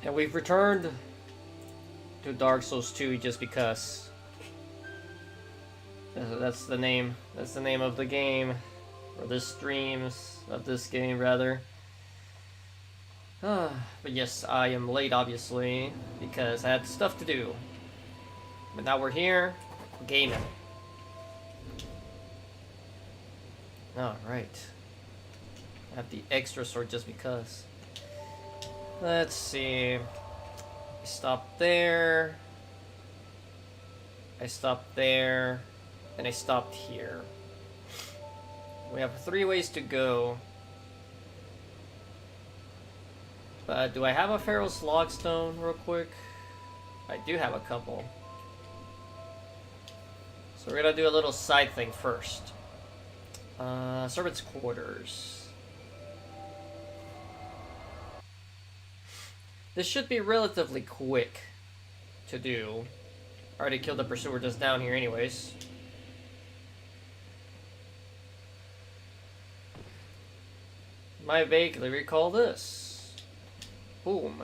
And we've returned to Dark Souls 2 just because. That's the name. That's the name of the game. Or the streams of this game, rather. But yes, I am late, obviously, because I had stuff to do. But now we're here, gaming. Alright. I have the extra sword just because. Let's see. I stopped there. I stopped there. And I stopped here. We have 3 ways to go. Do I have a Pharaoh's Logstone real quick? I do have a couple. So we're gonna do a little side thing first. Servant's Quarters. This should be relatively quick to do. I already killed the pursuer just down here anyways. I vaguely recall this. Boom.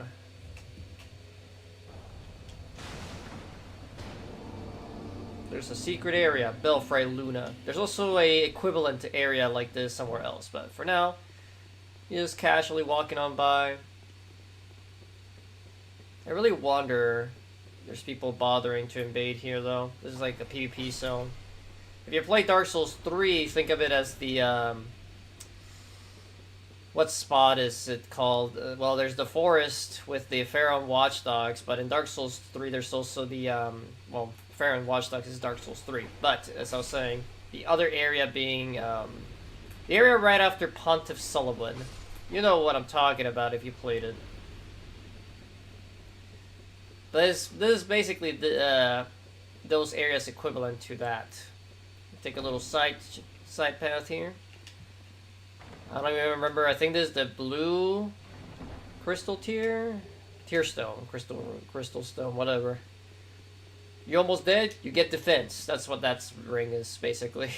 There's a secret area, Belfry Luna. There's also a equivalent area like this somewhere else, but for now, you're just casually walking on by. I really wonder if there's people bothering to invade here though. This is like a PvP zone. If you play Dark Souls 3, think of it as the what spot is it called? Well, there's the forest with the Pharaoh Watchdogs, but in Dark Souls 3 there's also the, well, Pharaoh Watchdogs is Dark Souls 3. But, as I was saying, the other area being, the area right after Pontiff Sullivan. You know what I'm talking about if you played it. But this is basically the, those areas equivalent to that. Take a little side path here. I don't even remember. I think this is the blue crystal tear stone, crystal stone, whatever. You almost dead? You get defense. That's what that ring is basically.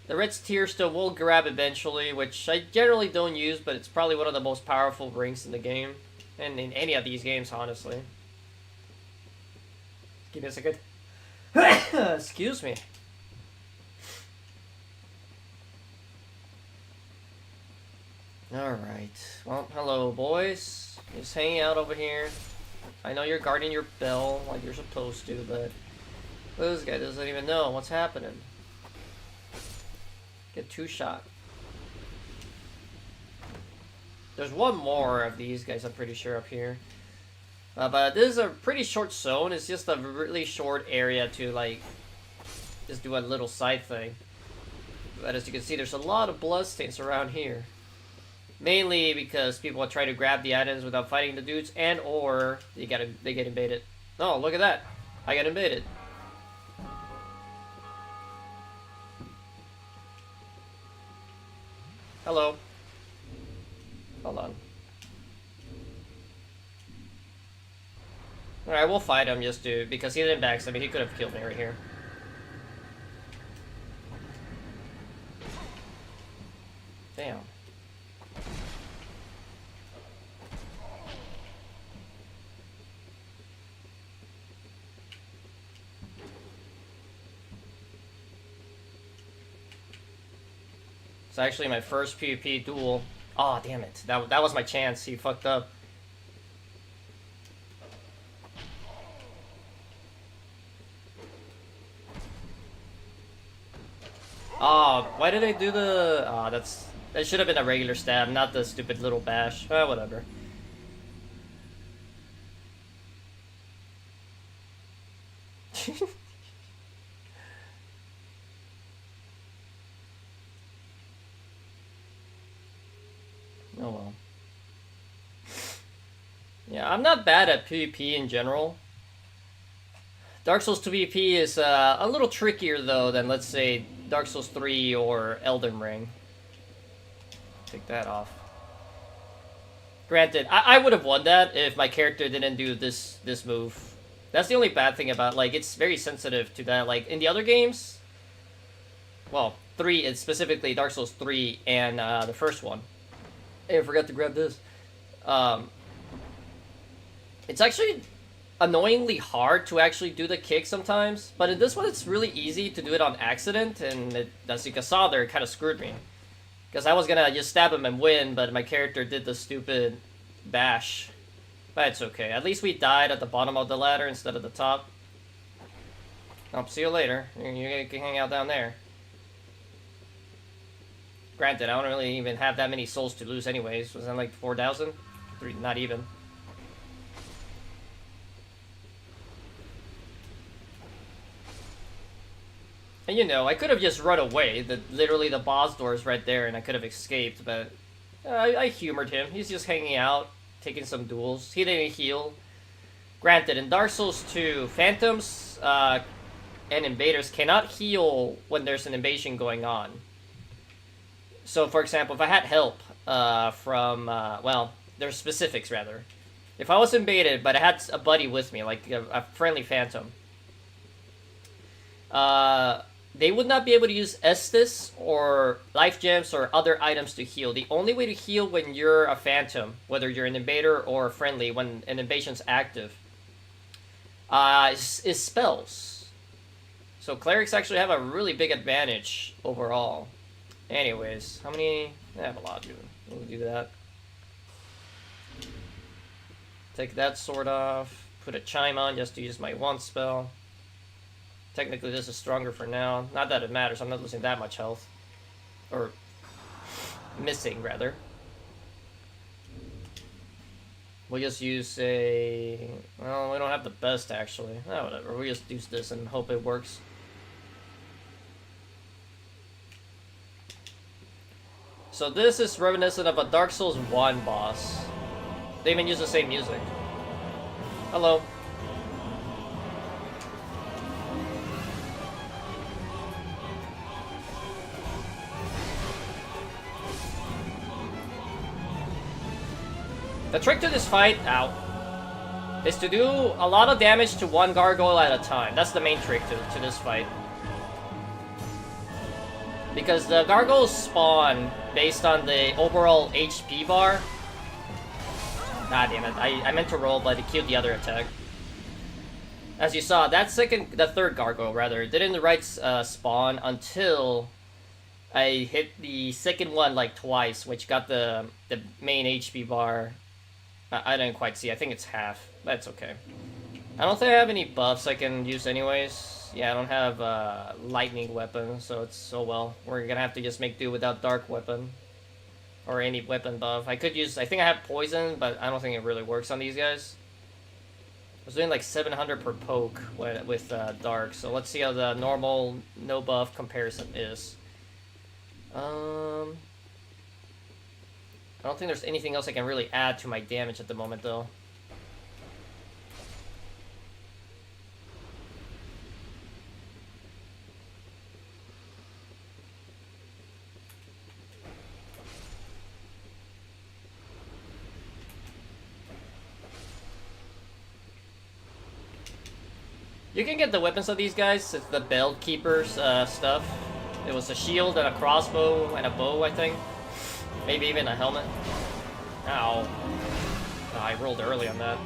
The red tear stone will grab eventually, which I generally don't use, but it's probably one of the most powerful rings in the game, and in any of these games, honestly. Give me a second. Excuse me. Alright. Well, hello, boys. Just hanging out over here. I know you're guarding your bell like you're supposed to, but this guy doesn't even know what's happening. Get 2 shot. There's one more of these guys, I'm pretty sure, up here. But this is a pretty short zone. It's just a really short area to, like, just do a little side thing. But as you can see, there's a lot of bloodstains around here. Mainly because people try to grab the items without fighting the dudes, and or they get invaded. Oh, look at that! I got invaded. Hello. Hold on. Alright, we'll fight him just to, because he didn't backstab me. He could have killed me right here. Damn. It's actually my first PvP duel. Aw, oh, damn it. That was my chance. He fucked up. Oh, why did I do the... Oh, that should have been a regular stab, not the stupid little bash. Whatever. Oh well. Yeah, I'm not bad at PvP in general. Dark Souls 2 PvP is a little trickier though than, let's say, Dark Souls 3 or Elden Ring. Take that off. Granted, I would have won that if my character didn't do this move. That's the only bad thing about, like, it's very sensitive to that. Like, in the other games, well, 3, it's specifically Dark Souls 3 and the first one. Hey, I forgot to grab this. Um, it's actually annoyingly hard to actually do the kick sometimes, but in this one it's really easy to do it on accident, and as you saw there, it kind of screwed me. Because I was gonna just stab him and win, but my character did the stupid bash. But it's okay. At least we died at the bottom of the ladder instead of the top. I'll see you later. You can hang out down there. Granted, I don't really even have that many souls to lose anyways. Was that like 4,000? Not even. And you know, I could have just run away. Literally the boss door is right there and I could have escaped, but I humored him. He's just hanging out, taking some duels. He didn't heal. Granted, in Dark Souls 2, Phantoms and Invaders cannot heal when there's an invasion going on. So, for example, if I had help from, well, there's specifics, rather. If I was invaded, but I had a buddy with me, like a friendly Phantom, they would not be able to use Estus or Life Gems or other items to heal. The only way to heal when you're a Phantom, whether you're an invader or a friendly, when an invasion's active, is spells. So clerics actually have a really big advantage overall. Anyways, how many? I have a lot, dude. We'll do that. Take that sword off. Put a chime on just to use my one spell. Technically, this is stronger for now. Not that it matters. I'm not losing that much health. Or missing, rather. We'll just use a... Well, we don't have the best, actually. Oh, whatever. We'll just use this and hope it works. So this is reminiscent of a Dark Souls 1 boss. They even use the same music. Hello. The trick to this fight, is to do a lot of damage to one gargoyle at a time. That's the main trick to this fight. Because the gargoyles spawn based on the overall HP bar. God damn it, I meant to roll, but it killed the other attack. As you saw, the third gargoyle, rather, didn't right spawn until I hit the second one like twice, which got the main HP bar. I didn't quite see. I think it's half. That's okay. I don't think I have any buffs I can use anyways. Yeah, I don't have lightning weapon, so it's well. We're gonna have to just make do without dark weapon. Or any weapon buff. I could use... I think I have poison, but I don't think it really works on these guys. I was doing like 700 per poke with dark, so let's see how the normal no buff comparison is. I don't think there's anything else I can really add to my damage at the moment, though. You can get the weapons of these guys. It's the Belt Keepers stuff. It was a shield and a crossbow and a bow, I think. Maybe even a helmet. Ow. Oh, I rolled early on that.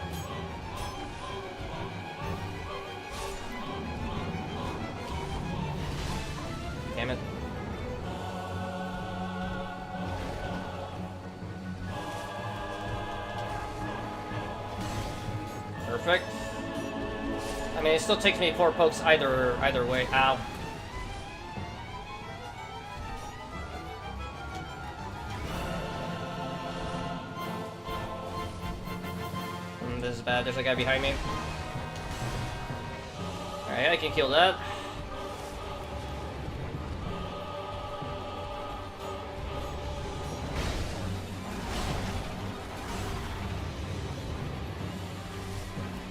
Damn it. Perfect. I mean, it still takes me 4 pokes either way. Ow. This is bad. There's a guy behind me. Alright, I can kill that.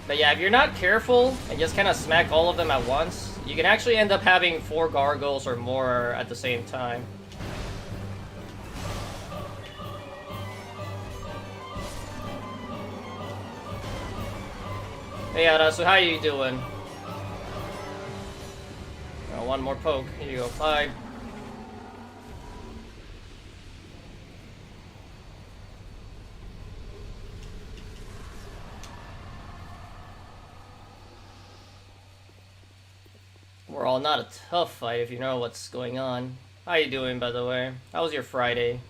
But yeah, if you're not careful and just kind of smack all of them at once, you can actually end up having 4 gargoyles or more at the same time. Hey Ada, so how you doing? Oh, one more poke. Here you go. Bye. We're all not a tough fight if you know what's going on. How you doing, by the way? How was your Friday?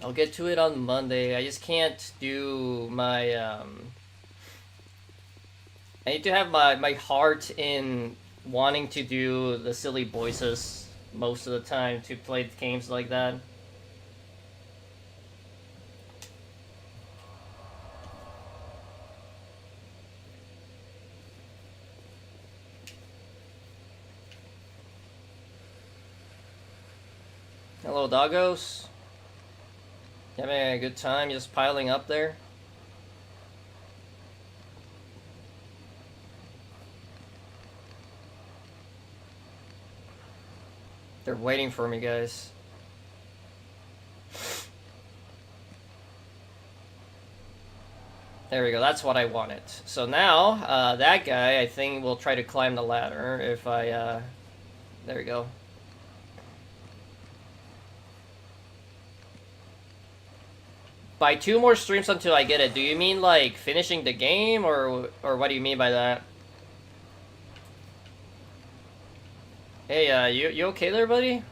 I'll get to it on Monday. I just can't do my, I need to have my heart in wanting to do the silly voices most of the time to play games like that. Hello, doggos. You having a good time just piling up there? They're waiting for me, guys. There we go, that's what I wanted. So now, that guy, I think, will try to climb the ladder if I, there we go. By 2 more streams until I get it, do you mean, like, finishing the game, or what do you mean by that? Hey, you okay there, buddy?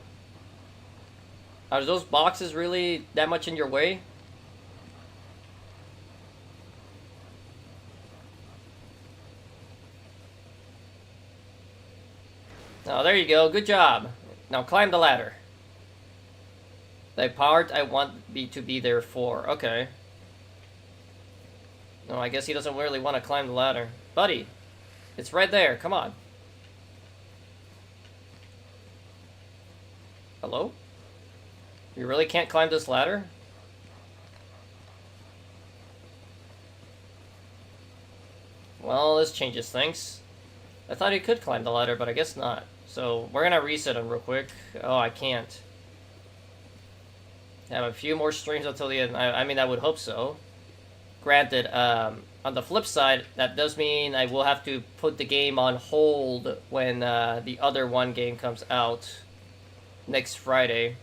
Are those boxes really that much in your way? Oh, there you go. Good job. Now climb the ladder. The part I want me to be there for. Okay. No, I guess he doesn't really want to climb the ladder. Buddy, it's right there. Come on. Hello? You really can't climb this ladder? Well, this changes things. I thought he could climb the ladder, but I guess not. So, we're gonna reset him real quick. Oh, I can't. Have a few more streams until the end. I mean, I would hope so. Granted, on the flip side, that does mean I will have to put the game on hold when the other one game comes out next Friday.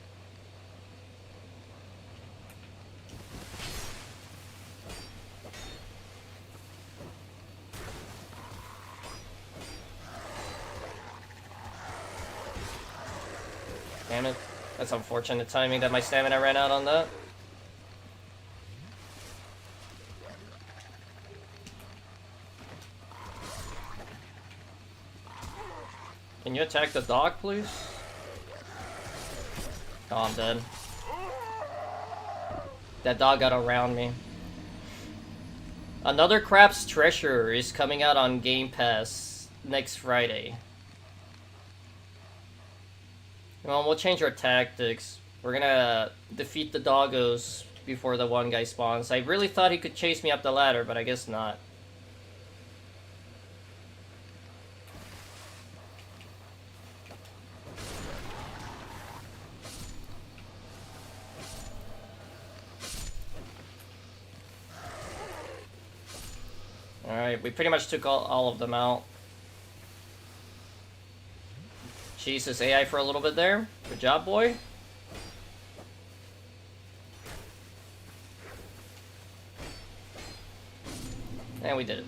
Damn it. That's unfortunate timing that my stamina ran out on that. Can you attack the dog, please? Oh, I'm dead. That dog got around me. Another Crap's Treasure is coming out on Game Pass next Friday. Well, we'll change our tactics. We're gonna defeat the doggos before the one guy spawns. I really thought he could chase me up the ladder, but I guess not. Alright, we pretty much took all of them out. Jesus, AI for a little bit there. Good job, boy. And we did it.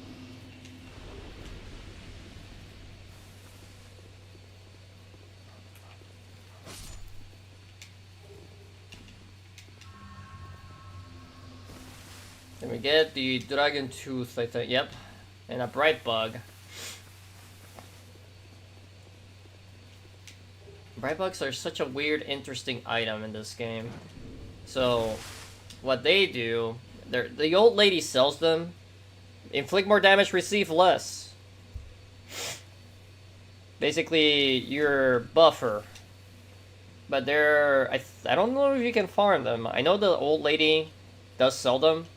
Then we get the Dragon Tooth, I think. Yep. And a Bright Bug. Bright Bugs are such a weird, interesting item in this game. So, what they do, the old lady sells them. Inflict more damage, receive less. Basically, you're buffer. But they're... I don't know if you can farm them. I know the old lady does sell them.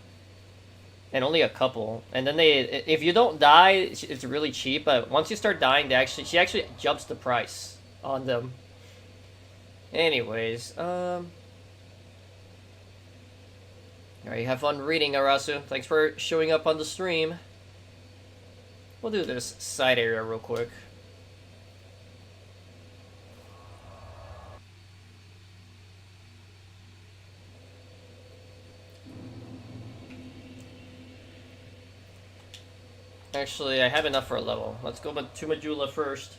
And only a couple. And then if you don't die, it's really cheap. But once you start dying, she actually jumps the price on them. Anyways, alright, have fun reading, Arasu. Thanks for showing up on the stream. We'll do this side area real quick. Actually, I have enough for a level. Let's go to Majula first.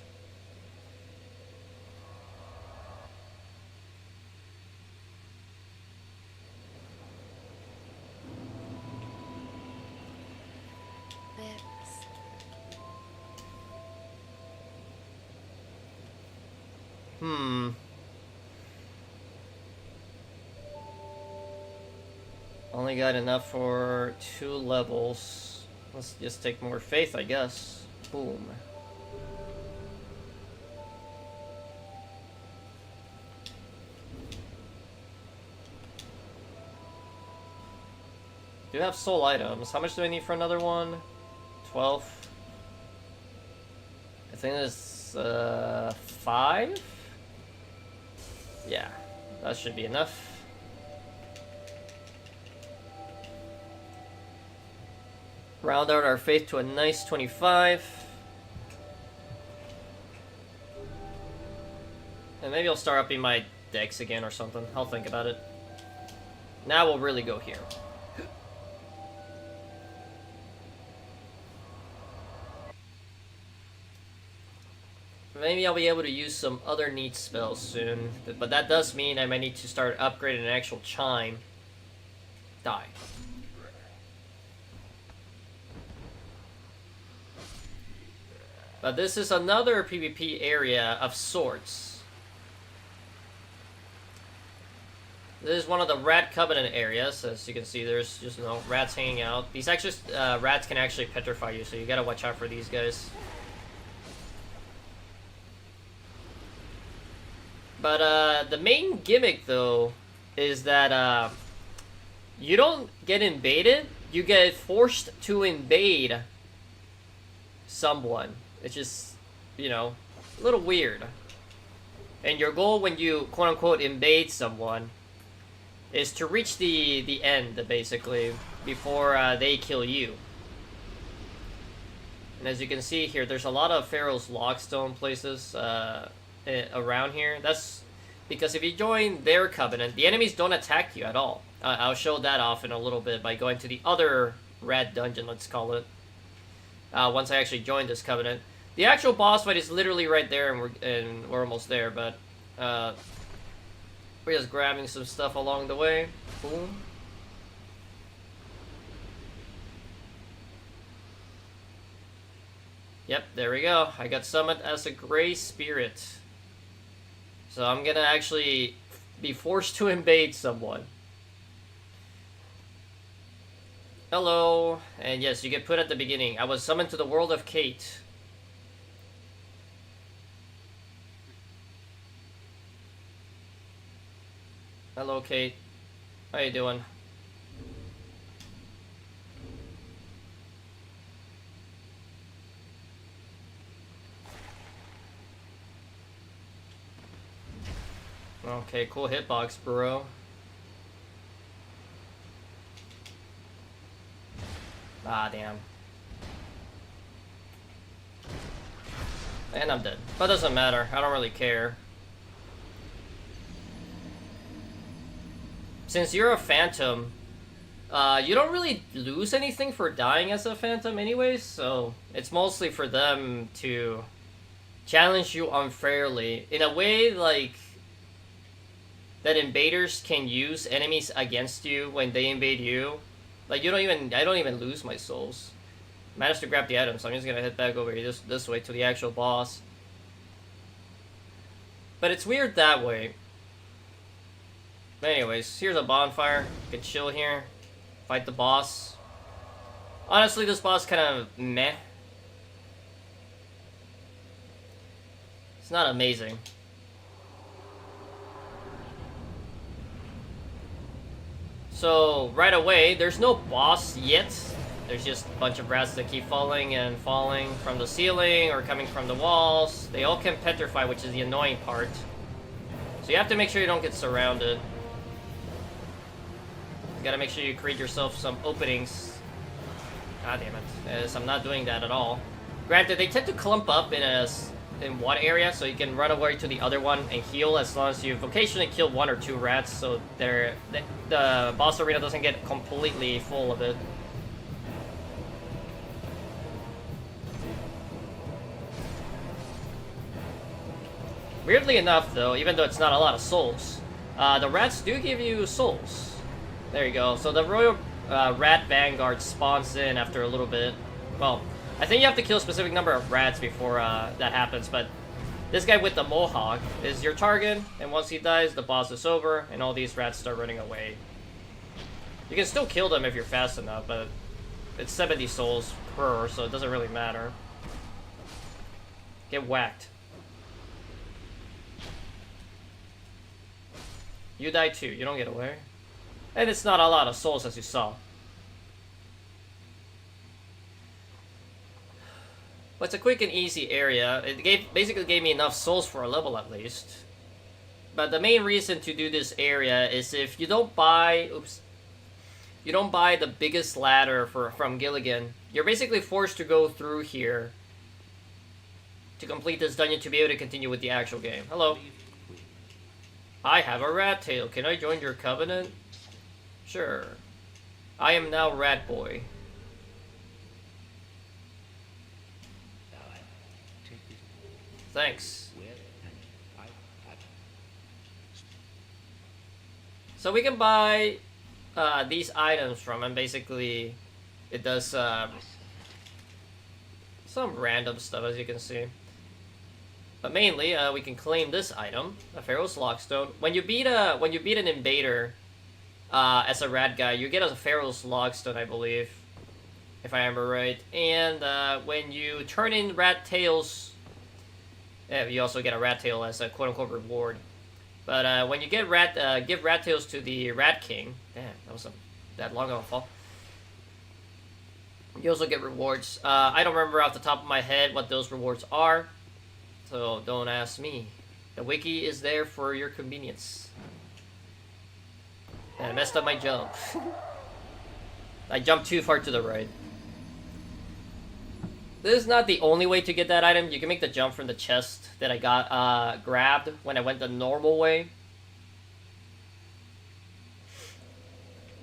Only got enough for 2 levels. Let's just take more faith, I guess. Boom. Do have soul items. How much do I need for another one? 12. I think it's 5? Yeah, that should be enough. Round out our faith to a nice 25. And maybe I'll start upping my decks again or something. I'll think about it. Now we'll really go here. Maybe I'll be able to use some other neat spells soon. But that does mean I might need to start upgrading an actual chime. Die. But this is another PvP area of sorts. This is one of the Rat Covenant areas. As you can see, there's just, you know, rats hanging out. These actually, rats can actually petrify you, so you gotta watch out for these guys. But the main gimmick, though, is that you don't get invaded. You get forced to invade someone. It's just, you know, a little weird. And your goal when you, quote-unquote, invade someone is to reach the end, basically, before they kill you. And as you can see here, there's a lot of Pharaoh's Lockstone places around here. That's because if you join their covenant, the enemies don't attack you at all. I'll show that off in a little bit by going to the other rat dungeon, let's call it. Once I actually join this covenant. The actual boss fight is literally right there, and we're almost there, but we're just grabbing some stuff along the way. Boom. Yep, there we go. I got summoned as a Gray Spirit. So I'm gonna actually be forced to invade someone. Hello. And yes, you get put at the beginning. I was summoned to the world of Kate. Hello, Kate. How you doing? Okay, cool hitbox, bro. Ah, damn. And I'm dead. But it doesn't matter. I don't really care. Since you're a phantom, you don't really lose anything for dying as a phantom anyways, so it's mostly for them to challenge you unfairly. In a way, like, that invaders can use enemies against you when they invade you. Like, I don't even lose my souls. Managed to grab the item, so I'm just gonna head back over here this way to the actual boss. But it's weird that way. But anyways, here's a bonfire. You can chill here. Fight the boss. Honestly, this boss kind of meh. It's not amazing. So, right away, there's no boss yet. There's just a bunch of rats that keep falling and falling from the ceiling or coming from the walls. They all can petrify, which is the annoying part. So you have to make sure you don't get surrounded. You gotta make sure you create yourself some openings. God damn it. As I'm not doing that at all. Granted, they tend to clump up in one area, so you can run away to the other one and heal as long as you've occasionally killed 1 or 2 rats, so the boss arena doesn't get completely full of it. Weirdly enough, though, even though it's not a lot of souls, the rats do give you souls. There you go. So the Royal Rat Vanguard spawns in after a little bit. Well, I think you have to kill a specific number of rats before that happens, but this guy with the Mohawk is your target, and once he dies, the boss is over, and all these rats start running away. You can still kill them if you're fast enough, but it's 70 souls per, so it doesn't really matter. Get whacked. You die too, you don't get away. And it's not a lot of souls, as you saw. But it's a quick and easy area. It basically gave me enough souls for a level at least. But the main reason to do this area is if you don't buy... Oops. You don't buy the biggest ladder from Gilligan, you're basically forced to go through here to complete this dungeon to be able to continue with the actual game. Hello. I have a rat tail. Can I join your covenant? Sure. I am now Rat Boy. Thanks. So we can buy these items from him. Basically, it does some random stuff, as you can see. But mainly, we can claim this item, a Pharaoh's Lockstone. When you beat an invader as a rat guy, you get a Pharaoh's Lockstone, I believe, if I remember right. And when you turn in rat tails. Yeah, you also get a rat tail as a quote-unquote reward. But when you get give rat tails to the Rat King, damn, that was that long of a fall. You also get rewards. I don't remember off the top of my head what those rewards are, so don't ask me. The wiki is there for your convenience. And I messed up my jump. I jumped too far to the right. This is not the only way to get that item. You can make the jump from the chest that I got grabbed when I went the normal way.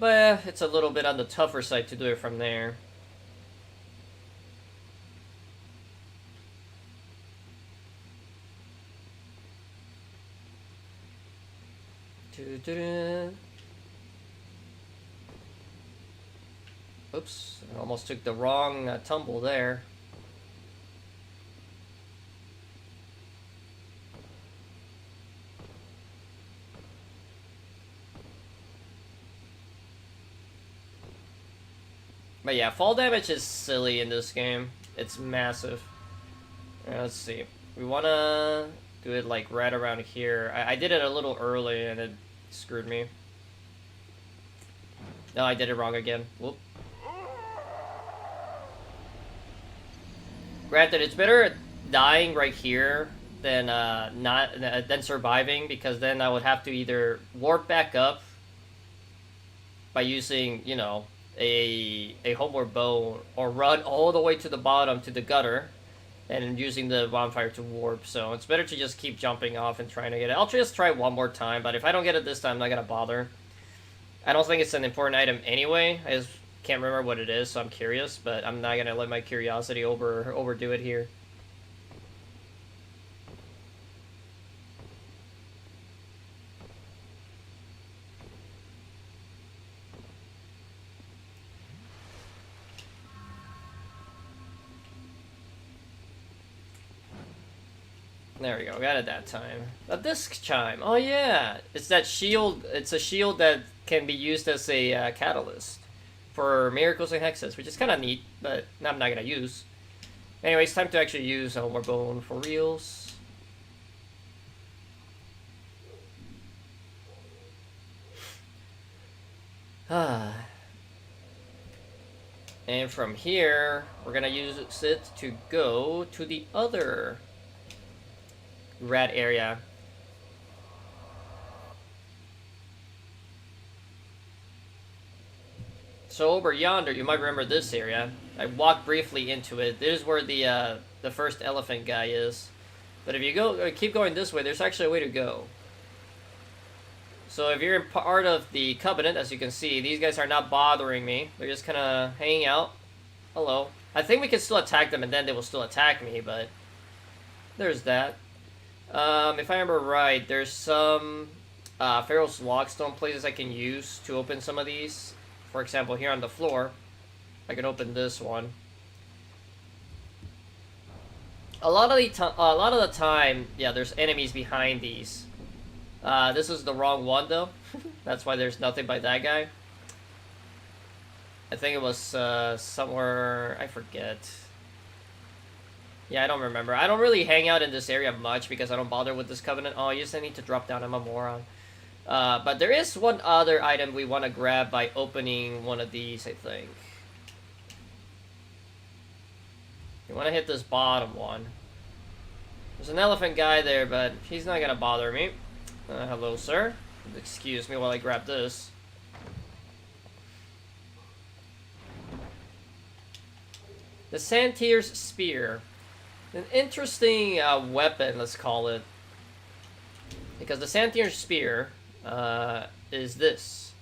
But it's a little bit on the tougher side to do it from there. Oops, I almost took the wrong tumble there. But yeah, fall damage is silly in this game. It's massive. Let's see. We want to do it like right around here. I did it a little early and it screwed me. No, I did it wrong again. Whoop. Granted, it's better dying right here than than surviving, because then I would have to either warp back up by using, you know, a homeward bow, or run all the way to the bottom to the gutter and using the bonfire to warp. So it's better to just keep jumping off and trying to get it. I'll just try one more time, but if I don't get it this time, I'm not gonna bother. I don't think it's an important item anyway. I just can't remember what it is, so I'm curious, but I'm not gonna let my curiosity overdo it here. There we go, got it that time. A disc chime, oh yeah! It's that shield, it's a shield that can be used as a catalyst for miracles and hexes, which is kind of neat, but I'm not gonna use. Anyway, it's time to actually use a Homeward Bone for reals. And from here, we're gonna use it to go to the other rat area. So over yonder, you might remember this area. I walked briefly into it. This is where the first elephant guy is. But if you keep going this way, there's actually a way to go. So if you're in part of the Covenant, as you can see, these guys are not bothering me. They're just kind of hanging out. Hello. I think we can still attack them and then they will still attack me, but there's that. If I remember right, there's some Pharaoh's Lockstone places I can use to open some of these. For example, here on the floor, I can open this one. A lot of the time, yeah, there's enemies behind these. This is the wrong one though. That's why there's nothing by that guy. I think it was somewhere, I forget. Yeah, I don't remember. I don't really hang out in this area much because I don't bother with this covenant. Oh, yes, I need to drop down. I'm a moron. But there is one other item we want to grab by opening one of these, I think. You want to hit this bottom one. There's an elephant guy there, but he's not going to bother me. Hello, sir. Excuse me while I grab this. The Santier's Spear. An interesting weapon, let's call it. Because the Santier's Spear is this.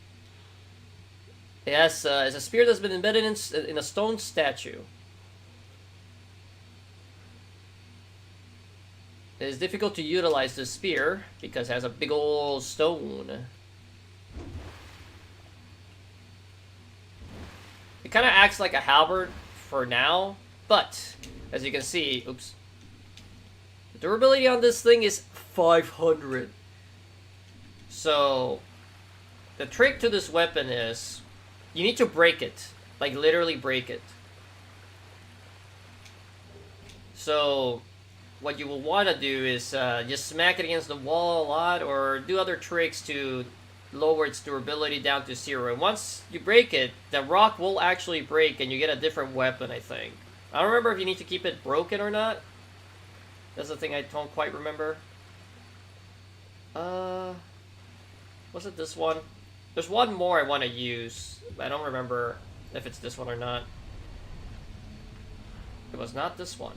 It has it's a spear that's been embedded in a stone statue. It is difficult to utilize this spear because it has a big old stone. It kind of acts like a halberd for now, but as you can see, oops, the durability on this thing is 500. So the trick to this weapon is you need to break it, like literally break it. So what you will want to do is just smack it against the wall a lot or do other tricks to lower its durability down to 0. And once you break it, the rock will actually break and you get a different weapon, I think. I don't remember if you need to keep it broken or not. That's the thing I don't quite remember. Was it this one? There's one more I want to use. I don't remember if it's this one or not. It was not this one.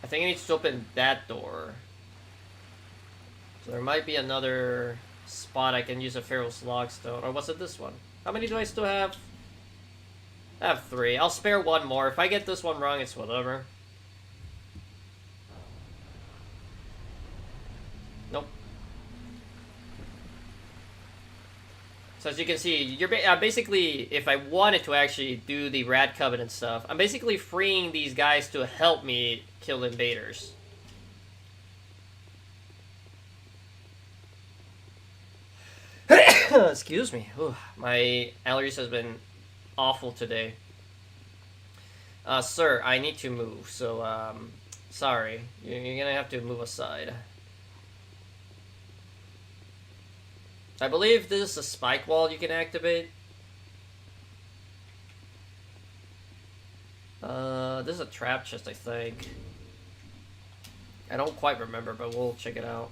I think I need to open that door. So there might be another spot I can use a Pharaoh's Lockstone. Or was it this one? How many do I still have? I have 3. I'll spare one more. If I get this one wrong, it's whatever. Nope. So as you can see, you're basically, if I wanted to actually do the Rat Covenant stuff, I'm basically freeing these guys to help me kill invaders. Excuse me. Ooh, my allergies has been awful today. Sir, I need to move, so, sorry. You're gonna have to move aside. I believe this is a spike wall you can activate. This is a trap chest, I think. I don't quite remember, but we'll check it out.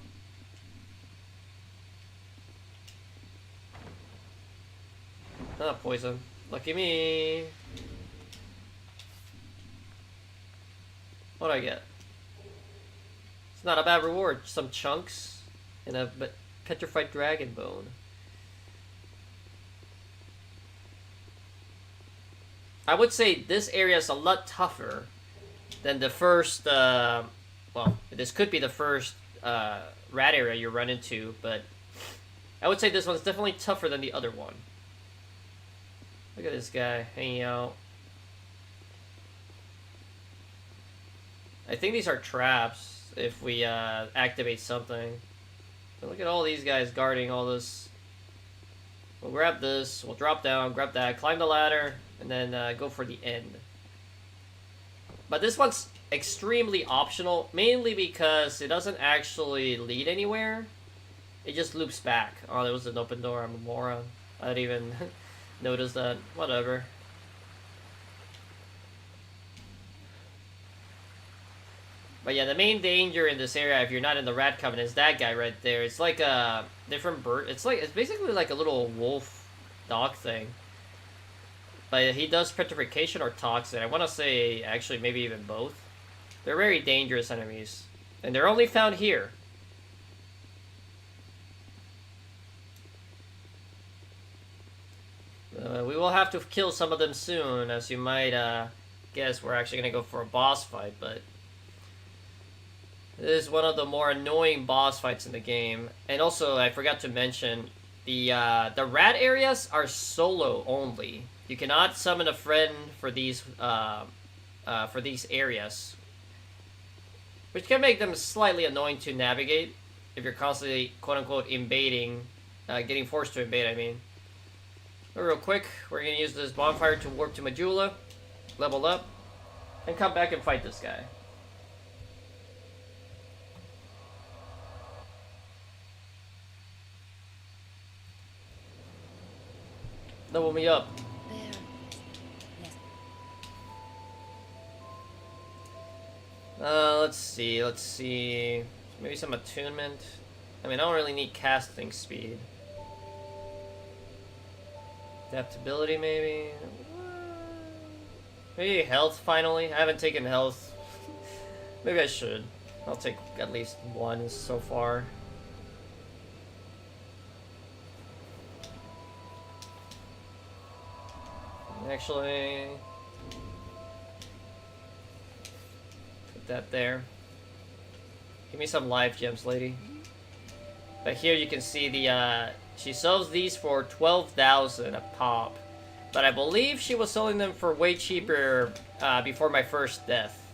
Ah, poison. Lucky me. What'd I get? It's not a bad reward. Some chunks and a petrified dragon bone. I would say this area is a lot tougher than the first, well, this could be the first rat area you run into, but I would say this one's definitely tougher than the other one. Look at this guy hanging out. I think these are traps if we activate something. But look at all these guys guarding all this. We'll grab this, we'll drop down, grab that, climb the ladder, and then go for the end. But this one's extremely optional, mainly because it doesn't actually lead anywhere. It just loops back. Oh, there was an open door, I'm a moron. I didn't even notice that. Whatever. But yeah, the main danger in this area, if you're not in the Rat Covenant, is that guy right there. It's like a different bird. It's basically like a little wolf dog thing. But he does petrification or toxin. I want to say, actually, maybe even both. They're very dangerous enemies. And they're only found here. We will have to kill some of them soon, as you might guess we're actually going to go for a boss fight, but This is one of the more annoying boss fights in the game. And also, I forgot to mention, the rat areas are solo only. You cannot summon a friend for these areas, which can make them slightly annoying to navigate if you're constantly quote-unquote invading, getting forced to invade, I mean. But real quick, we're gonna use this bonfire to warp to Majula, level up, and come back and fight this guy. Level me up. Let's see. Maybe some attunement. I mean, I don't really need casting speed. Adaptability, maybe? Maybe health, finally? I haven't taken health. Maybe I should. I'll take at least one so far. Actually... put that there. Give me some life gems, lady. But here you can see the, she sells these for 12,000 a pop. But I believe she was selling them for way cheaper before my first death.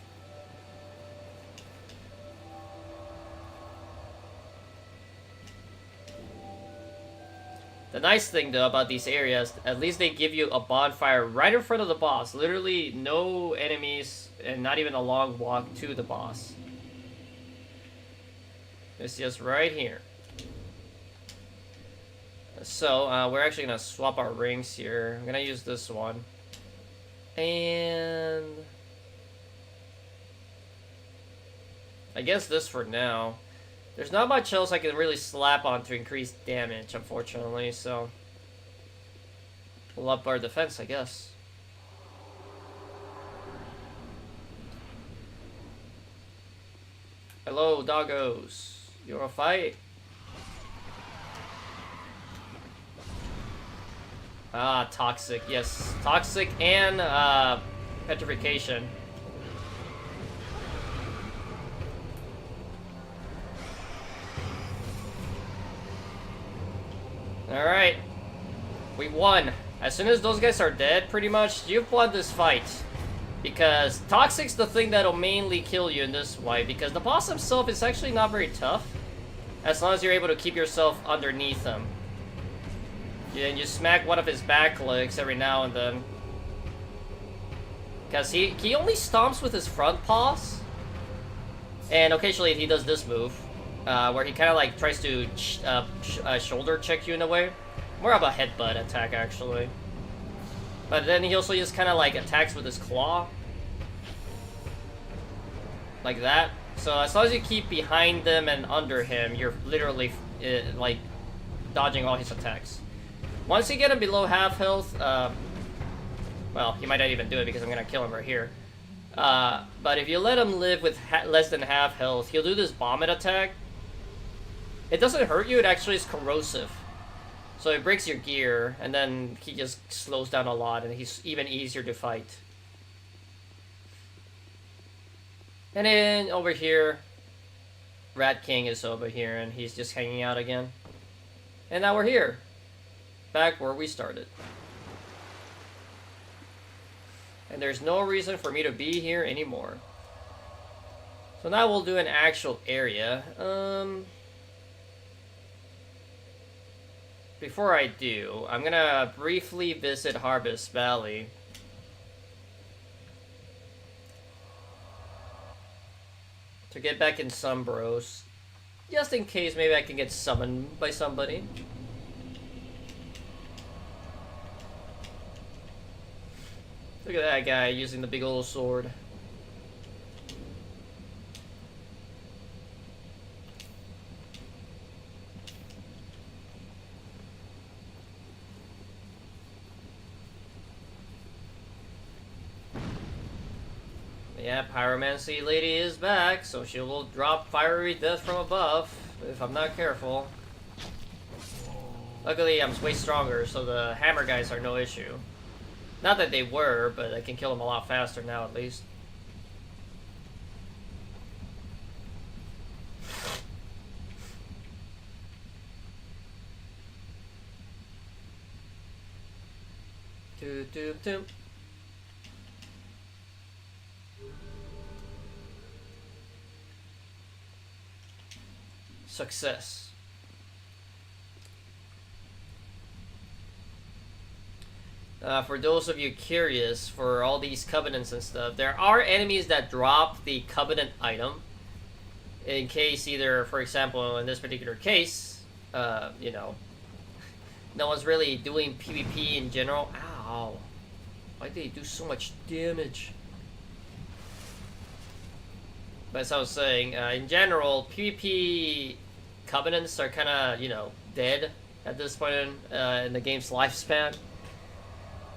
The nice thing, though, about these areas, at least they give you a bonfire right in front of the boss. Literally no enemies and not even a long walk to the boss. It's just right here. So, we're actually going to swap our rings here. I'm going to use this one. And... I guess this for now. There's not much else I can really slap on to increase damage, unfortunately, so... we'll up our defense, I guess. Hello, doggos. You wanna fight? Ah, toxic, yes. Toxic and, petrification. Alright. We won. As soon as those guys are dead, pretty much, you've won this fight. Because Toxic's the thing that'll mainly kill you in this fight, because the boss himself is actually not very tough. As long as you're able to keep yourself underneath him. Yeah, and you smack one of his back legs every now and then. Because he only stomps with his front paws. And occasionally he does this move. Where he kind of like tries to shoulder check you in a way. More of a headbutt attack, actually. But then he also just kind of like attacks with his claw. Like that. So as long as you keep behind them and under him, you're literally like dodging all his attacks. Once you get him below half health, well, he might not even do it because I'm going to kill him right here. But if you let him live with less than half health, he'll do this vomit attack. It doesn't hurt you, it actually is corrosive. So it breaks your gear, and then he just slows down a lot, and he's even easier to fight. And then over here, Rat King is over here, and he's just hanging out again. And now we're here. Back where we started. And there's no reason for me to be here anymore. So now we'll do an actual area. Before I do, I'm gonna briefly visit Harvest Valley. To get back in Sumbros. Just in case maybe I can get summoned by somebody. Look at that guy using the big old sword. Yeah, Pyromancy Lady is back, so she will drop fiery death from above, if I'm not careful. Luckily, I'm way stronger, so the hammer guys are no issue. Not that they were, but I can kill them a lot faster now, at least. Do, do, do. Success. For those of you curious, for all these covenants and stuff, there are enemies that drop the covenant item in case either, for example, in this particular case, you know, no one's really doing PvP in general. Ow. Why do they do so much damage? But as I was saying, in general, PvP covenants are kind of, you know, dead at this point in the game's lifespan.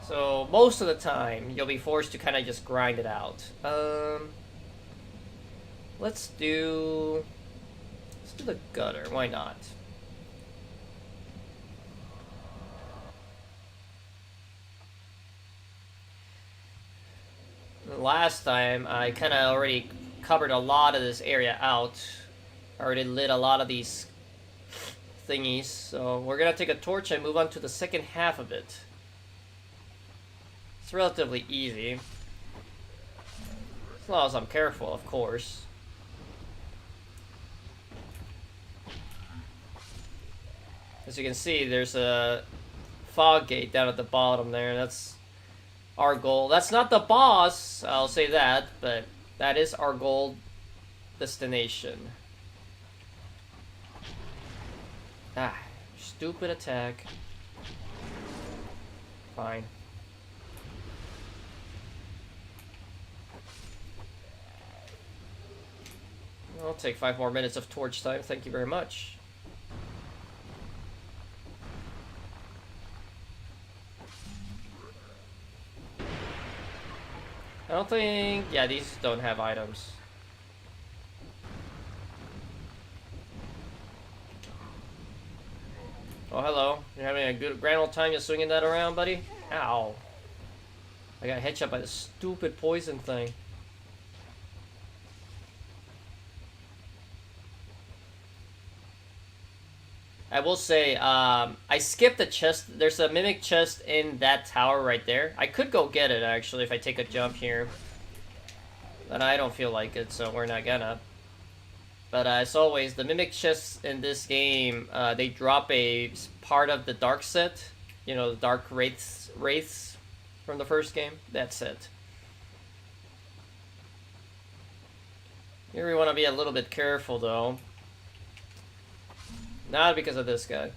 So most of the time, you'll be forced to kind of just grind it out. Let's do the gutter. Why not? Last time, I kind of already covered a lot of this area out. I already lit a lot of these thingies. So we're gonna take a torch and move on to the second half of it. It's relatively easy. As long as I'm careful, of course. As you can see, there's a fog gate down at the bottom there. That's our goal. That's not the boss, I'll say that, but that is our goal destination. Ah, stupid attack. Fine. I'll take 5 more minutes of torch time, thank you very much. I don't think... yeah, these don't have items. Oh, hello. You're having a good grand old time just swinging that around, buddy? Ow. I got headshot by the stupid poison thing. I will say, I skipped the chest. There's a mimic chest in that tower right there. I could go get it, actually, if I take a jump here. But I don't feel like it, so we're not gonna. But as always, the mimic chests in this game, they drop a part of the dark set. You know, the dark wraiths from the first game. That's it. Here we want to be a little bit careful, though. Not because of this guy.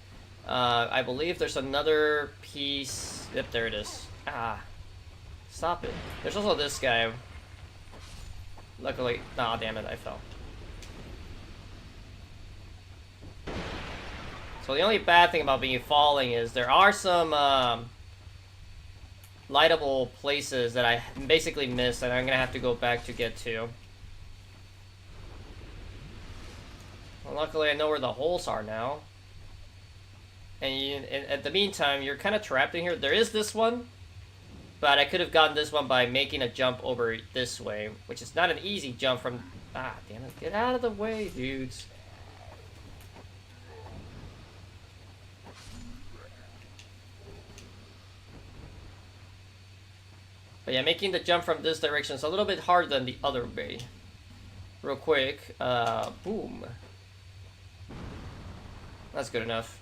I believe there's another piece. Yep, there it is. Ah. Stop it. There's also this guy. Luckily... nah, damn it, I fell. So the only bad thing about being falling is there are some lightable places that I basically missed and I'm gonna have to go back to get to. Well, luckily I know where the holes are now. And at the meantime, you're kind of trapped in here. There is this one, but I could have gotten this one by making a jump over this way, which is not an easy jump from... ah, damn it. Get out of the way, dudes. But yeah, making the jump from this direction is a little bit harder than the other way. Real quick. Boom. That's good enough.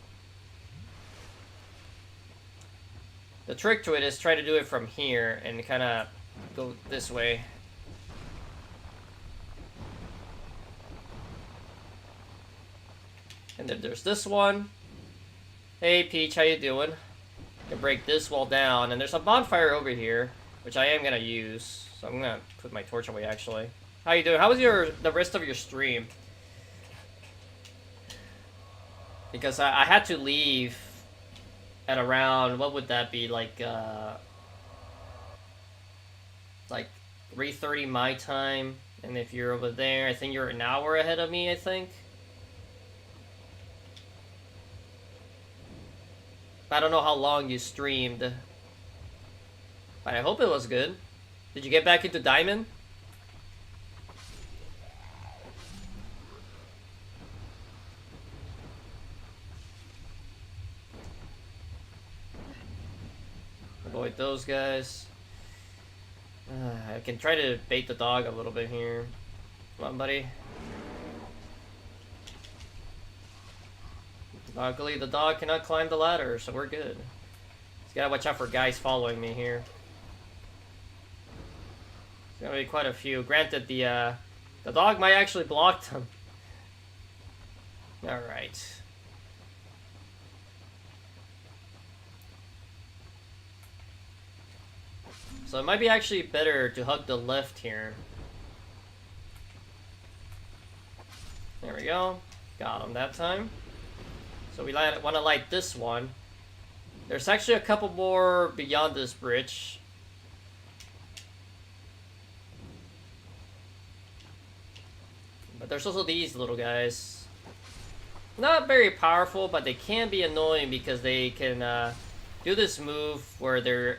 The trick to it is try to do it from here and kind of go this way. And then there's this one. Hey Peach, how you doing? You can break this wall down, and there's a bonfire over here, which I am gonna use. So I'm gonna put my torch away actually. How you doing? How was the rest of your stream? Because I had to leave at around, what would that be, like 3:30 my time, and if you're over there, I think you're an hour ahead of me, I think. I don't know how long you streamed, but I hope it was good. Did you get back into Diamond? avoid those guys. I can try to bait the dog a little bit here. Come on, buddy. Luckily, the dog cannot climb the ladder, so we're good. Just gotta watch out for guys following me here. There's gonna be quite a few. Granted, the dog might actually block them. Alright. So it might be actually better to hug the left here. There we go. Got him that time. So we want to light this one. There's actually a couple more beyond this bridge. But there's also these little guys. Not very powerful, but they can be annoying because they can do this move where they're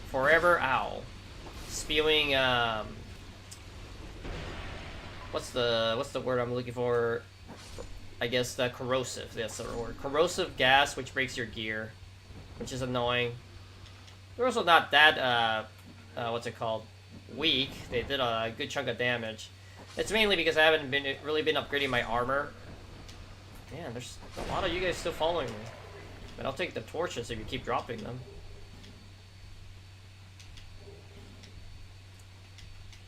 forever spewing what's the word I'm looking for? I guess the corrosive. That's the word. Corrosive gas, which breaks your gear, which is annoying. They're also not that what's it called? Weak. They did a good chunk of damage. It's mainly because I haven't really been upgrading my armor. Man, there's a lot of you guys still following me. But I'll take the torches if you keep dropping them.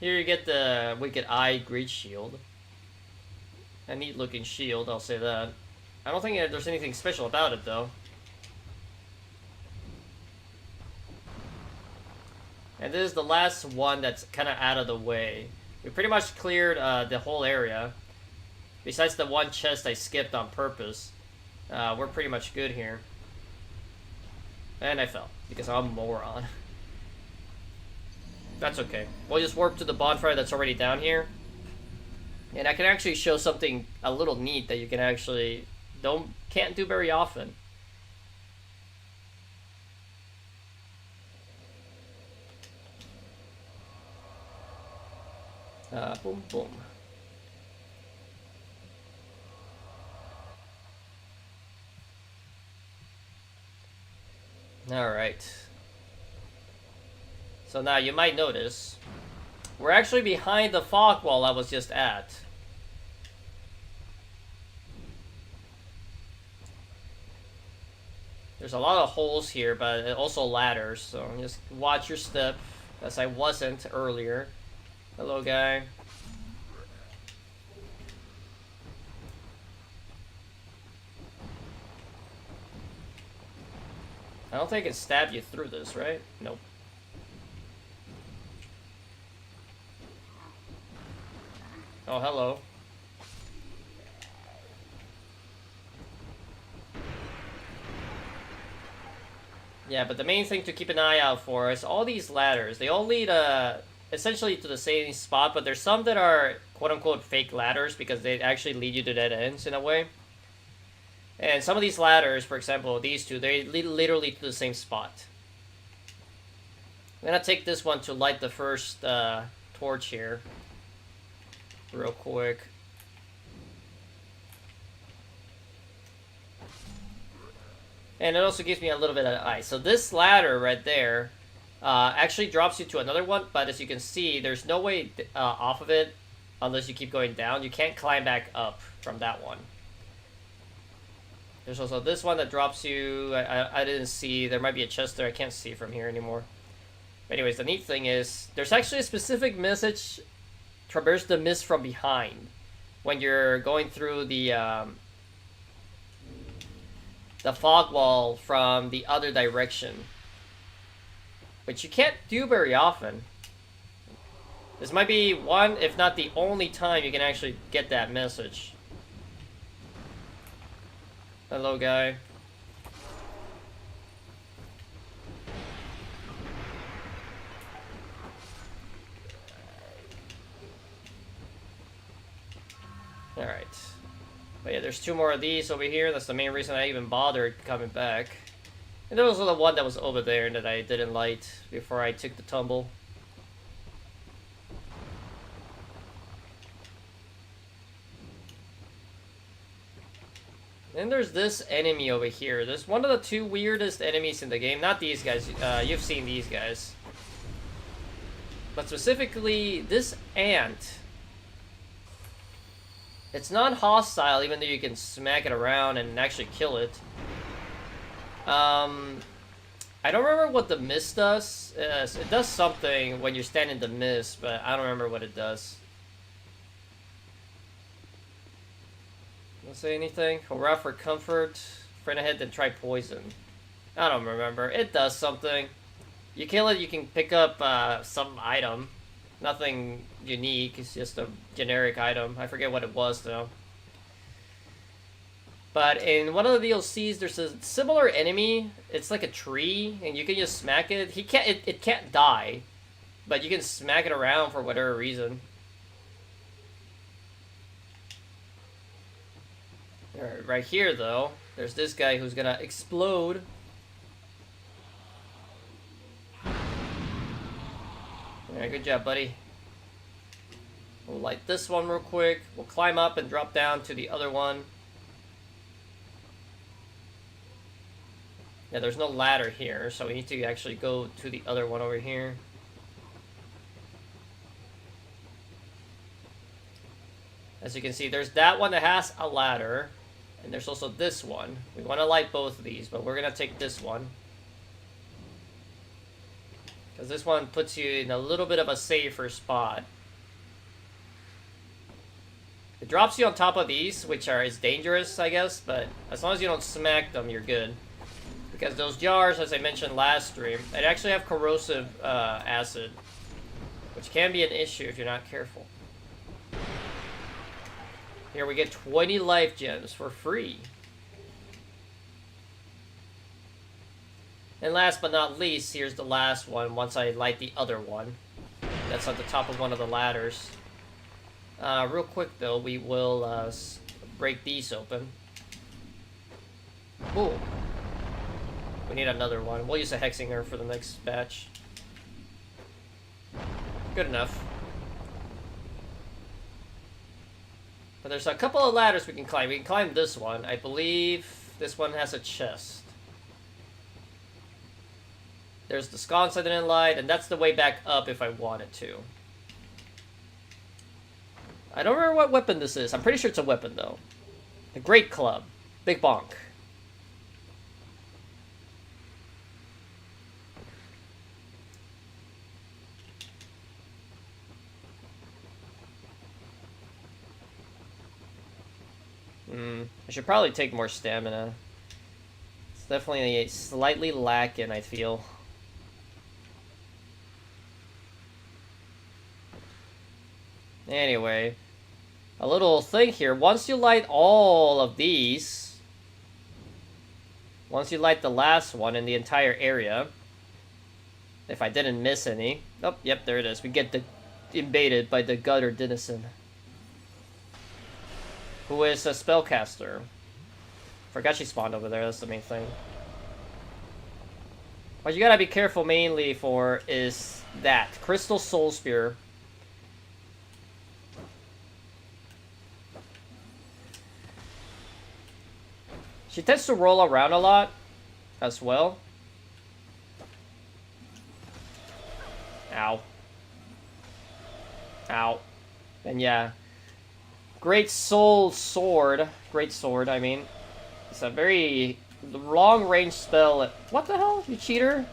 Here you get the Wicked Eye Great Shield. A neat looking shield, I'll say that. I don't think there's anything special about it though. And this is the last one that's kind of out of the way. We pretty much cleared the whole area. Besides the one chest I skipped on purpose. We're pretty much good here. And I fell, because I'm a moron. That's okay. We'll just warp to the bonfire that's already down here. And I can actually show something a little neat that you can actually can't do very often. Boom, boom. Alright. So now you might notice, we're actually behind the fog wall I was just at. There's a lot of holes here, but also ladders, so just watch your step, as I wasn't earlier. Hello, guy. I don't think it stabbed you through this, right? Nope. Oh, hello. Yeah, but the main thing to keep an eye out for is all these ladders. They all lead essentially to the same spot, but there's some that are quote-unquote fake ladders because they actually lead you to dead ends in a way. And some of these ladders, for example, these two, they lead literally to the same spot. I'm gonna take this one to light the first torch here. Real quick. And it also gives me a little bit of ice. So this ladder right there actually drops you to another one, but as you can see, there's no way off of it unless you keep going down. You can't climb back up from that one. There's also this one that drops you. I didn't see. There might be a chest there. I can't see from here anymore. But anyways, the neat thing is there's actually a specific message, traverse the mist from behind, when you're going through the fog wall from the other direction, which you can't do very often. This might be one, if not the only time you can actually get that message. Hello, guy. Alright. But yeah, there's two more of these over here. That's the main reason I even bothered coming back. And there was the one that was over there that I didn't light before I took the tumble. And there's this enemy over here. There's one of the two weirdest enemies in the game. Not these guys. You've seen these guys. But specifically, this ant. It's not hostile, even though you can smack it around and actually kill it. I don't remember what the mist does. It does something when you stand in the mist, but I don't remember what it does. Don't say anything. Hurrah for comfort. Friend ahead, then try poison. I don't remember. It does something. You kill it, you can pick up some item. Nothing unique. It's just a generic item. I forget what it was though. But in one of the DLCs, there's a similar enemy. It's like a tree, and you can just smack it. It can't die, but you can smack it around for whatever reason. Alright, right here though, there's this guy who's gonna explode. Alright, good job, buddy. We'll light this one real quick. We'll climb up and drop down to the other one. Yeah, there's no ladder here, so we need to actually go to the other one over here. As you can see, there's that one that has a ladder, and there's also this one. We want to light both of these, but we're going to take this one. Because this one puts you in a little bit of a safer spot. It drops you on top of these, which is dangerous, I guess, but as long as you don't smack them, you're good. Because those jars, as I mentioned last stream, they actually have corrosive acid, which can be an issue if you're not careful. Here we get 20 life gems for free. And last but not least, here's the last one once I light the other one. That's at the top of one of the ladders. Real quick though, we will break these open. Ooh. We need another one. We'll use a Hexinger for the next batch. Good enough. But there's a couple of ladders we can climb. We can climb this one. I believe this one has a chest. There's the sconce I didn't light, and that's the way back up if I wanted to. I don't remember what weapon this is. I'm pretty sure it's a weapon, though. The Great Club. Big bonk. I should probably take more stamina. It's definitely slightly lacking, I feel. Anyway, a little thing here. Once you light all of these, once you light the last one in the entire area, if I didn't miss any. Oh, yep, there it is. We get invaded by the Gutter Denizen, who is a spellcaster. Forgot she spawned over there, that's the main thing. What you gotta be careful mainly for is that. Crystal Soul Spear. She tends to roll around a lot as well. Ow. Ow. And yeah. Great Sword, I mean. It's a very long-range spell. What the hell? You cheater?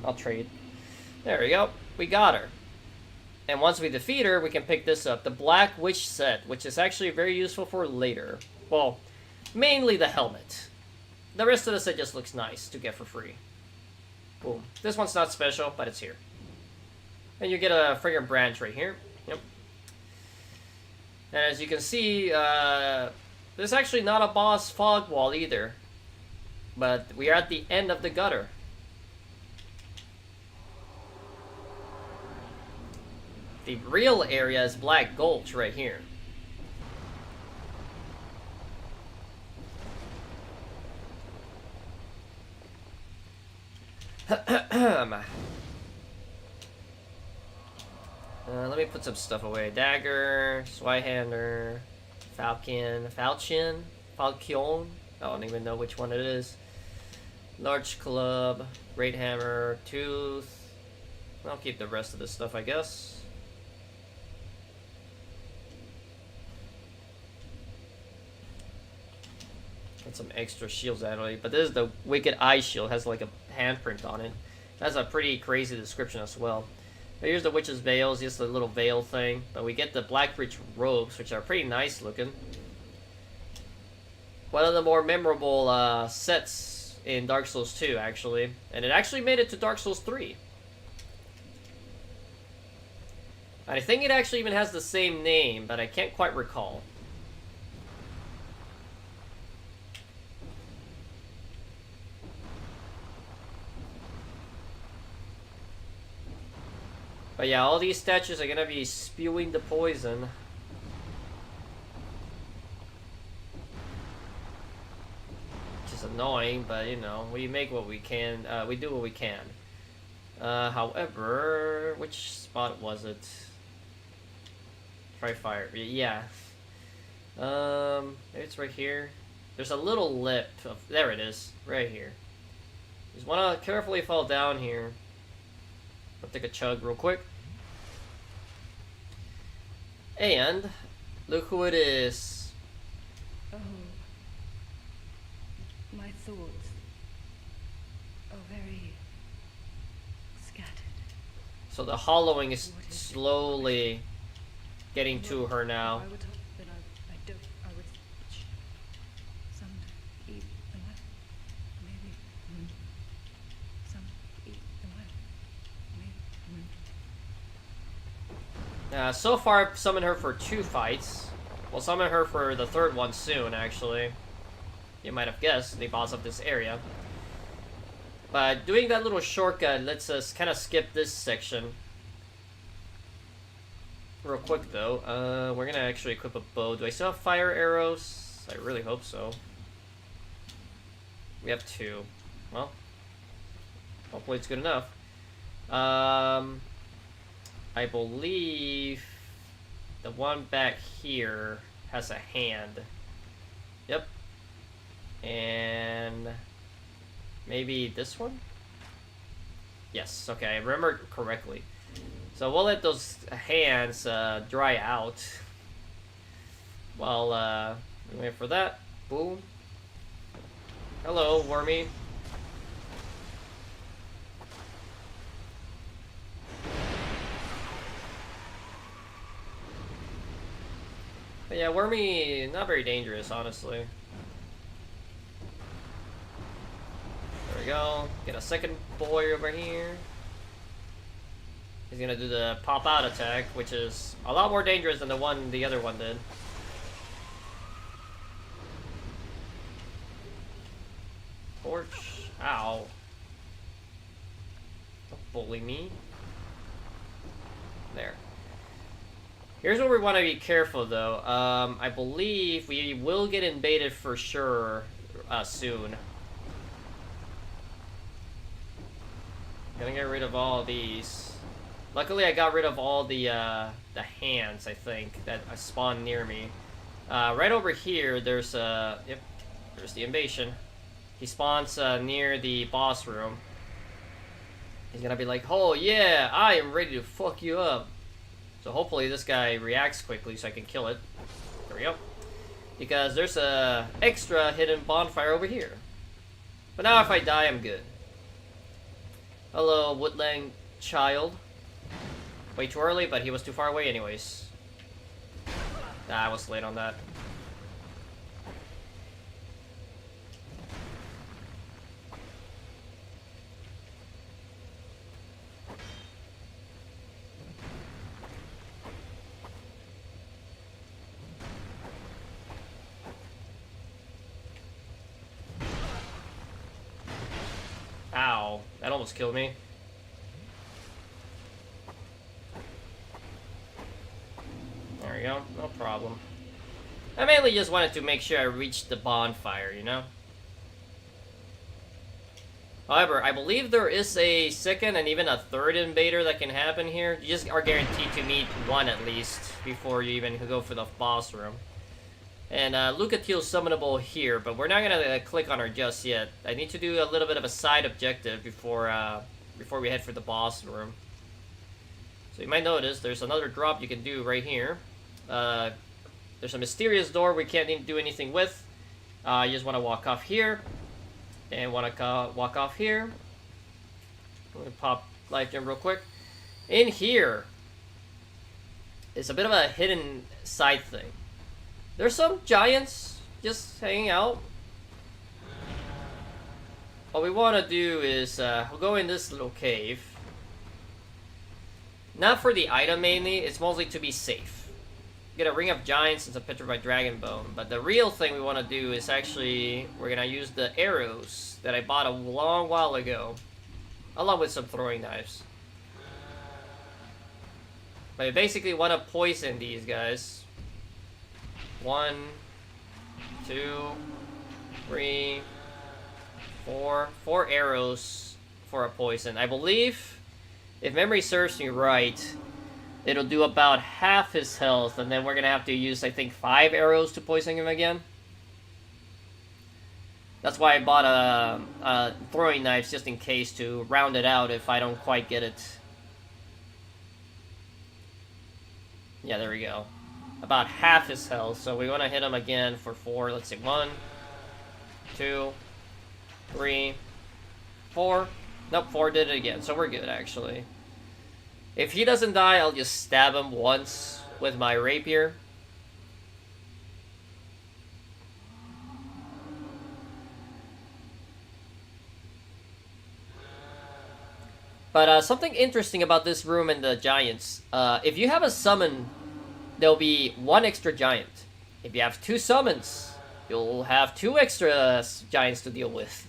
I'll trade. There we go. We got her. And once we defeat her, we can pick this up. The Black Witch set, which is actually very useful for later. Well, mainly the helmet. The rest of the set just looks nice to get for free. Boom. This one's not special, but it's here. And you get a friggin' branch right here. Yep. And as you can see, there's actually not a boss fog wall either. But we are at the end of the gutter. The real area is Black Gulch right here. Let me put some stuff away. Dagger, Swyhander, Falchion. I don't even know which one it is. Large club, great hammer, tooth. I'll keep the rest of this stuff, I guess. Got some extra shields actually, but this is the Wicked Eye Shield. It has like a handprint on it. That's a pretty crazy description as well. But here's the Witch's Veils, just a little veil thing. But we get the Blackbridge Robes, which are pretty nice looking. One of the more memorable sets in Dark Souls 2, actually. And it actually made it to Dark Souls 3. And I think it actually even has the same name, but I can't quite recall. But yeah, all these statues are gonna be spewing the poison. Which is annoying, but you know, we make what we can, we do what we can. However, which spot was it? Try fire, yeah. Maybe it's right here. There's a little lip of, there it is, right here. Just wanna carefully fall down here. I'll take a chug real quick. And look who it is. Oh, my thoughts are very scattered. So the hollowing is slowly getting to her now. I would hope that I would someday eat the light. Maybe some eat the light. Maybe. So far, I've summoned her for 2 fights. We'll summon her for the 3rd one soon, actually. You might have guessed, the boss of this area. But doing that little shortcut lets us kind of skip this section. Real quick, though. We're going to actually equip a bow. Do I still have fire arrows? I really hope so. We have 2. Well, hopefully it's good enough. I believe the one back here has a hand. Yep. And maybe this one? Yes, okay, I remember correctly. So we'll let those hands dry out while we wait for that. Boom. Hello, Wormy. But yeah, Wormy, not very dangerous, honestly. There we go. Get a second boy over here. He's gonna do the pop-out attack, which is a lot more dangerous than the other one did. Torch. Ow. Don't bully me. There. Here's where we want to be careful, though. I believe we will get invaded for sure soon. Gonna get rid of all these. Luckily, I got rid of all the hands, I think, that spawned near me. Right over here, there's yep, there's the invasion. He spawns near the boss room. He's gonna be like, "Oh yeah, I am ready to fuck you up." So hopefully this guy reacts quickly so I can kill it. There we go. Because there's a extra hidden bonfire over here. But now if I die, I'm good. Hello, Woodland child. Way too early, but he was too far away anyways. Nah, I was late on that. Ow, that almost killed me. There we go, no problem. I mainly just wanted to make sure I reached the bonfire, you know? However, I believe there is a second and even a third invader that can happen here. You just are guaranteed to meet one at least before you even go for the boss room. And Lucatiel's summonable here, but we're not gonna click on her just yet. I need to do a little bit of a side objective before we head for the boss room. So you might notice there's another drop you can do right here. There's a mysterious door we can't even do anything with. You just want to walk off here. And want to walk off here. Let me pop life gem real quick. In here is a bit of a hidden side thing. There's some giants just hanging out. What we want to do is we'll go in this little cave. Not for the item mainly, it's mostly to be safe. Get a ring of giants and some petrified dragon bone. But the real thing we want to do is actually we're gonna use the arrows that I bought a long while ago, along with some throwing knives. But we basically want to poison these guys. 1, 2, 3, 4. 4 arrows for a poison. I believe, if memory serves me right, it'll do about half his health, and then we're gonna have to use, I think, 5 arrows to poison him again. That's why I bought a throwing knives just in case to round it out if I don't quite get it. Yeah, there we go. About half his health, so we want to hit him again for 4. Let's see, 1, 2, 3, 4. Nope, 4 did it again, so we're good, actually. If he doesn't die, I'll just stab him once with my rapier. But something interesting about this room and the giants. If you have a summon, there'll be 1 extra giant. If you have 2 summons, you'll have 2 extra giants to deal with.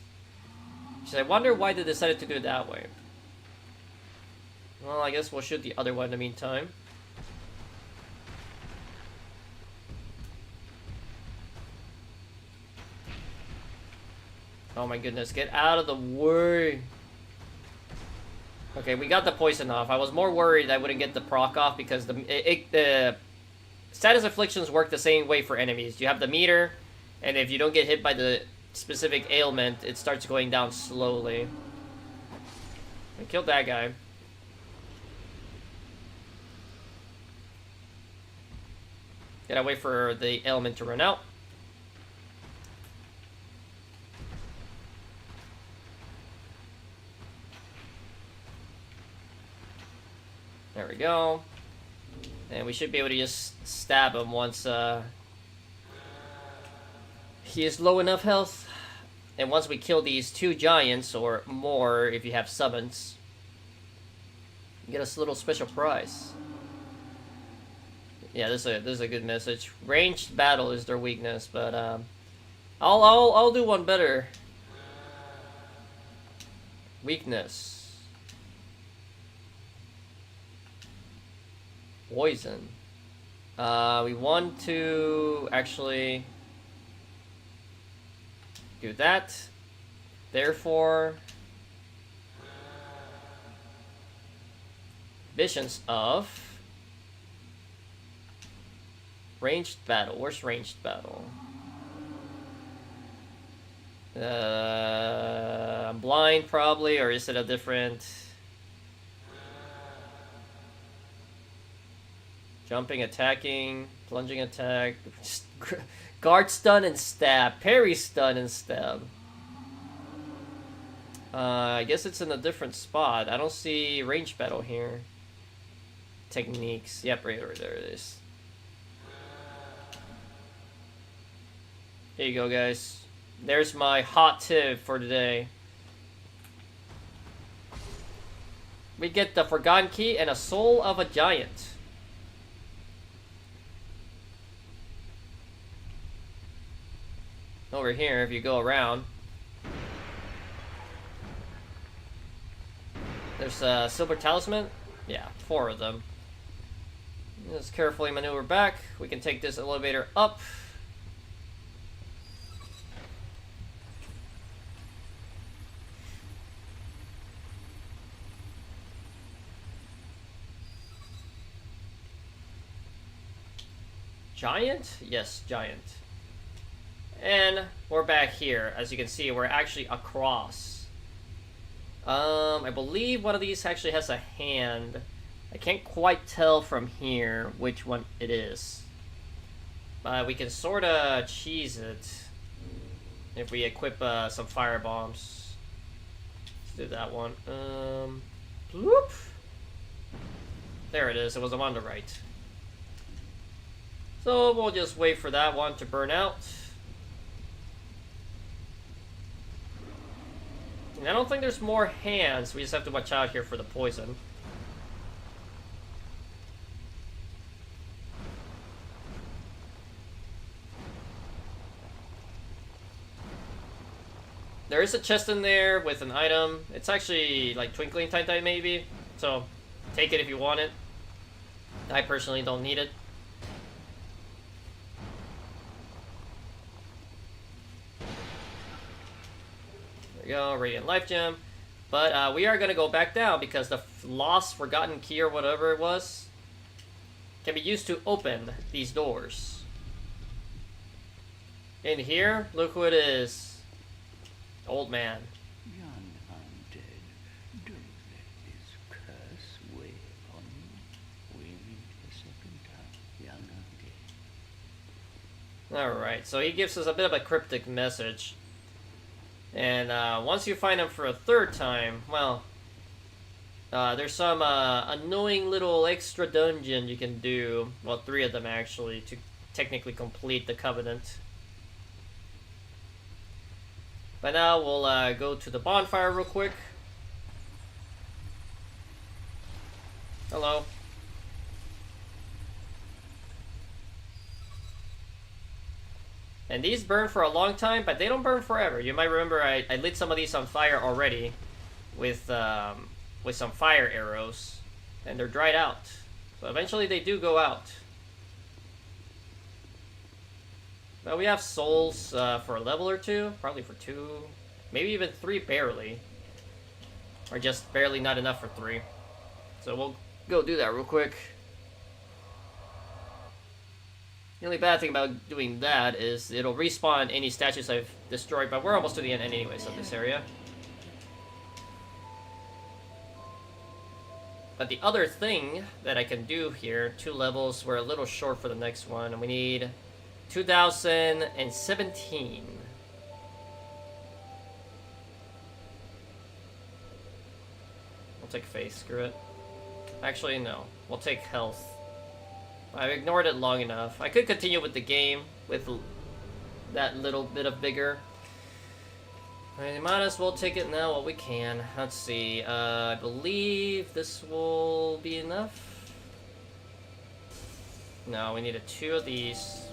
So I wonder why they decided to do it that way. Well, I guess we'll shoot the other one in the meantime. Oh my goodness, get out of the way. Okay, we got the poison off. I was more worried I wouldn't get the proc off because the status afflictions work the same way for enemies. You have the meter, and if you don't get hit by the specific ailment, it starts going down slowly. I killed that guy. Gotta wait for the ailment to run out. There we go. And we should be able to just stab him once he is low enough health. And once we kill these 2 giants, or more if you have summons, you get us a little special prize. Yeah, this is a good message. Ranged battle is their weakness, but I'll do one better. Weakness. Poison. We want to actually do that. Therefore, visions of ranged battle. Where's ranged battle? I'm blind probably, or is it a different? Jumping, attacking, plunging attack, guard stun and stab, parry stun and stab. I guess it's in a different spot. I don't see range battle here. Techniques. Yep, right there it is. Here you go, guys. There's my hot tip for today. We get the Forgotten Key and a Soul of a Giant. Over here, if you go around, there's a silver talisman. Yeah, 4 of them. Just carefully maneuver back. We can take this elevator up. giant? Yes, giant. And we're back here. As you can see, we're actually across. I believe one of these actually has a hand. I can't quite tell from here which one it is. But we can sort of cheese it if we equip some fire bombs. Let's do that one. Bloop. There it is. It was the one on the right. So we'll just wait for that one to burn out. And I don't think there's more hands. We just have to watch out here for the poison. There is a chest in there with an item. It's actually like twinkling Titanite maybe. So take it if you want it. I personally don't need it. There we go, Radiant Life Gem. But we are going to go back down because the lost forgotten key or whatever it was can be used to open these doors. In here, look who it is. Old man. Young undead, don't let this curse weigh upon you. We meet a second time, young undead. Alright, so he gives us a bit of a cryptic message. And once you find him for a third time, well, there's some annoying little extra dungeon you can do. Well, 3 of them actually, to technically complete the Covenant. But now we'll go to the bonfire real quick. Hello. And these burn for a long time, but they don't burn forever. You might remember I lit some of these on fire already with some fire arrows, and they're dried out. So eventually they do go out. But we have souls for a level or 2, probably for 2, maybe even 3 barely. Or just barely not enough for 3. So we'll go do that real quick. The only bad thing about doing that is it'll respawn any statues I've destroyed, but we're almost to the end anyways of this area. But the other thing that I can do here, 2 levels, we're a little short for the next one, and we need 2017. We'll take faith, screw it. Actually, no. We'll take health. I've ignored it long enough. I could continue with the game with that little bit of vigor. I might as well take it now while we can. Let's see. I believe this will be enough. No, we needed 2 of these.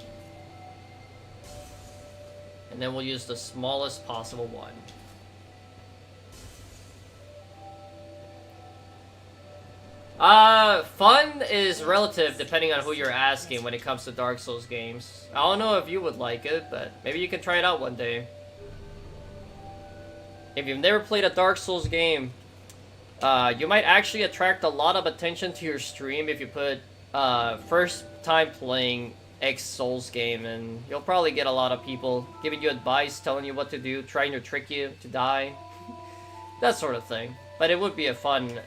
And then we'll use the smallest possible one. Fun is relative depending on who you're asking when it comes to Dark Souls games. I don't know if you would like it, but maybe you can try it out one day. If you've never played a Dark Souls game, you might actually attract a lot of attention to your stream if you put first time playing X Souls game, and you'll probably get a lot of people giving you advice, telling you what to do, trying to trick you to die. That sort of thing. But it would be a fun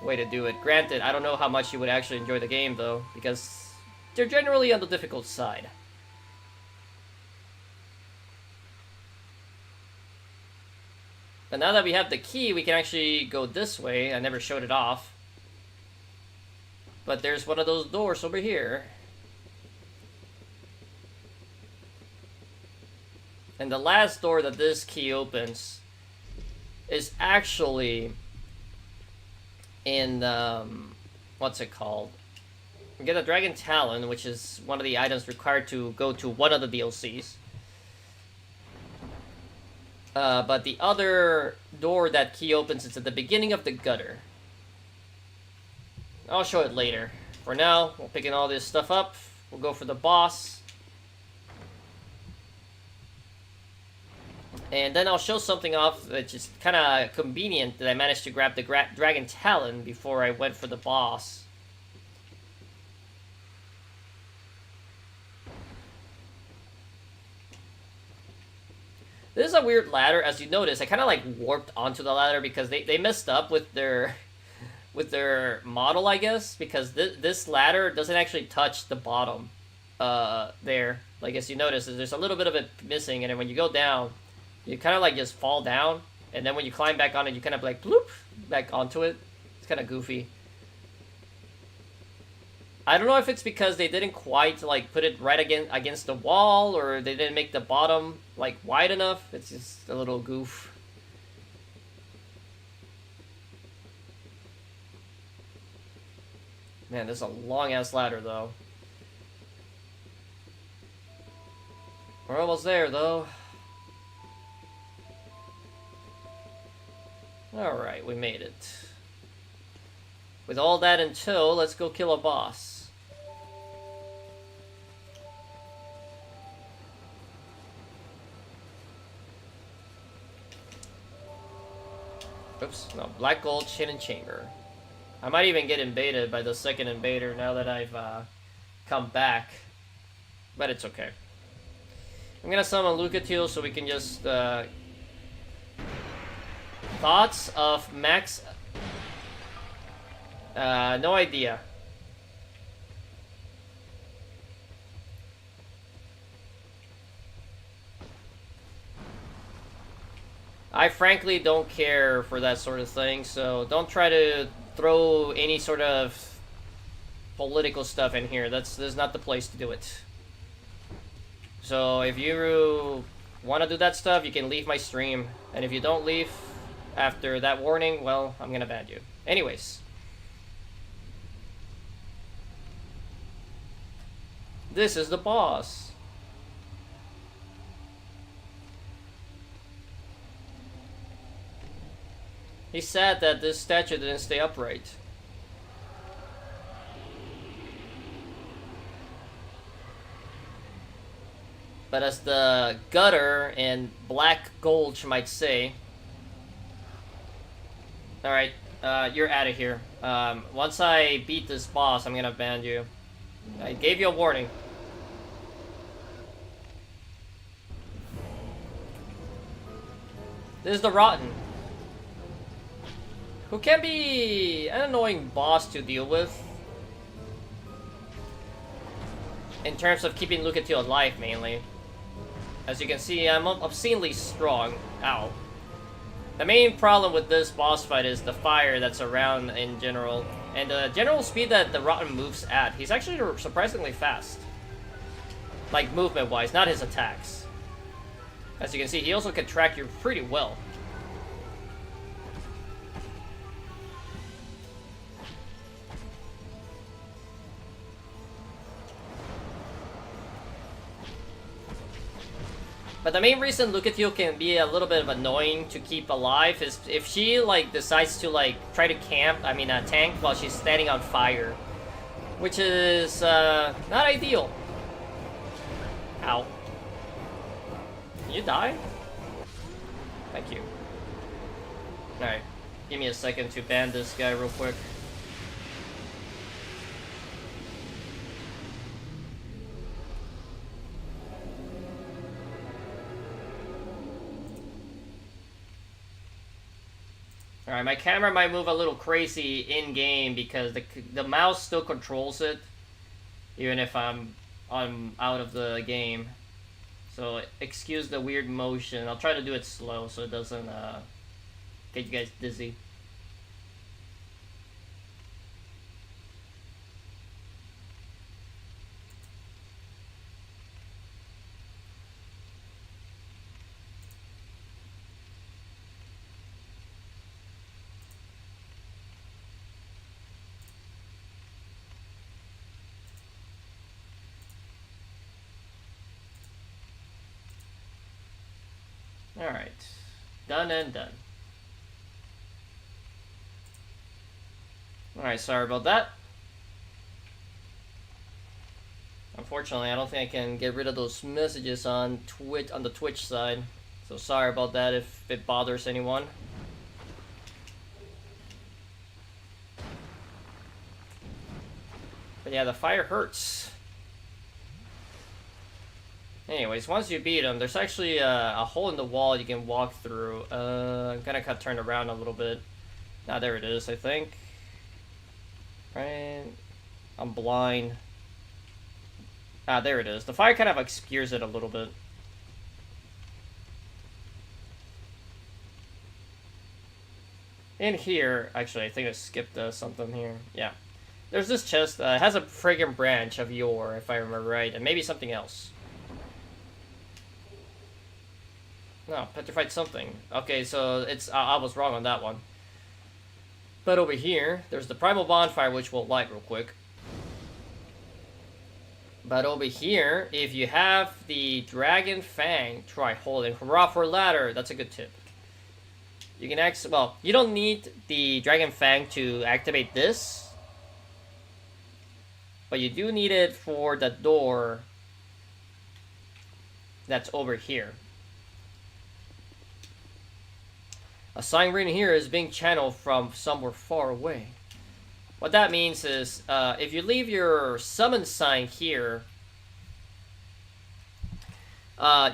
way to do it. Granted, I don't know how much you would actually enjoy the game though, because they're generally on the difficult side. But now that we have the key, we can actually go this way. I never showed it off. But there's one of those doors over here. And the last door that this key opens is actually in, what's it called? We get a Dragon Talon, which is one of the items required to go to one of the DLCs. But the other door that key opens is at the beginning of the gutter. I'll show it later. For now, we're picking all this stuff up. We'll go for the boss. And then I'll show something off which is kind of convenient that I managed to grab the Dragon Talon before I went for the boss. This is a weird ladder. As you notice, I kind of like warped onto the ladder because they messed up with their model, I guess, because this ladder doesn't actually touch the bottom there. Like, as you notice, there's a little bit of it missing, and then when you go down, you kind of like just fall down, and then when you climb back on it, you kind of like bloop back onto it. It's kind of goofy. I don't know if it's because they didn't quite like put it right against the wall, or they didn't make the bottom like wide enough. It's just a little goof. Man, this is a long ass ladder though. We're almost there though. Alright, we made it. With all that in tow, let's go kill a boss. Oops, no, Black Gold Hidden Chamber. I might even get invaded by the second invader now that I've come back. But it's okay. I'm gonna summon Lucatiel so we can just... Thoughts of Max... no idea. I frankly don't care for that sort of thing, so don't try to throw any sort of political stuff in here. That's not the place to do it. So if you want to do that stuff, you can leave my stream. And if you don't leave after that warning, well, I'm gonna ban you. Anyways. This is the boss. He's sad that this statue didn't stay upright. But as the Gutter and Black Gulch might say... Alright, you're out of here. Once I beat this boss, I'm gonna ban you. I gave you a warning. This is the Rotten, who can be an annoying boss to deal with. In terms of keeping Lucatiel alive, mainly. As you can see, I'm obscenely strong. Ow. The main problem with this boss fight is the fire that's around in general. And the general speed that the Rotten moves at. He's actually surprisingly fast. Like, movement-wise, not his attacks. As you can see, he also can track you pretty well. But the main reason Lucatiel can be a little bit of annoying to keep alive is if she, like, decides to, like, try to tank while she's standing on fire. Which is, not ideal. Ow. Can you die? Thank you. Alright. Give me a second to ban this guy real quick. Alright, my camera might move a little crazy in-game because the mouse still controls it, even if I'm out of the game. So excuse the weird motion. I'll try to do it slow so it doesn't get you guys dizzy. Alright. Done and done. Alright, sorry about that. Unfortunately, I don't think I can get rid of those messages on the Twitch side. So sorry about that if it bothers anyone. But yeah, the fire hurts. Anyways, once you beat him, there's actually a hole in the wall you can walk through. I'm gonna cut turned around a little bit. Ah, there it is, I think. Right. I'm blind. Ah, there it is. The fire kind of obscures it a little bit. In here, actually, I think I skipped something here. Yeah. There's this chest that has a friggin' branch of yore, if I remember right, and maybe something else. No, petrified something. Okay, so it's I was wrong on that one. But over here, there's the primal bonfire, which we'll light real quick. But over here, if you have the dragon fang, try holding. Hurrah for ladder. That's a good tip. You can well, you don't need the dragon fang to activate this, but you do need it for the door that's over here. A sign written here is being channeled from somewhere far away. What that means is, if you leave your summon sign here,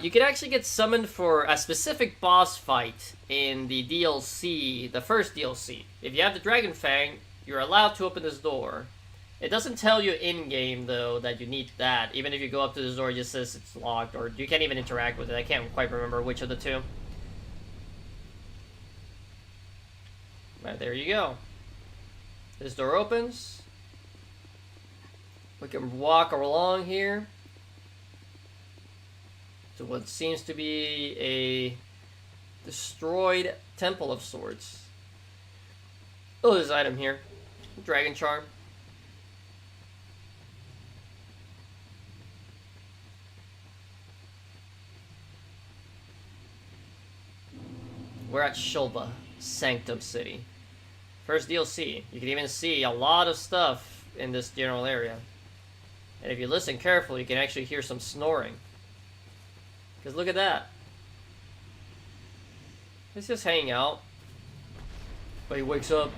you can actually get summoned for a specific boss fight in the DLC, the first DLC. If you have the Dragon Fang, you're allowed to open this door. It doesn't tell you in-game, though, that you need that. Even if you go up to this door, it just says it's locked, or you can't even interact with it. I can't quite remember which of the two. Right, there you go. This door opens. We can walk along here to what seems to be a destroyed temple of sorts. Oh, there's an item here. Dragon Charm. We're at Shulba, Sanctum City. First DLC. You can even see a lot of stuff in this general area. And if you listen carefully, you can actually hear some snoring. Because look at that. He's just hanging out. But he wakes up.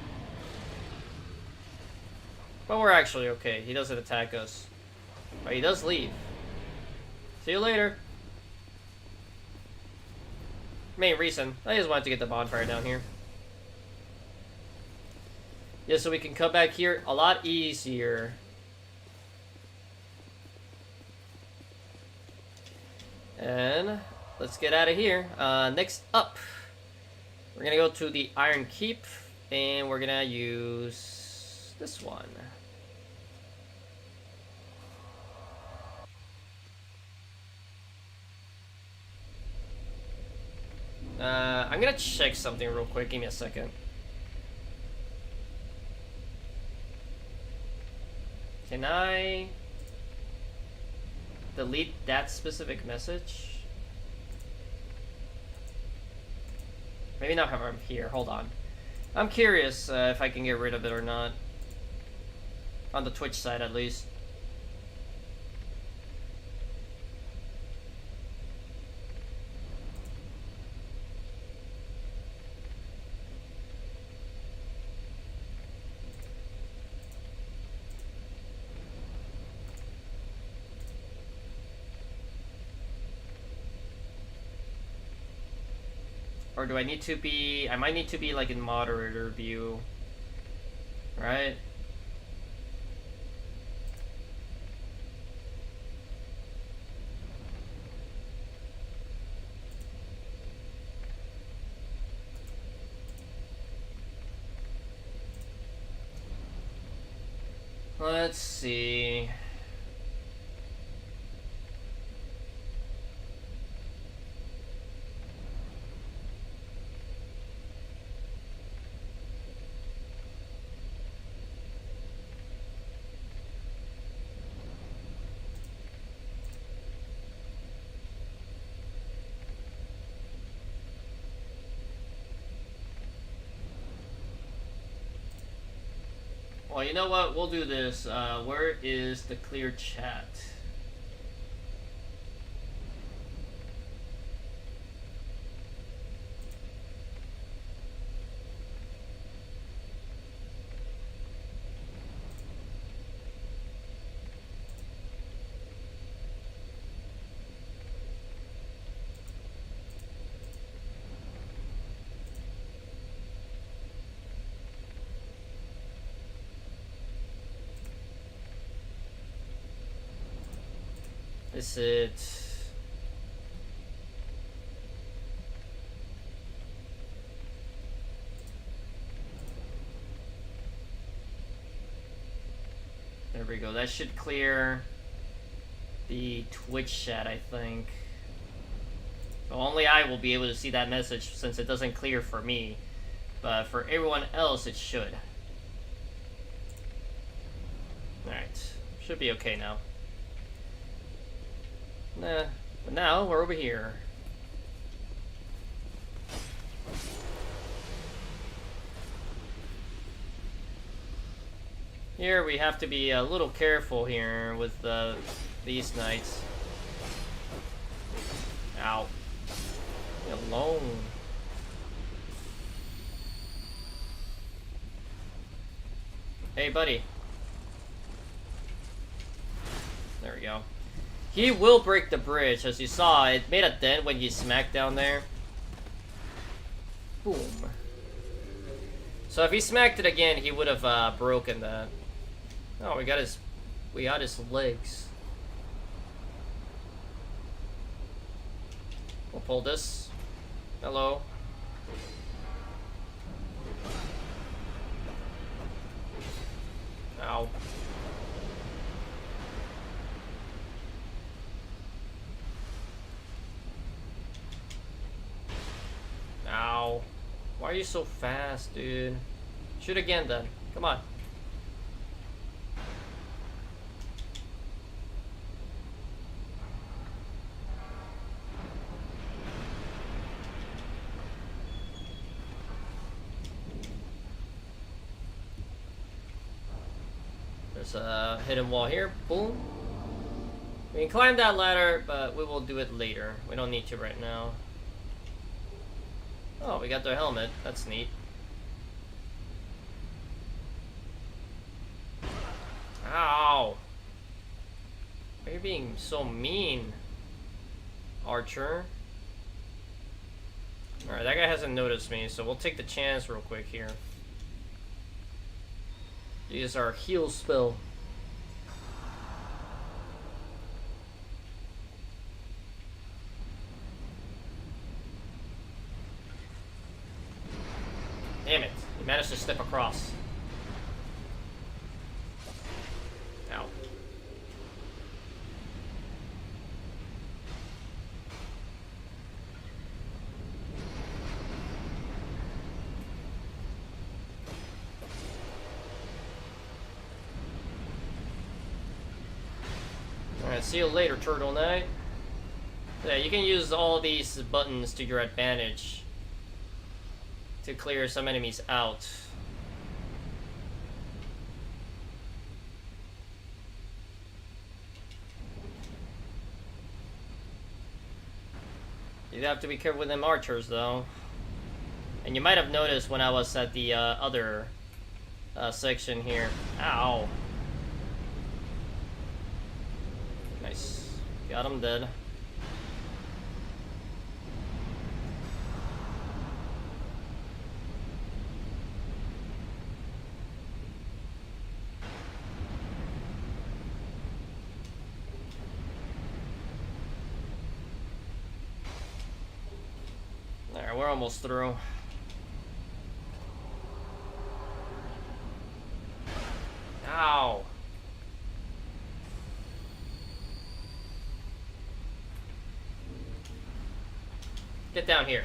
But we're actually okay. He doesn't attack us. But he does leave. See you later. Main reason, I just wanted to get the bonfire down here. Yeah, so we can come back here a lot easier. And let's get out of here. Next up, we're gonna go to the Iron Keep, and we're gonna use this one. I'm gonna check something real quick. Give me a second. Can I delete that specific message? Maybe not have him here. Hold on. I'm curious if I can get rid of it or not. On the Twitch side, at least. Or do I need to be... I might need to be like in moderator view. Right? Let's see... Well, you know what? We'll do this. Where is the clear chat? Is it... There we go. That should clear the Twitch chat, I think. Well, only I will be able to see that message since it doesn't clear for me. But for everyone else, it should. Alright. Should be okay now. Nah. But now, we're over here. Here, we have to be a little careful here with these knights. Ow. Leave me alone. Hey, buddy. There we go. He will break the bridge, as you saw. It made a dent when you smacked down there. Boom. So if he smacked it again, he would have broken that. Oh, we got his legs. We'll pull this. Hello. Ow. Ow. Why are you so fast, dude? Shoot again then. Come on. There's a hidden wall here. Boom. We can climb that ladder, but we will do it later. We don't need to right now. Oh, we got their helmet. That's neat. Ow! Why are you being so mean, Archer? Alright, that guy hasn't noticed me, so we'll take the chance real quick here. Use our heal spell. Damn it. He managed to step across. Ow. Alright, see you later, Turtle Knight. Yeah, you can use all these buttons to your advantage to clear some enemies out. You have to be careful with them archers, though. And you might have noticed when I was at the other section here. Ow. Nice. Got him dead. There, we're almost through. Ow. Get down here.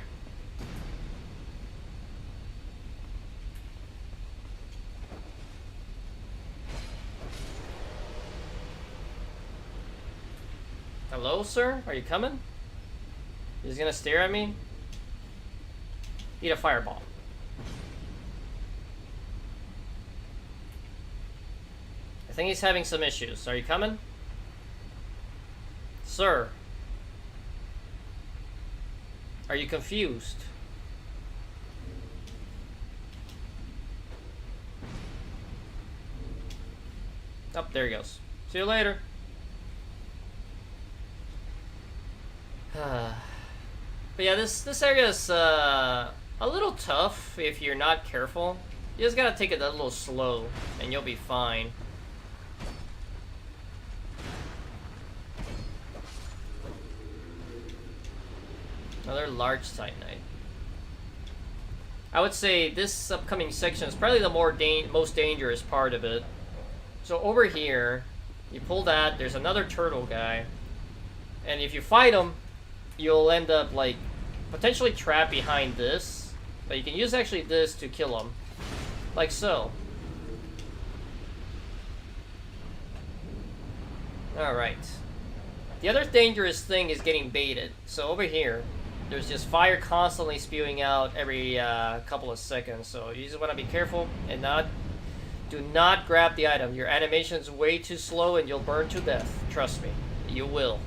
Hello, sir? Are you coming? He's gonna stare at me? Eat a fireball. I think he's having some issues. Are you coming? Sir? Are you confused? Oh, there he goes. See you later. But yeah, this area is a little tough if you're not careful. You just gotta take it a little slow, and you'll be fine. Another large Titanite. I would say this upcoming section is probably the most dangerous part of it. So over here, you pull that, there's another turtle guy. And if you fight him, you'll end up like potentially trapped behind this. But you can use actually this to kill him. Like so. Alright. The other dangerous thing is getting baited. So over here, there's just fire constantly spewing out every couple of seconds. So you just want to be careful and do not grab the item. Your animation's way too slow and you'll burn to death. Trust me, you will.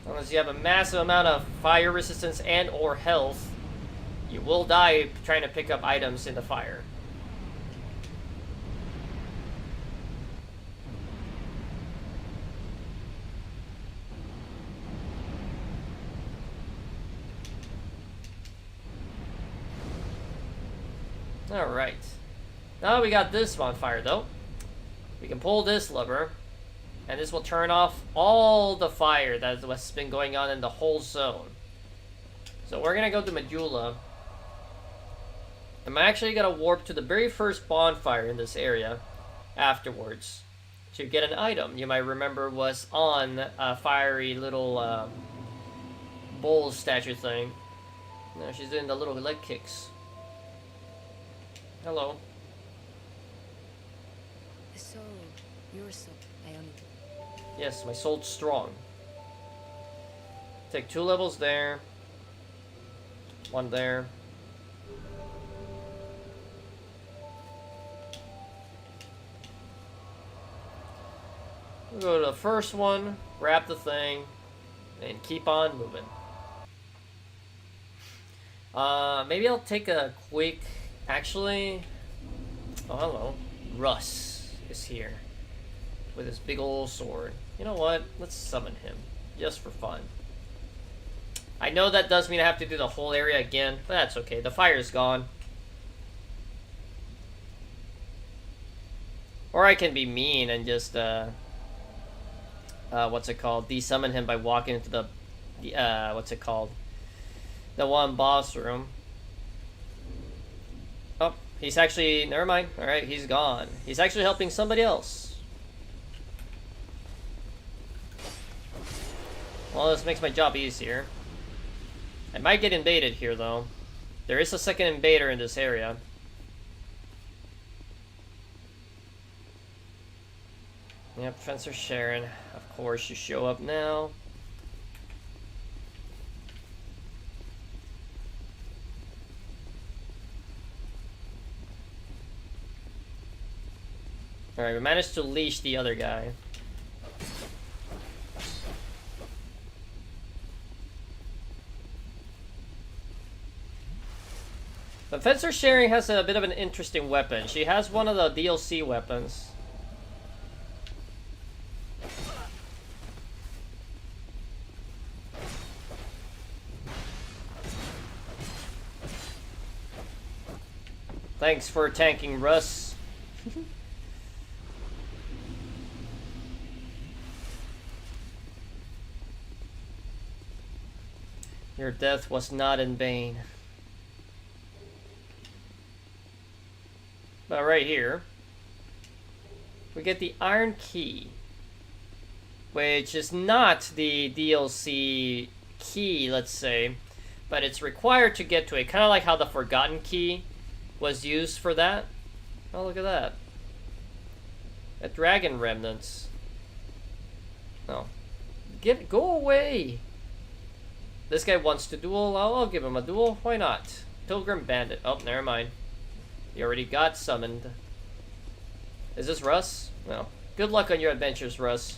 Unless you have a massive amount of fire resistance and or health, you will die trying to pick up items in the fire. Alright. Now we got this bonfire though. We can pull this lever, and this will turn off all the fire that's been going on in the whole zone. So we're gonna go to Majula. I'm actually gonna warp to the very first bonfire in this area afterwards to get an item you might remember was on a fiery little bull statue thing. No, she's doing the little leg kicks. Hello. So, your soul, Ione. Yes, my soul's strong. Take 2 levels there. 1 there. We'll go to the first one, grab the thing, and keep on moving. Maybe I'll take a quick... Actually... Oh, hello. Russ is here. With his big old sword. You know what? Let's summon him. Just for fun. I know that does mean I have to do the whole area again, but that's okay. The fire's gone. Or I can be mean and just, what's it called? Desummon him by walking into the what's it called? The one boss room. Oh, he's actually, never mind. Alright, he's gone. He's actually helping somebody else. Well, this makes my job easier. I might get invaded here, though. There is a second invader in this area. Yep, Professor Sharon. Of course, you show up now. Alright, we managed to leash the other guy. But Professor Sharon has a bit of an interesting weapon. She has one of the DLC weapons. Thanks for tanking, Russ. Your death was not in vain. But right here, we get the Iron Key, which is not the DLC key, let's say, but it's required to get to it. Kind of like how the Forgotten Key was used for that. Oh, look at that. A dragon remnants. Oh. Go away! This guy wants to duel. I'll give him a duel. Why not? Pilgrim Bandit. Oh, never mind. He already got summoned. Is this Russ? No. Good luck on your adventures, Russ.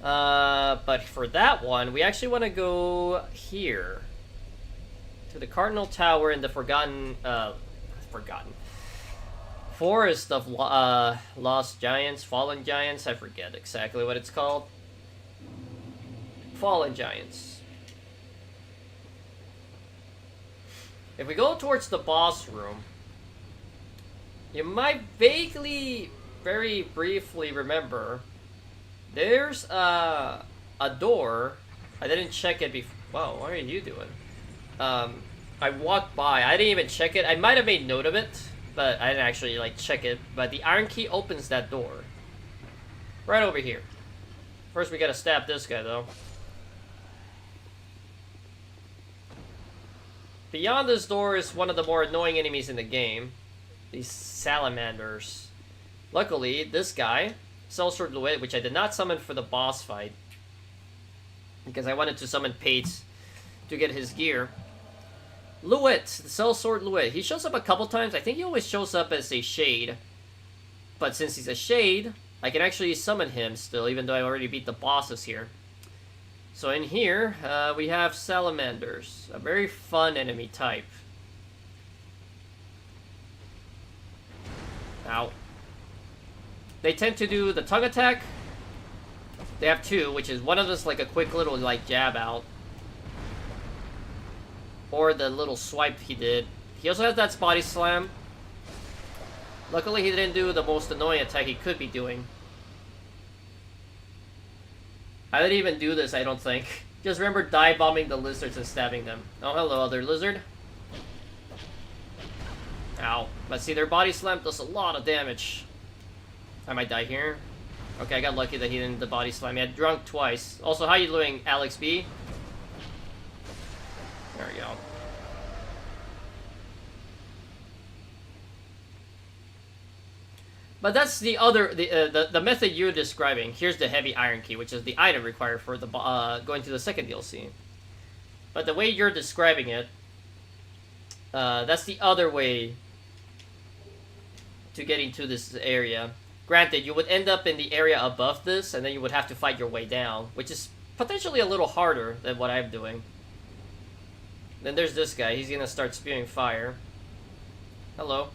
But for that one, we actually want to go here. To the Cardinal Tower in the Forgotten Forest of Lost Giants, Fallen Giants, I forget exactly what it's called. Fallen Giants. If we go towards the boss room, you might vaguely, very briefly remember, there's a a door. I didn't check it before. Wow, what are you doing? I walked by. I didn't even check it. I might have made note of it, but I didn't actually like check it. But the iron key opens that door. Right over here. First we gotta stab this guy though. Beyond this door is one of the more annoying enemies in the game. These salamanders. Luckily, this guy, Sellsword Luet, which I did not summon for the boss fight, because I wanted to summon Pates to get his gear. Luet, the Sellsword Luet. He shows up a couple times. I think he always shows up as a shade. But since he's a shade, I can actually summon him still, even though I already beat the bosses here. So in here, we have salamanders. A very fun enemy type. Ow. They tend to do the tongue attack. They have two, which is one of them's like a quick little like jab out. Or the little swipe he did. He also has that body slam. Luckily he didn't do the most annoying attack he could be doing. I didn't even do this, I don't think. Just remember dive bombing the lizards and stabbing them. Oh, hello, other lizard. Ow. But see, their body slam does a lot of damage. I might die here. Okay, I got lucky that he didn't the body slam. He had drunk twice. Also, how you doing, Alex B? There we go. But that's the other, the method you're describing. Here's the heavy iron key, which is the item required for the going to the second DLC. But the way you're describing it, that's the other way to get into this area. Granted, you would end up in the area above this, and then you would have to fight your way down, which is potentially a little harder than what I'm doing. Then there's this guy. He's gonna start spewing fire. Hello.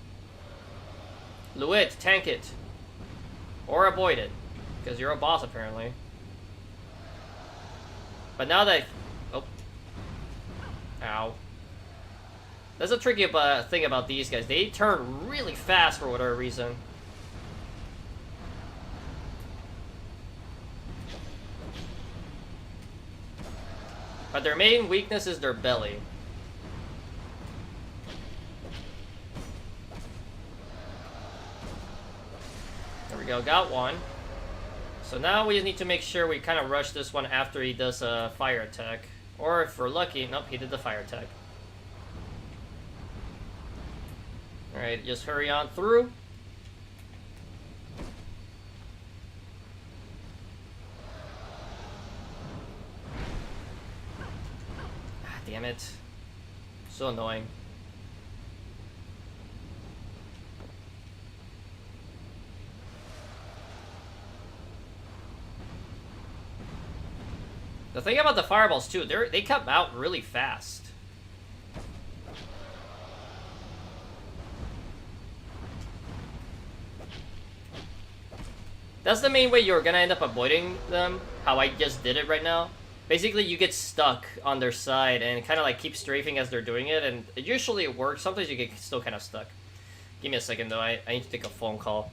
Luet, tank it. Or avoid it. Because you're a boss, apparently. But now that... Oh. Ow. That's a tricky thing about these guys. They turn really fast for whatever reason. But their main weakness is their belly. There we go, got one. So now we need to make sure we kind of rush this one after he does a fire attack. Or if we're lucky, nope, he did the fire attack. Alright, just hurry on through. Ah, damn it. So annoying. The thing about the fireballs too, they come out really fast. That's the main way you're gonna end up avoiding them, how I just did it right now. Basically, you get stuck on their side and kind of like keep strafing as they're doing it, and it usually works. Sometimes you get still kind of stuck. Give me a second though, I need to take a phone call.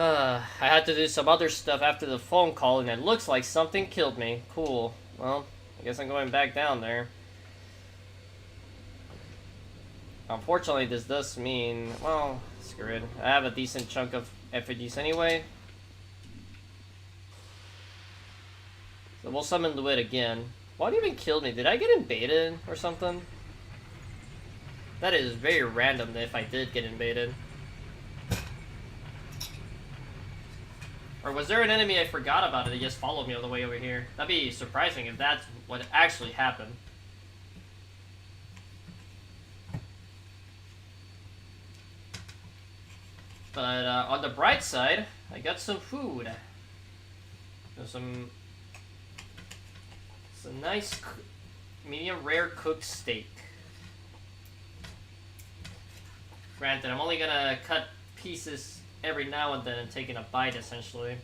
I had to do some other stuff after the phone call, and it looks like something killed me. Cool. Well, I guess I'm going back down there. Unfortunately, this does mean, well, screw it. I have a decent chunk of effigies anyway. So we'll summon Luit again. What even killed me? Did I get invaded or something? That is very random if I did get invaded. Or was there an enemy I forgot about it that just followed me all the way over here? That'd be surprising if that's what actually happened. But on the bright side, I got some food. There's some nice medium rare cooked steak. Granted, I'm only gonna cut pieces every now and then and taking a bite essentially.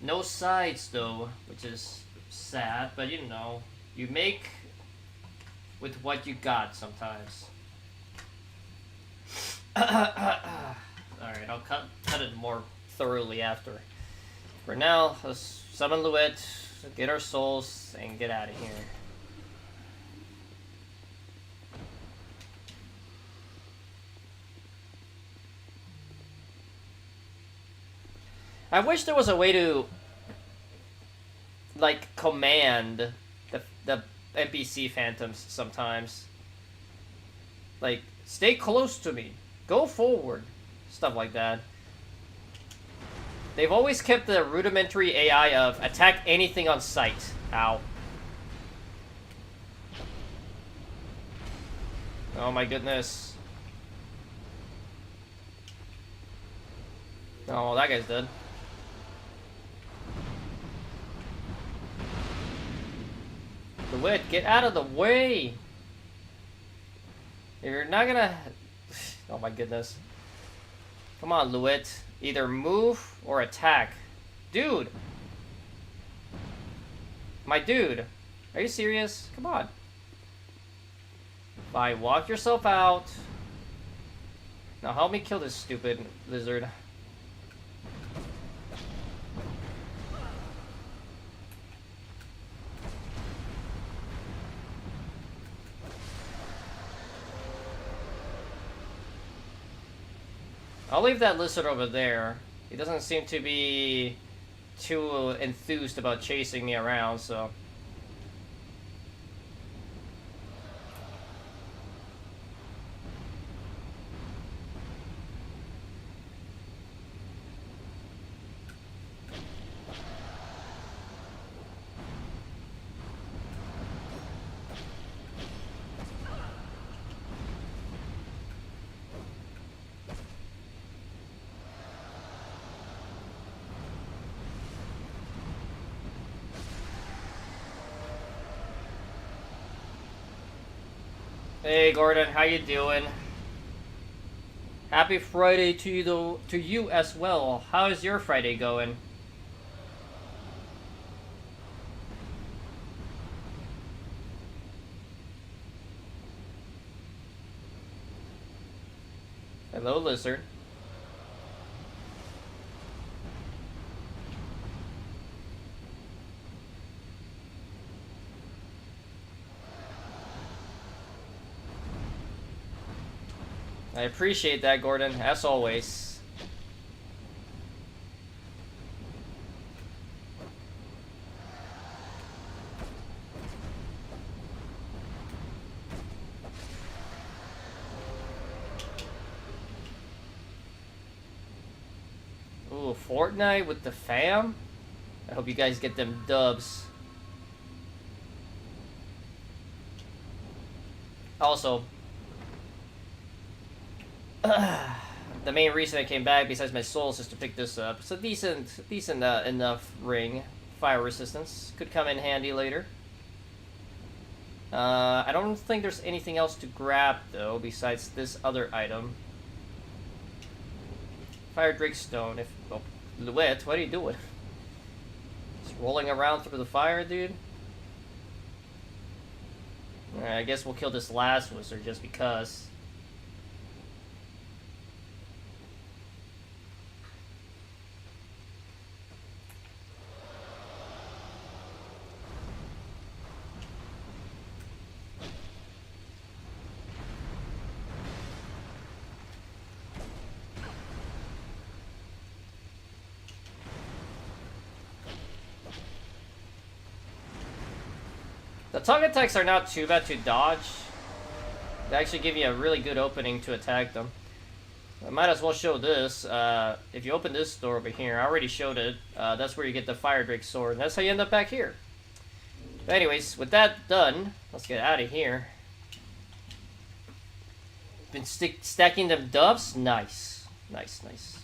No sides though, which is sad, but you know, you make with what you got sometimes. Alright, I'll cut it more thoroughly after. For now, let's summon Luit, get our souls, and get out of here. I wish there was a way to, like, command the NPC phantoms sometimes. Like, stay close to me, go forward, stuff like that. They've always kept the rudimentary AI of attack anything on sight. Ow. Oh my goodness. Oh, that guy's dead. Luit, get out of the way! If you're not gonna... Oh my goodness. Come on, Luit. Either move or attack. Dude! My dude. Are you serious? Come on. Fine, walk yourself out. Now help me kill this stupid lizard. I'll leave that lizard over there. He doesn't seem to be too enthused about chasing me around, so... Hey Gordon, how you doing? Happy Friday to you as well. How is your Friday going? Hello, lizard. I appreciate that, Gordon, as always. Ooh, Fortnite with the fam? I hope you guys get them dubs. Also, the main reason I came back, besides my souls, is to pick this up. It's a decent enough ring. Fire resistance. Could come in handy later. I don't think there's anything else to grab, though, besides this other item. Fire Drake Stone. If... Oh, Luit, what are you doing? Just rolling around through the fire, dude? Alright, I guess we'll kill this last wizard just because. The tongue attacks are not too bad to dodge. They actually give you a really good opening to attack them. I might as well show this. If you open this door over here, I already showed it. That's where you get the Fire Drake sword. And that's how you end up back here. But anyways, with that done, let's get out of here. Been stacking them dubs? Nice. Nice, nice.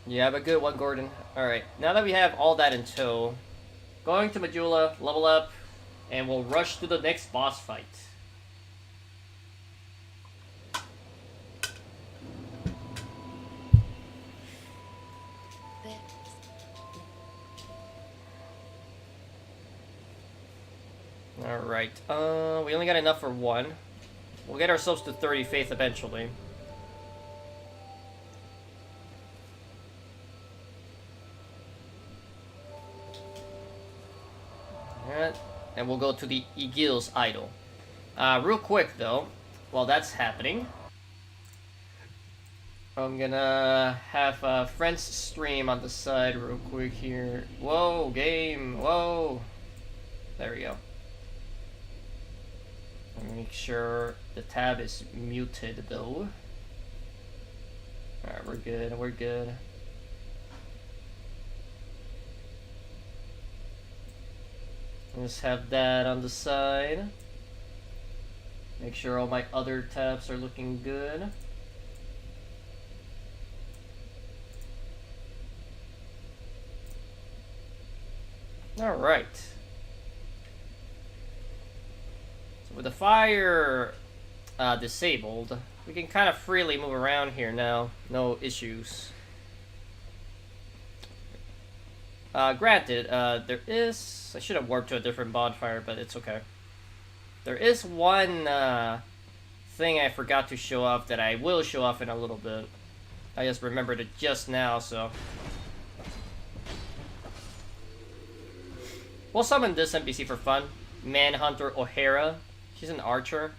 You have a good one, Gordon. Alright, now that we have all that in tow, going to Majula, level up, and we'll rush to the next boss fight. Alright, we only got enough for one. We'll get ourselves to 30 faith eventually. Alright, and we'll go to the Egil's idol. Real quick though, while that's happening, I'm gonna have a friend's stream on the side real quick here. Whoa, game, whoa. There we go. Make sure the tab is muted though. Alright, we're good, we're good. Just have that on the side. Make sure all my other tabs are looking good. Alright. So with the fire disabled, we can kind of freely move around here now. No issues. Granted, there is... I should have warped to a different bonfire, but it's okay. There is one thing I forgot to show off that I will show off in a little bit. I just remembered it just now, so... We'll summon this NPC for fun. Manhunter O'Hara. She's an archer.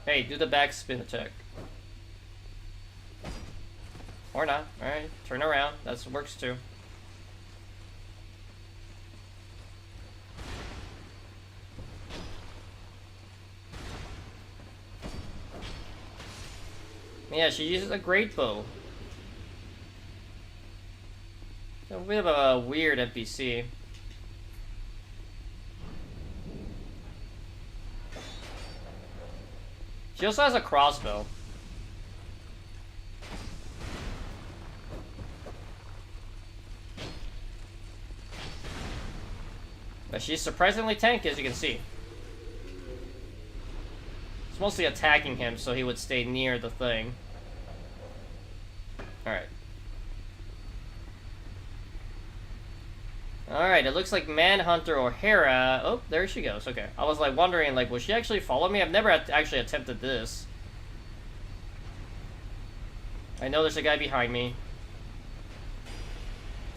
Hey, do the backspin attack. Or not. Alright, turn around. That works too. Yeah, she uses a great bow. A bit of a weird NPC. She also has a crossbow. But she's surprisingly tanky, as you can see. It's mostly attacking him so he would stay near the thing. Alright. Alright, it looks like Manhunter O'Hara... Oh, there she goes. Okay. I was like wondering, like, will she actually follow me? I've never actually attempted this. I know there's a guy behind me.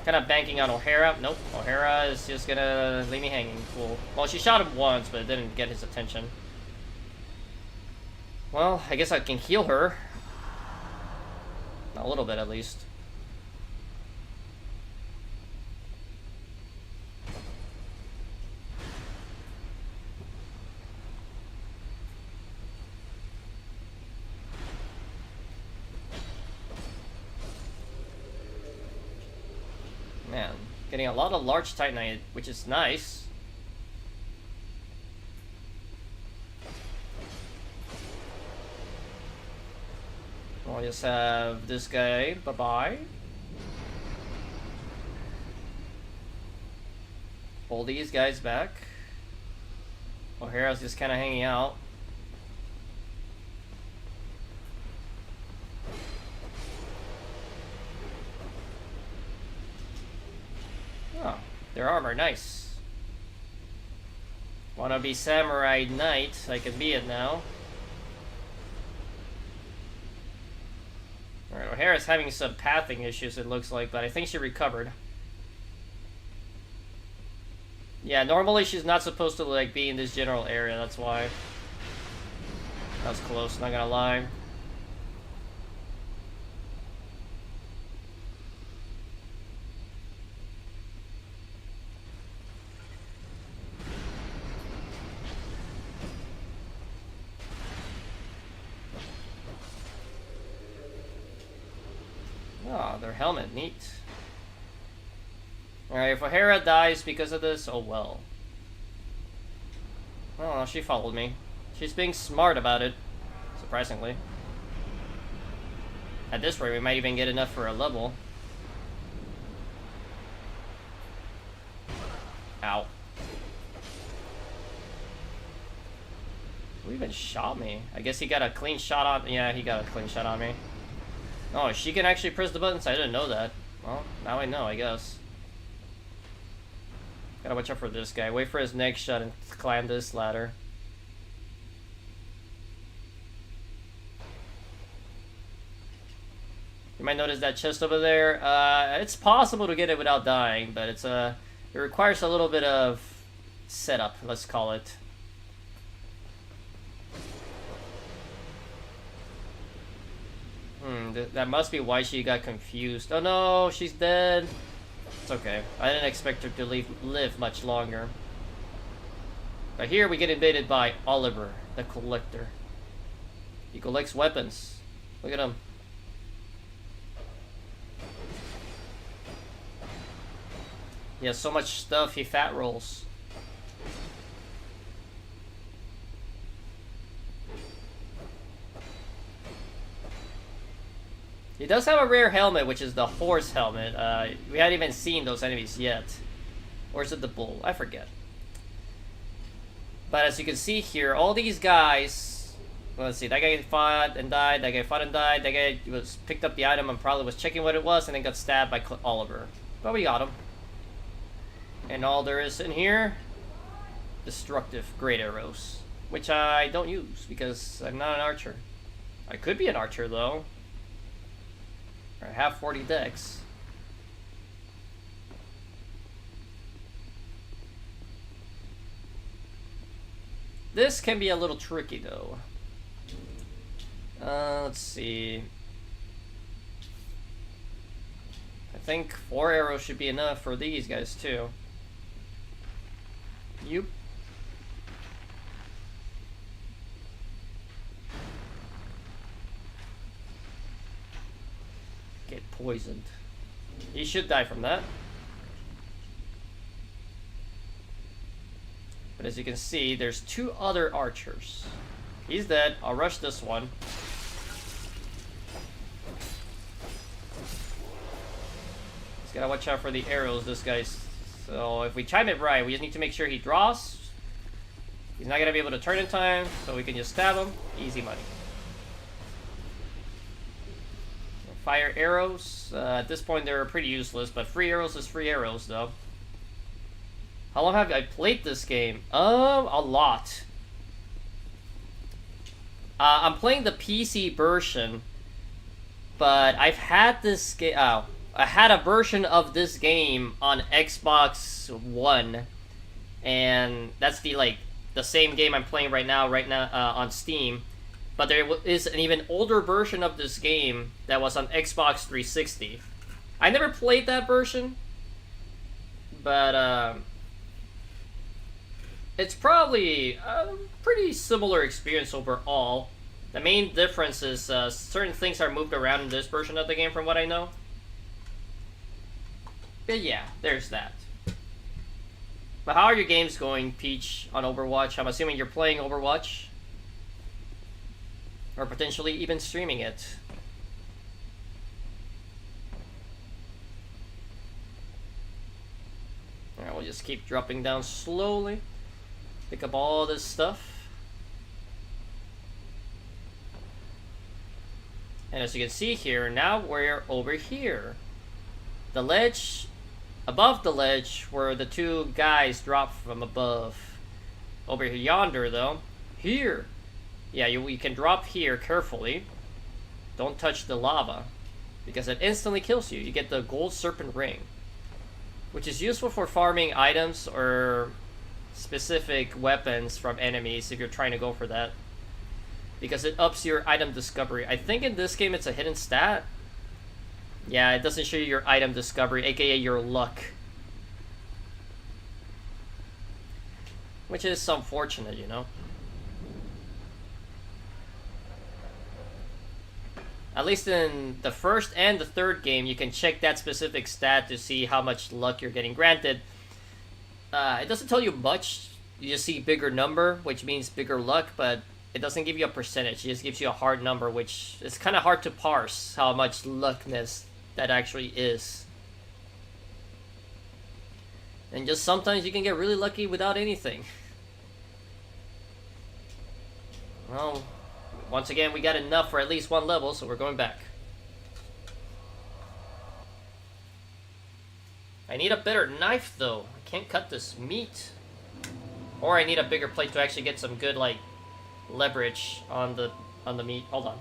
Kind of banking on O'Hara. Nope. O'Hara is just gonna leave me hanging. Cool. Well, she shot him once, but it didn't get his attention. Well, I guess I can heal her. A little bit, at least. Man, getting a lot of large Titanite, which is nice. I'll just have this guy, bye-bye. Pull these guys back. O'Hara's just kind of hanging out. Oh, their armor, nice. Wanna be Samurai Knight? I can be it now. Alright, O'Hara's having some pathing issues, it looks like, but I think she recovered. Yeah, normally she's not supposed to like be in this general area, that's why. That was close, not gonna lie. Oh, their helmet, neat. Alright, if O'Hara dies because of this, oh well. Oh, she followed me. She's being smart about it, surprisingly. At this rate, we might even get enough for a level. Ow. Who even shot me? I guess he got a clean shot on... Yeah, he got a clean shot on me. Oh, she can actually press the buttons? I didn't know that. Well, now I know, I guess. Gotta watch out for this guy. Wait for his next shot and climb this ladder. You might notice that chest over there. It's possible to get it without dying, but it's it requires a little bit of setup, let's call it. That must be why she got confused. Oh no, she's dead. It's okay. I didn't expect her to live much longer. But here we get invaded by Oliver, the Collector. He collects weapons. Look at him. He has so much stuff, he fat rolls. He does have a rare helmet, which is the horse helmet. We hadn't even seen those enemies yet. Or is it the bull? I forget. But as you can see here, all these guys... Let's see, that guy fought and died, that guy fought and died, that guy picked up the item and probably was checking what it was and then got stabbed by Oliver. But we got him. And all there is in here... Destructive great arrows. Which I don't use, because I'm not an archer. I could be an archer, though. I have 40 dex. This can be a little tricky, though. Let's see. I think 4 arrows should be enough for these guys, too. Yup. Get poisoned. He should die from that. But as you can see, there's 2 other archers. He's dead. I'll rush this one. Just gotta watch out for the arrows, this guy's. So if we time it right, we just need to make sure he draws. He's not gonna be able to turn in time, so we can just stab him. Easy money. Fire arrows. At this point, they're pretty useless, but free arrows is free arrows, though. How long have I played this game? A lot. I'm playing the PC version, but I've had this game. Oh, I had a version of this game on Xbox One, and that's the same game I'm playing right now on Steam. But there is an even older version of this game that was on Xbox 360. I never played that version, but it's probably a pretty similar experience overall. The main difference is certain things are moved around in this version of the game from what I know. But yeah, there's that. But how are your games going, Peach, on Overwatch? I'm assuming you're playing Overwatch? Or potentially even streaming it. Alright, we'll just keep dropping down slowly. Pick up all this stuff. And as you can see here, now we're over here. The ledge, above the ledge, where the 2 guys drop from above. Over yonder, though. Here. Yeah, you can drop here carefully. Don't touch the lava, because it instantly kills you. You get the gold serpent ring. which is useful for farming items or specific weapons from enemies if you're trying to go for that. Because it ups your item discovery. I think in this game it's a hidden stat. Yeah, it doesn't show you your item discovery, aka your luck. Which is unfortunate, you know? At least in the first and the third game, you can check that specific stat to see how much luck you're getting. Granted, it doesn't tell you much. You just see bigger number, which means bigger luck, but it doesn't give you a percentage. It just gives you a hard number, which is kind of hard to parse how much luckness that actually is. And just sometimes you can get really lucky without anything. Well, once again, we got enough for at least one level, so we're going back. I need a better knife, though. I can't cut this meat. Or I need a bigger plate to actually get some good, like, leverage on the meat. Hold on.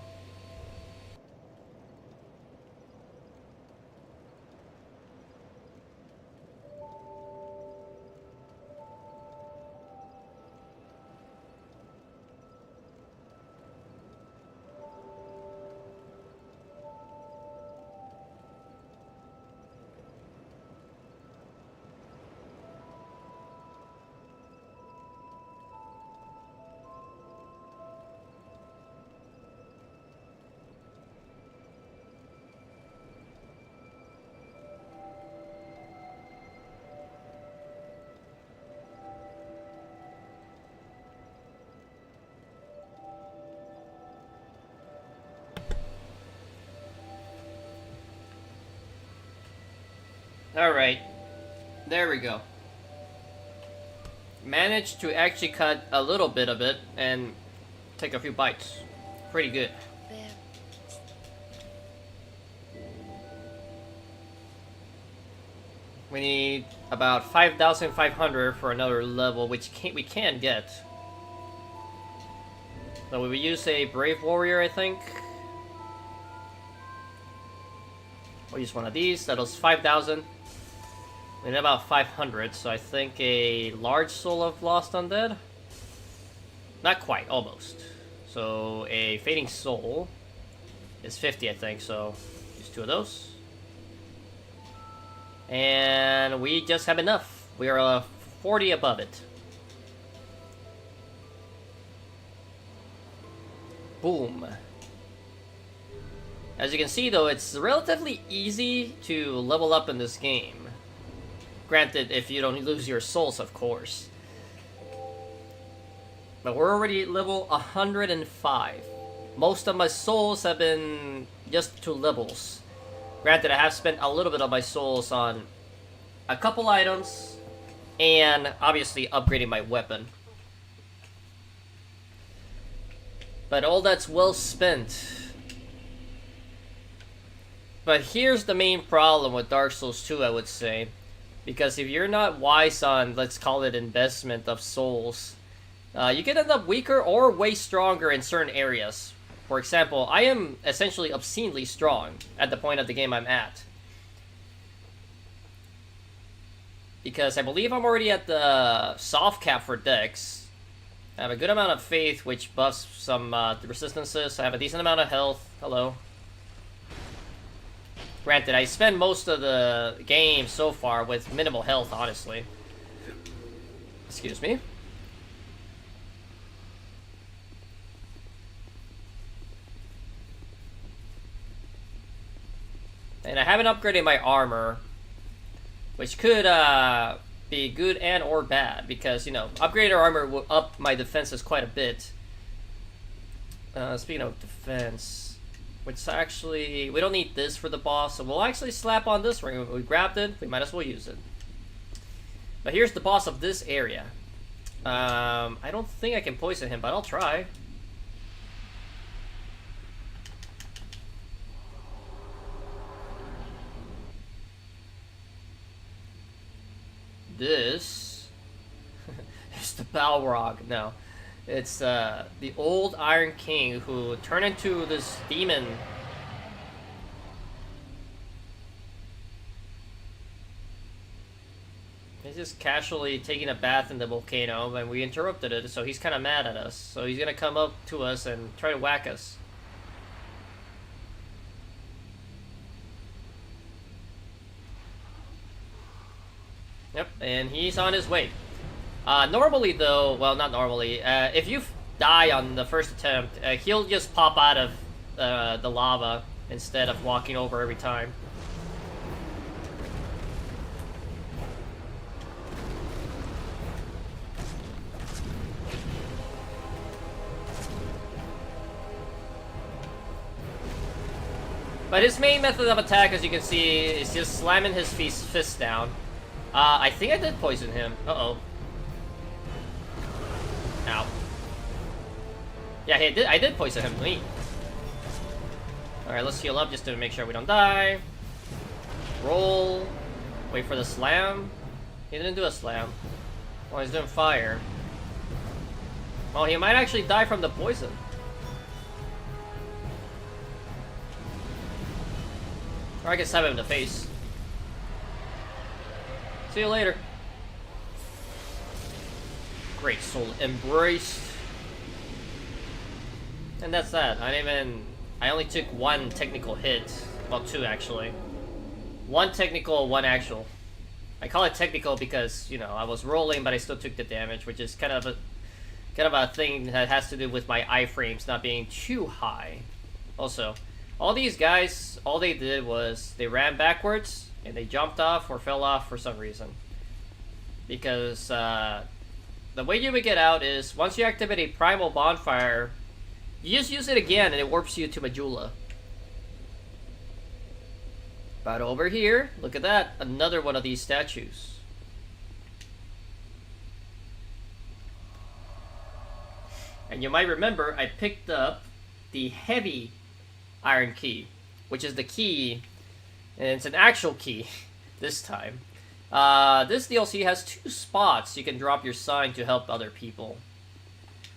Alright, there we go. Managed to actually cut a little bit of it and take a few bites. Pretty good. There. We need about 5,500 for another level, which we can get. So we will use a Brave Warrior, I think. We'll use one of these. That was 5,000. We need about 500, so I think a large soul of Lost Undead? Not quite, almost. So a Fading Soul is 50, I think, so use 2 of those. And we just have enough. We are 40 above it. Boom. As you can see, though, it's relatively easy to level up in this game. Granted, if you don't lose your souls, of course. But we're already at level 105. Most of my souls have been just 2 levels. Granted, I have spent a little bit of my souls on a couple items, and obviously upgrading my weapon. But all that's well spent. But here's the main problem with Dark Souls 2, I would say. Because if you're not wise on, let's call it investment of souls, you can end up weaker or way stronger in certain areas. For example, I am essentially obscenely strong at the point of the game I'm at. Because I believe I'm already at the soft cap for Dex. I have a good amount of faith, which buffs some resistances. I have a decent amount of health. Hello. Granted, I spend most of the game so far with minimal health, honestly. Excuse me. And I haven't upgraded my armor, which could be good and or bad, because, you know, upgraded armor will up my defenses quite a bit. Speaking of defense... Which actually, we don't need this for the boss, so we'll actually slap on this ring. We grabbed it, we might as well use it. But here's the boss of this area. I don't think I can poison him, but I'll try. This is the Balrog. No. It's the old Iron King who turned into this demon. just casually taking a bath in the volcano, and we interrupted it, so he's kind of mad at us. So he's gonna come up to us and try to whack us. Yep, and he's on his way. Normally though, well, not normally, if you die on the first attempt, he'll just pop out of the lava instead of walking over every time. But his main method of attack, as you can see, is just slamming his fist down. I think I did poison him. Uh-oh. Ow. Yeah, I did poison him. Neat. Alright, let's heal up just to make sure we don't die. Roll. Wait for the slam. He didn't do a slam. Oh, he's doing fire. Well, he might actually die from the poison. Or I can stab him in the face. See you later. Great soul embraced. And that's that. I only took one technical hit. Well, two actually. One technical, one actual. I call it technical because, you know, I was rolling, but I still took the damage, which is kind of a thing that has to do with my iframes not being too high. Also, all these guys, all they did was they ran backwards and they jumped off or fell off for some reason. Because the way you would get out is once you activate a primal bonfire, you just use it again and it warps you to Majula. But over here, look at that, another one of these statues. And you might remember I picked up the heavy iron key, which is the key, and it's an actual key this time. This DLC has 2 spots you can drop your sign to help other people,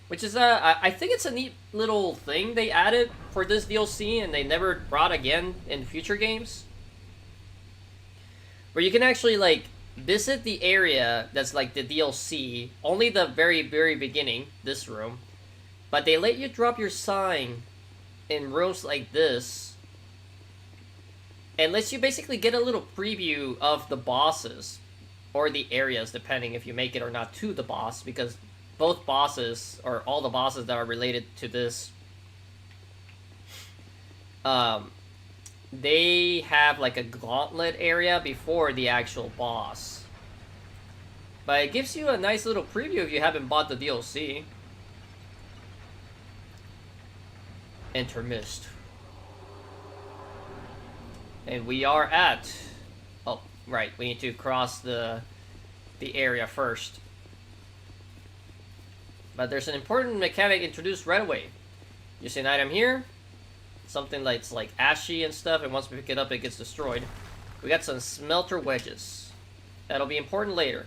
which is I think it's a neat little thing they added for this DLC and they never brought again in future games, where you can actually like visit the area that's like the DLC, only the very beginning, this room, but they let you drop your sign in rooms like this and lets you basically get a little preview of the bosses or the areas, depending if you make it or not to the boss, because both bosses, or all the bosses that are related to this, they have like a gauntlet area before the actual boss. But it gives you a nice little preview if you haven't bought the DLC. Enter Mist. And we are at... Oh, right. We need to cross the area first. But there's an important mechanic introduced right away. You see an item here. Something that's like ashy and stuff. And once we pick it up, it gets destroyed. We got some smelter wedges. That'll be important later.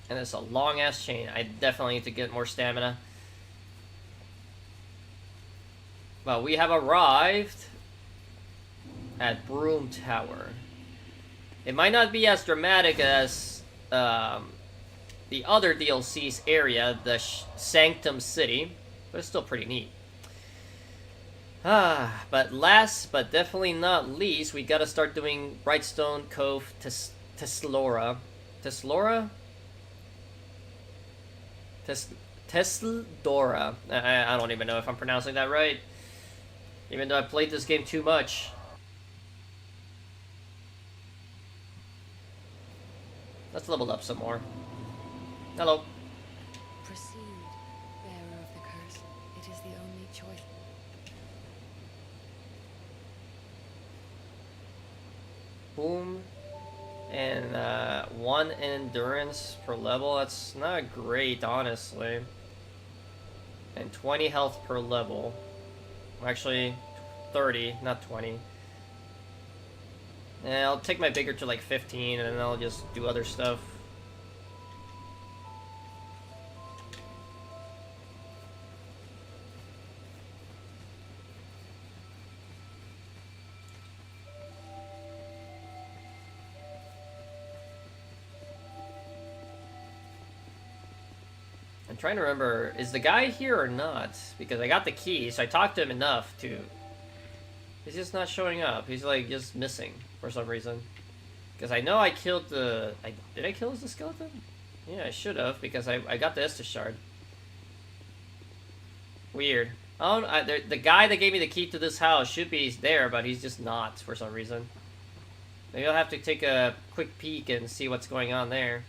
And it's a long-ass chain. I definitely need to get more stamina. Well, we have arrived at Broom Tower. It might not be as dramatic as the other DLC's area, the Sanctum City, but it's still pretty neat. But last but definitely not least, we gotta start doing Brightstone Cove Teslora. Teslora? Tesldora. I don't even know if I'm pronouncing that right, even though I played this game too much. Let's level up some more. Hello. Proceed, bearer of the curse. It is the only choice. Boom. And 1 endurance per level. That's not great, honestly. And 20 health per level. Actually, 30, not 20. And I'll take my bigger to like 15, and then I'll just do other stuff. I'm trying to remember, is the guy here or not? Because I got the key, so I talked to him enough to... He's just not showing up. He's like just missing for some reason. Because I know I killed the... Did I kill the skeleton? Yeah, I should have, because I got the Estus shard. Weird. Oh, the guy that gave me the key to this house should be there, but he's just not for some reason. Maybe I'll have to take a quick peek and see what's going on there.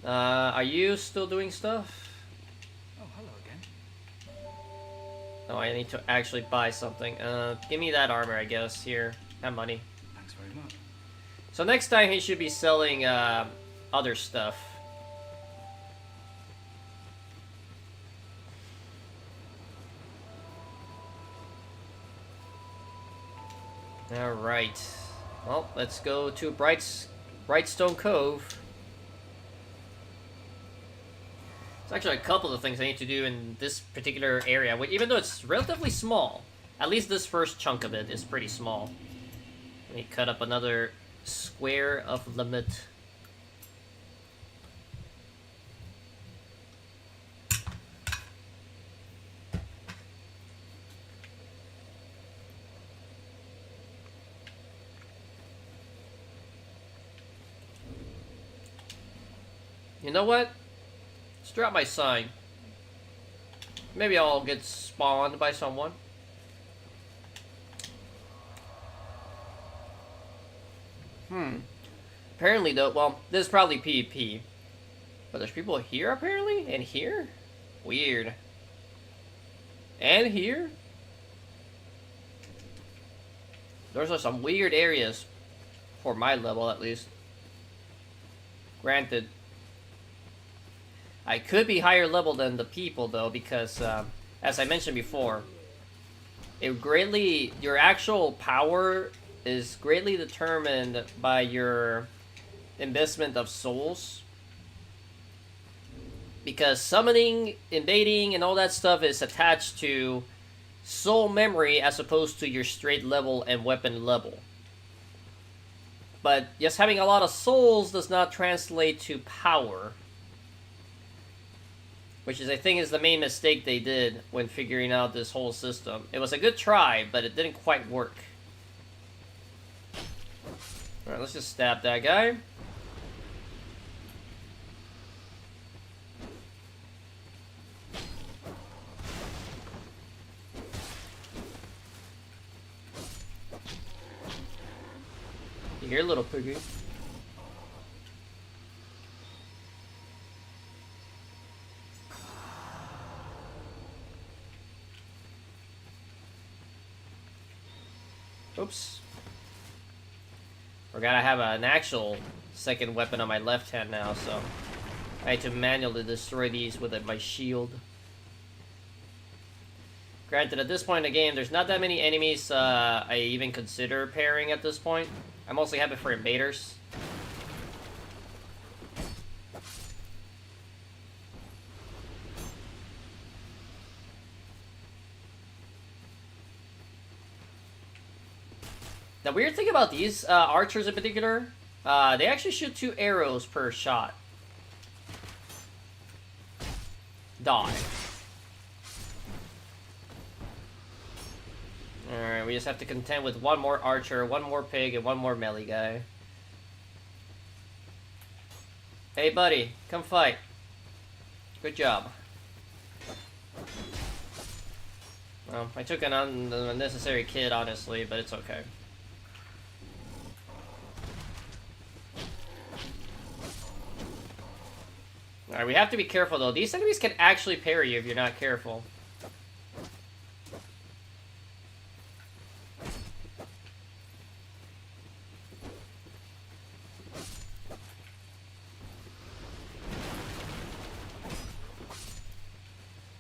Are you still doing stuff? Oh, hello again. Oh, I need to actually buy something. Give me that armor, I guess. Here, have money. Thanks very much. So next time he should be selling other stuff. Alright. Well, let's go to Brightstone Cove. There's actually a couple of things I need to do in this particular area, even though it's relatively small. At least this first chunk of it is pretty small. Let me cut up another square of limit. You know what? Let's drop my sign. Maybe I'll get spawned by someone. Apparently though, well, this is probably PvP. But there's people here apparently? And here? Weird. And here? Those are some weird areas. For my level at least. Granted. I could be higher level than the people though, because as I mentioned before, your actual power is greatly determined by your investment of souls. Because summoning, invading, and all that stuff is attached to soul memory as opposed to your straight level and weapon level. But just having a lot of souls does not translate to power. Which is, I think, is the main mistake they did when figuring out this whole system. It was a good try, but it didn't quite work. Alright, let's just stab that guy. You here, little piggy? Oops. Forgot I have an actual second weapon on my left hand now, so I had to manually destroy these with my shield. Granted, at this point in the game, there's not that many enemies I even consider pairing at this point. I mostly have it for invaders. The weird thing about these archers in particular, they actually shoot 2 arrows per shot. Die. Alright, we just have to contend with one more archer, one more pig, and one more melee guy. Hey buddy, come fight. Good job. Well, I took an unnecessary kid, honestly, but it's okay. Alright, we have to be careful though. These enemies can actually parry you if you're not careful.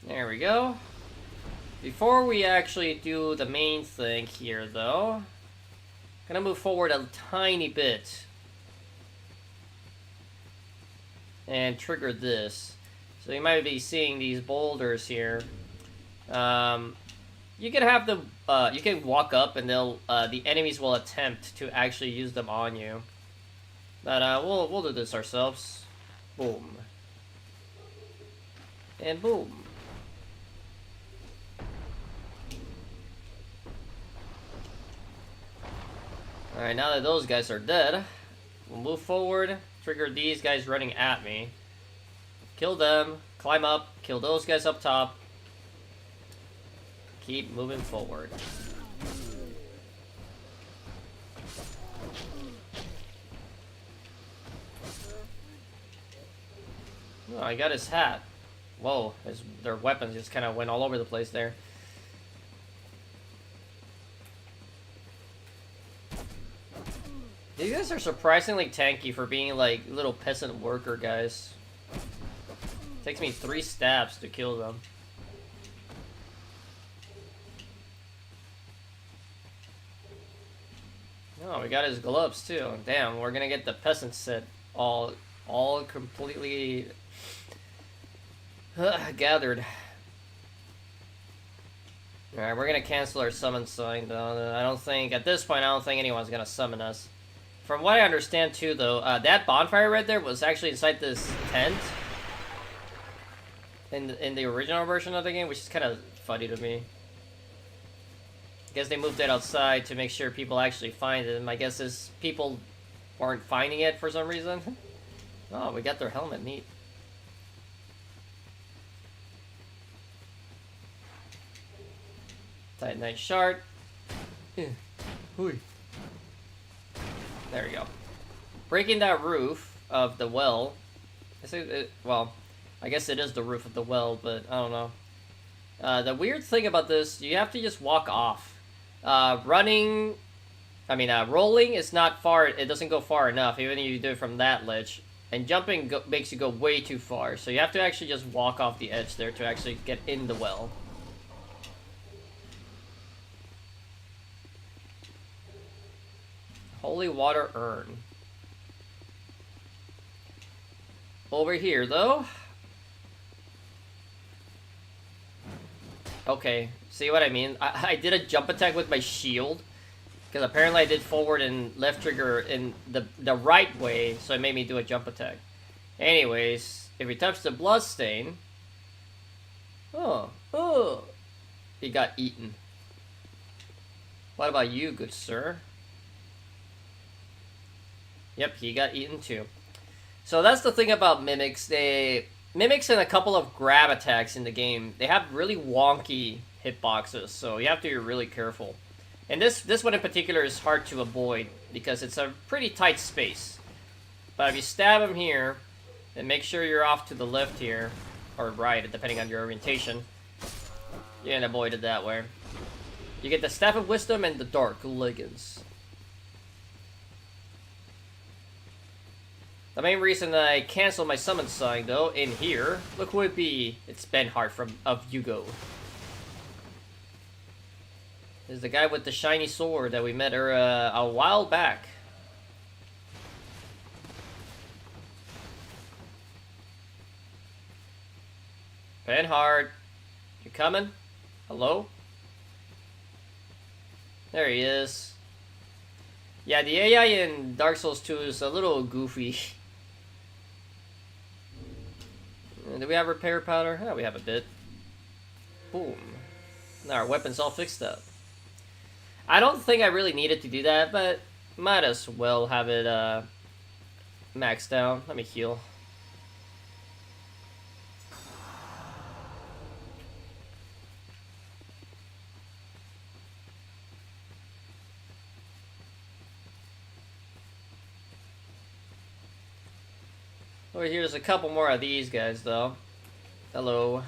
There we go. Before we actually do the main thing here though, I'm gonna move forward a tiny bit. And trigger this. So you might be seeing these boulders here. You can have the you can walk up and they'll the enemies will attempt to actually use them on you. But we'll do this ourselves. Boom. And boom. Alright, now that those guys are dead, we'll move forward, trigger these guys running at me. Kill them, climb up, kill those guys up top. Keep moving forward. Oh, I got his hat. Whoa, their weapons just kind of went all over the place there. These guys are surprisingly tanky for being like little peasant worker guys. Takes me 3 stabs to kill them. Oh, we got his gloves too. Damn, we're gonna get the peasant set all completely gathered. Alright, we're gonna cancel our summon sign though. I don't think, at this point, I don't think anyone's gonna summon us. From what I understand too though, that bonfire right there was actually inside this tent. In the original version of the game, which is kind of funny to me. I guess they moved it outside to make sure people actually find it. My guess is people weren't finding it for some reason. Oh, we got their helmet. Neat. Titanite shard. There we go. Breaking that roof of the well. Well, I guess it is the roof of the well, but I don't know. The weird thing about this, you have to just walk off. Rolling is not far. It doesn't go far enough, even if you do it from that ledge. And jumping makes you go way too far. So you have to actually just walk off the edge there to actually get in the well. Holy water urn. Over here, though. Okay, see what I mean? I did a jump attack with my shield. Because apparently I did forward and left trigger in the right way, so it made me do a jump attack. Anyways, if we touch the bloodstain... Oh, he got eaten. What about you, good sir? Yep, he got eaten too. So that's the thing about mimics. Mimics and a couple of grab attacks in the game, they have really wonky hitboxes, so you have to be really careful. And this one in particular is hard to avoid because it's a pretty tight space. But if you stab him here, then make sure you're off to the left here, or right, depending on your orientation. You can avoid it that way. You get the Staff of Wisdom and the Dark Leggings. The main reason that I canceled my summon sign, though, in here, look who it be. It's Benhart of Yugo. This is the guy with the shiny sword that we met a while back. Benhart, you coming? Hello? There he is. Yeah, the AI in Dark Souls 2 is a little goofy. Do we have repair powder? Yeah, we have a bit. Boom. Now our weapon's all fixed up. I don't think I really needed to do that, but might as well have it maxed out. Let me heal. Over here's a couple more of these guys, though. Hello.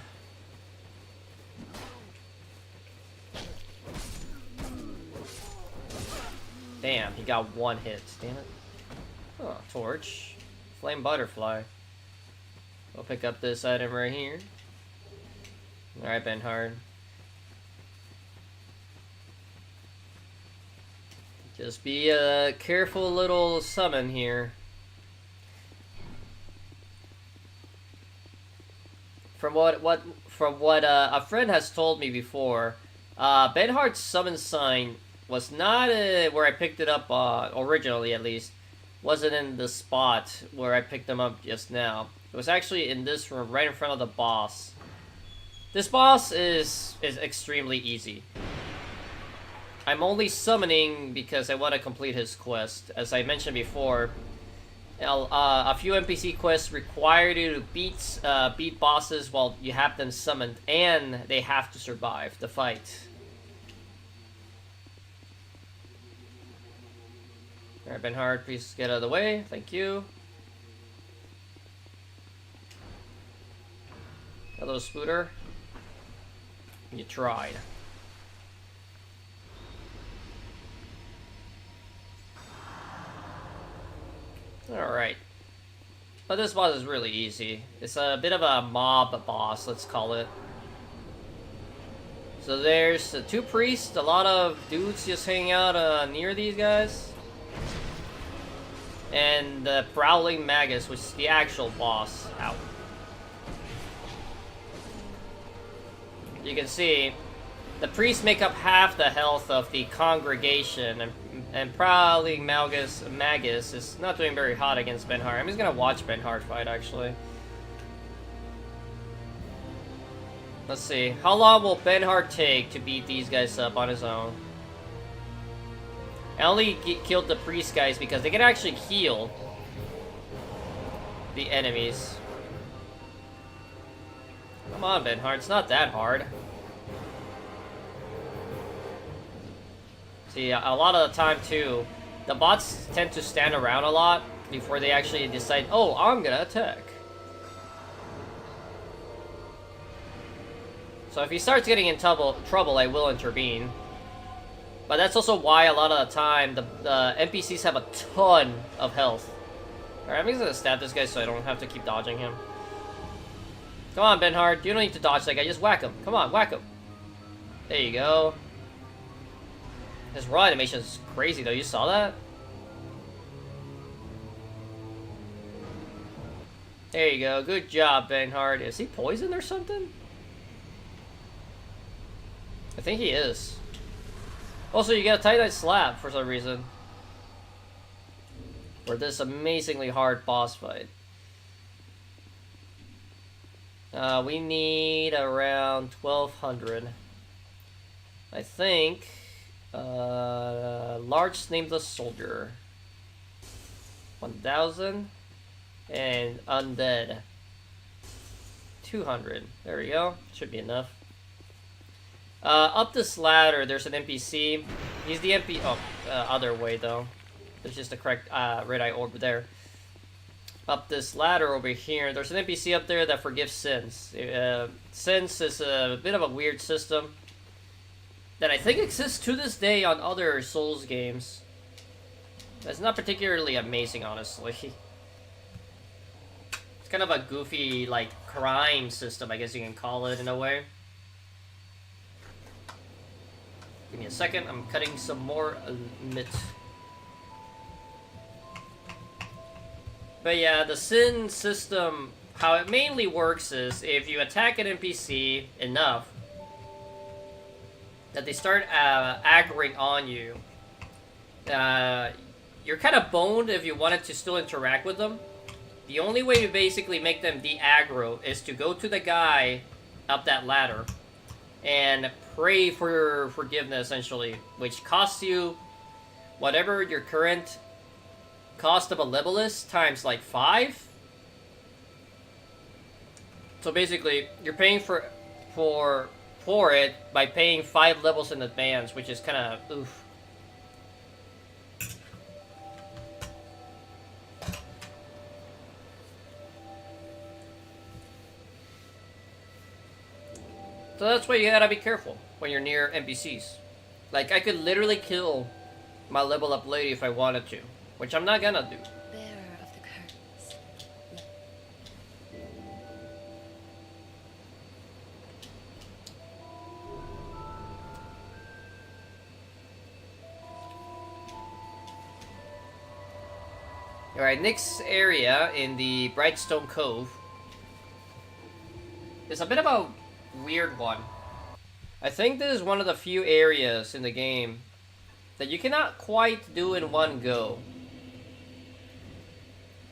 Damn, he got one hit. Damn it. Oh, torch. Flame butterfly. We'll pick up this item right here. Alright, Benhart. Just be a careful little summon here. From what a friend has told me before, Benhard's summon sign was not where I picked it up originally, at least. Wasn't in the spot where I picked them up just now. It was actually in this room, right in front of the boss. This boss is extremely easy. I'm only summoning because I want to complete his quest. As I mentioned before, a few NPC quests require you to beat bosses while you have them summoned, and they have to survive the fight. Alright, Benhard, please get out of the way. Thank you. Hello, Spooter. You tried. Alright. But this boss is really easy. It's a bit of a mob boss, let's call it. So there's the two priests, a lot of dudes just hanging out near these guys. And the Prowling Magus, which is the actual boss. Ow. You can see, the priests make up half the health of the congregation, and Prowling Magus is not doing very hot against Benhard. I'm just gonna watch Benhard fight, actually. Let's see, how long will Benhard take to beat these guys up on his own? I only killed the priest guys because they can actually heal the enemies. Come on, Benhard, it's not that hard. See, a lot of the time, too, the bots tend to stand around a lot before they actually decide, oh, I'm gonna attack. So if he starts getting in trouble, I will intervene. But that's also why a lot of the time, the NPCs have a ton of health. Alright, I'm just gonna stab this guy so I don't have to keep dodging him. Come on, Benhard, you don't need to dodge that guy, just whack him. Come on, whack him. There you go. His raw animation is crazy, though. You saw that? There you go. Good job, Benhard. Is he poisoned or something? I think he is. Also, you get a Titanite slap for some reason. For this amazingly hard boss fight. We need around 1,200. I think... large nameless soldier. 1,000. And undead. 200. There we go. Should be enough. Up this ladder, there's an NPC. He's the NPC. Oh, other way though. There's just the correct red eye orb there. Up this ladder over here, there's an NPC up there that forgives sins. Sins is a bit of a weird system that I think exists to this day on other Souls games. That's not particularly amazing, honestly. It's kind of a goofy, like, crime system, I guess you can call it in a way. Give me a second, I'm cutting some more meat. But yeah, the sin system, how it mainly works is if you attack an NPC enough that they start aggroing on you, you're kind of boned if you wanted to still interact with them. The only way to basically make them de-aggro is to go to the guy up that ladder and pray for forgiveness, essentially, which costs you whatever your current cost of a level is times like 5. So basically, you're paying for it by paying 5 levels in advance, which is kind of oof. So that's why you gotta be careful when you're near NPCs. Like, I could literally kill my level up lady if I wanted to, which I'm not gonna do. Bearer of the curtains. Alright, next area in the Brightstone Cove is a bit of a weird one. I think this is one of the few areas in the game that you cannot quite do in one go.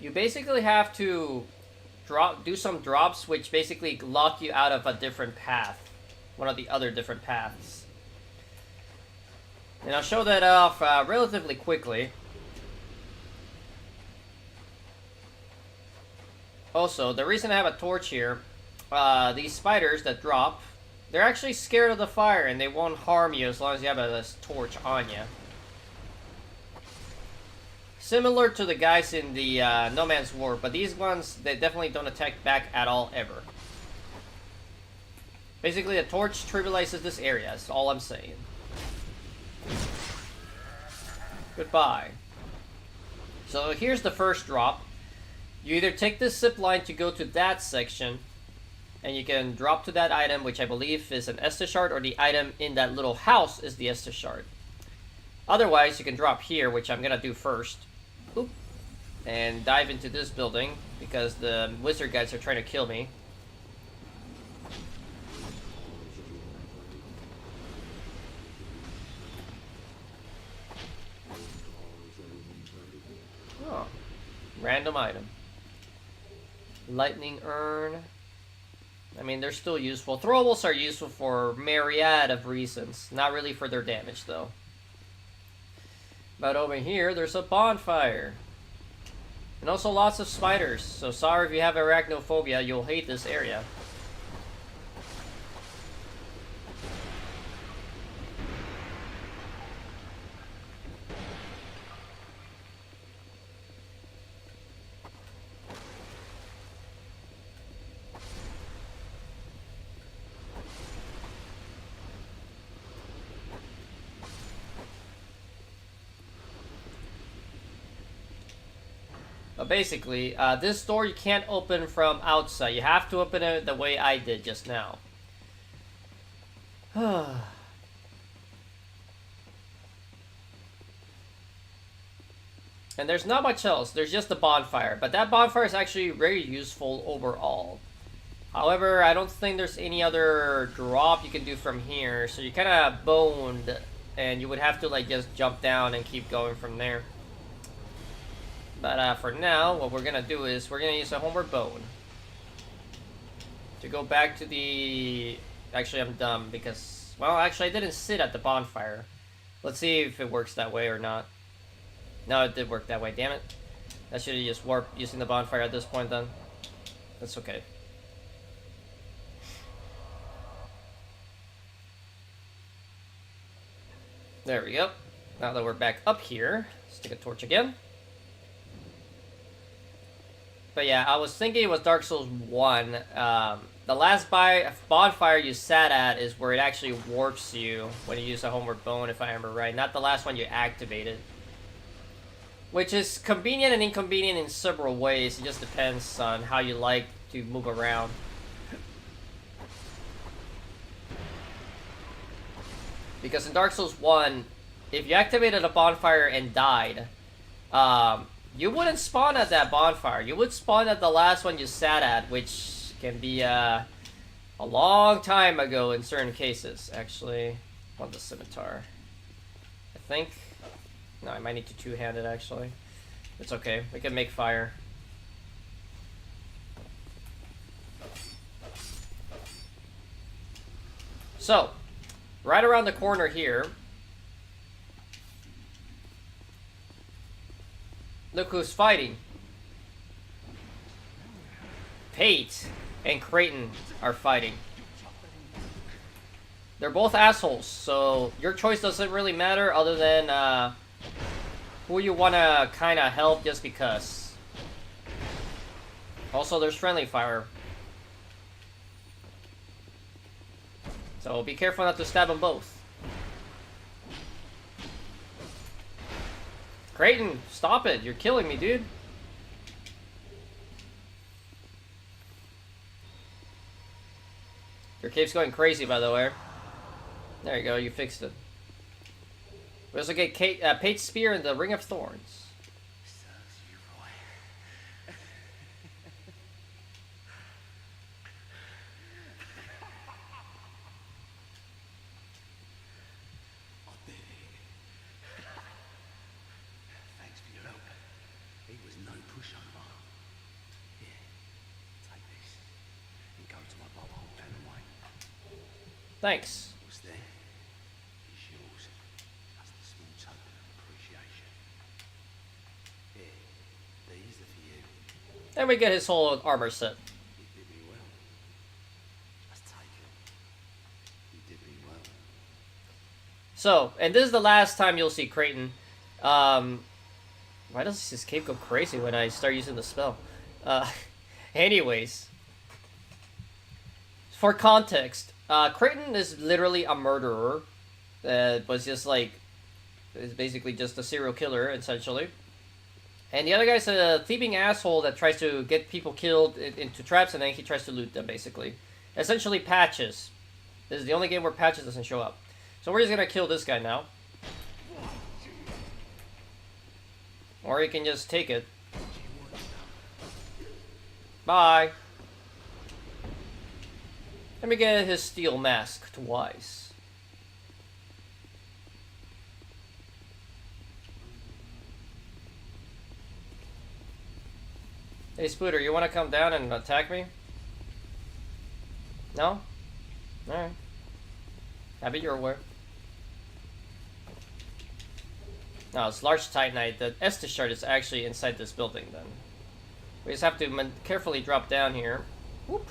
You basically have to do some drops which basically lock you out of a different path. One of the other different paths. And I'll show that off relatively quickly. Also, the reason I have a torch here, these spiders that drop, they're actually scared of the fire and they won't harm you as long as you have a torch on you. Similar to the guys in the No Man's War, but these ones, they definitely don't attack back at all, ever. Basically, a torch trivializes this area, that's all I'm saying. Goodbye. So here's the first drop. You either take this zip line to go to that section, and you can drop to that item, which I believe is an Estus shard, or the item in that little house is the Estus shard. Otherwise, you can drop here, which I'm gonna do first. Oop. And dive into this building, because the wizard guys are trying to kill me. Oh. Random item. Lightning urn. I mean, they're still useful. Throwables are useful for a myriad of reasons. Not really for their damage, though. But over here, there's a bonfire. And also lots of spiders. So sorry if you have arachnophobia, you'll hate this area. But basically, this door you can't open from outside. You have to open it the way I did just now. And there's not much else. There's just the bonfire. But that bonfire is actually very useful overall. However, I don't think there's any other drop you can do from here. So you're kind of boned. And you would have to like just jump down and keep going from there. But for now, what we're going to do is we're going to use a homeward bone. To go back to the... Actually, I'm dumb because... Well, actually, I didn't sit at the bonfire. Let's see if it works that way or not. No, it did work that way, damn it. I should have just warped using the bonfire at this point then. That's okay. There we go. Now that we're back up here, let's take a torch again. But yeah, I was thinking it was Dark Souls 1. The last bonfire you sat at is where it actually warps you when you use a homeward bone, if I remember right. Not the last one you activated. Which is convenient and inconvenient in several ways. It just depends on how you like to move around. Because in Dark Souls 1, if you activated a bonfire and died, you wouldn't spawn at that bonfire. You would spawn at the last one you sat at, which can be a long time ago in certain cases. Actually, on the scimitar, I think. No, I might need to two-hand it, actually. It's okay. We can make fire. So, right around the corner here, look who's fighting. Pate and Creighton are fighting. They're both assholes, so your choice doesn't really matter other than who you want to kind of help just because. Also, there's friendly fire. So be careful not to stab them both. Creighton, stop it. You're killing me, dude. Your cape's going crazy, by the way. There you go, you fixed it. We also get Pate's Spear and the Ring of Thorns. Thanks. What's there is yours. That's the small token of appreciation. Here, these are for you. And we get his whole armor set. You did me well. Let's take it. You did me well. So, and this is the last time you'll see Creighton. Why does this cape go crazy when I start using the spell? Anyways. For context, Creighton is literally a murderer. But just like, is basically just a serial killer, essentially. And the other guy's a thieving asshole that tries to get people killed into traps, and then he tries to loot them, basically. Essentially, Patches. This is the only game where Patches doesn't show up. So we're just gonna kill this guy now. Or you can just take it. Bye. Let me get his steel mask twice. Hey Spooter, you wanna come down and attack me? No? Alright. Have it your way. No, it's Large Titanite. The Estus shard is actually inside this building then. We just have to carefully drop down here. Whoop.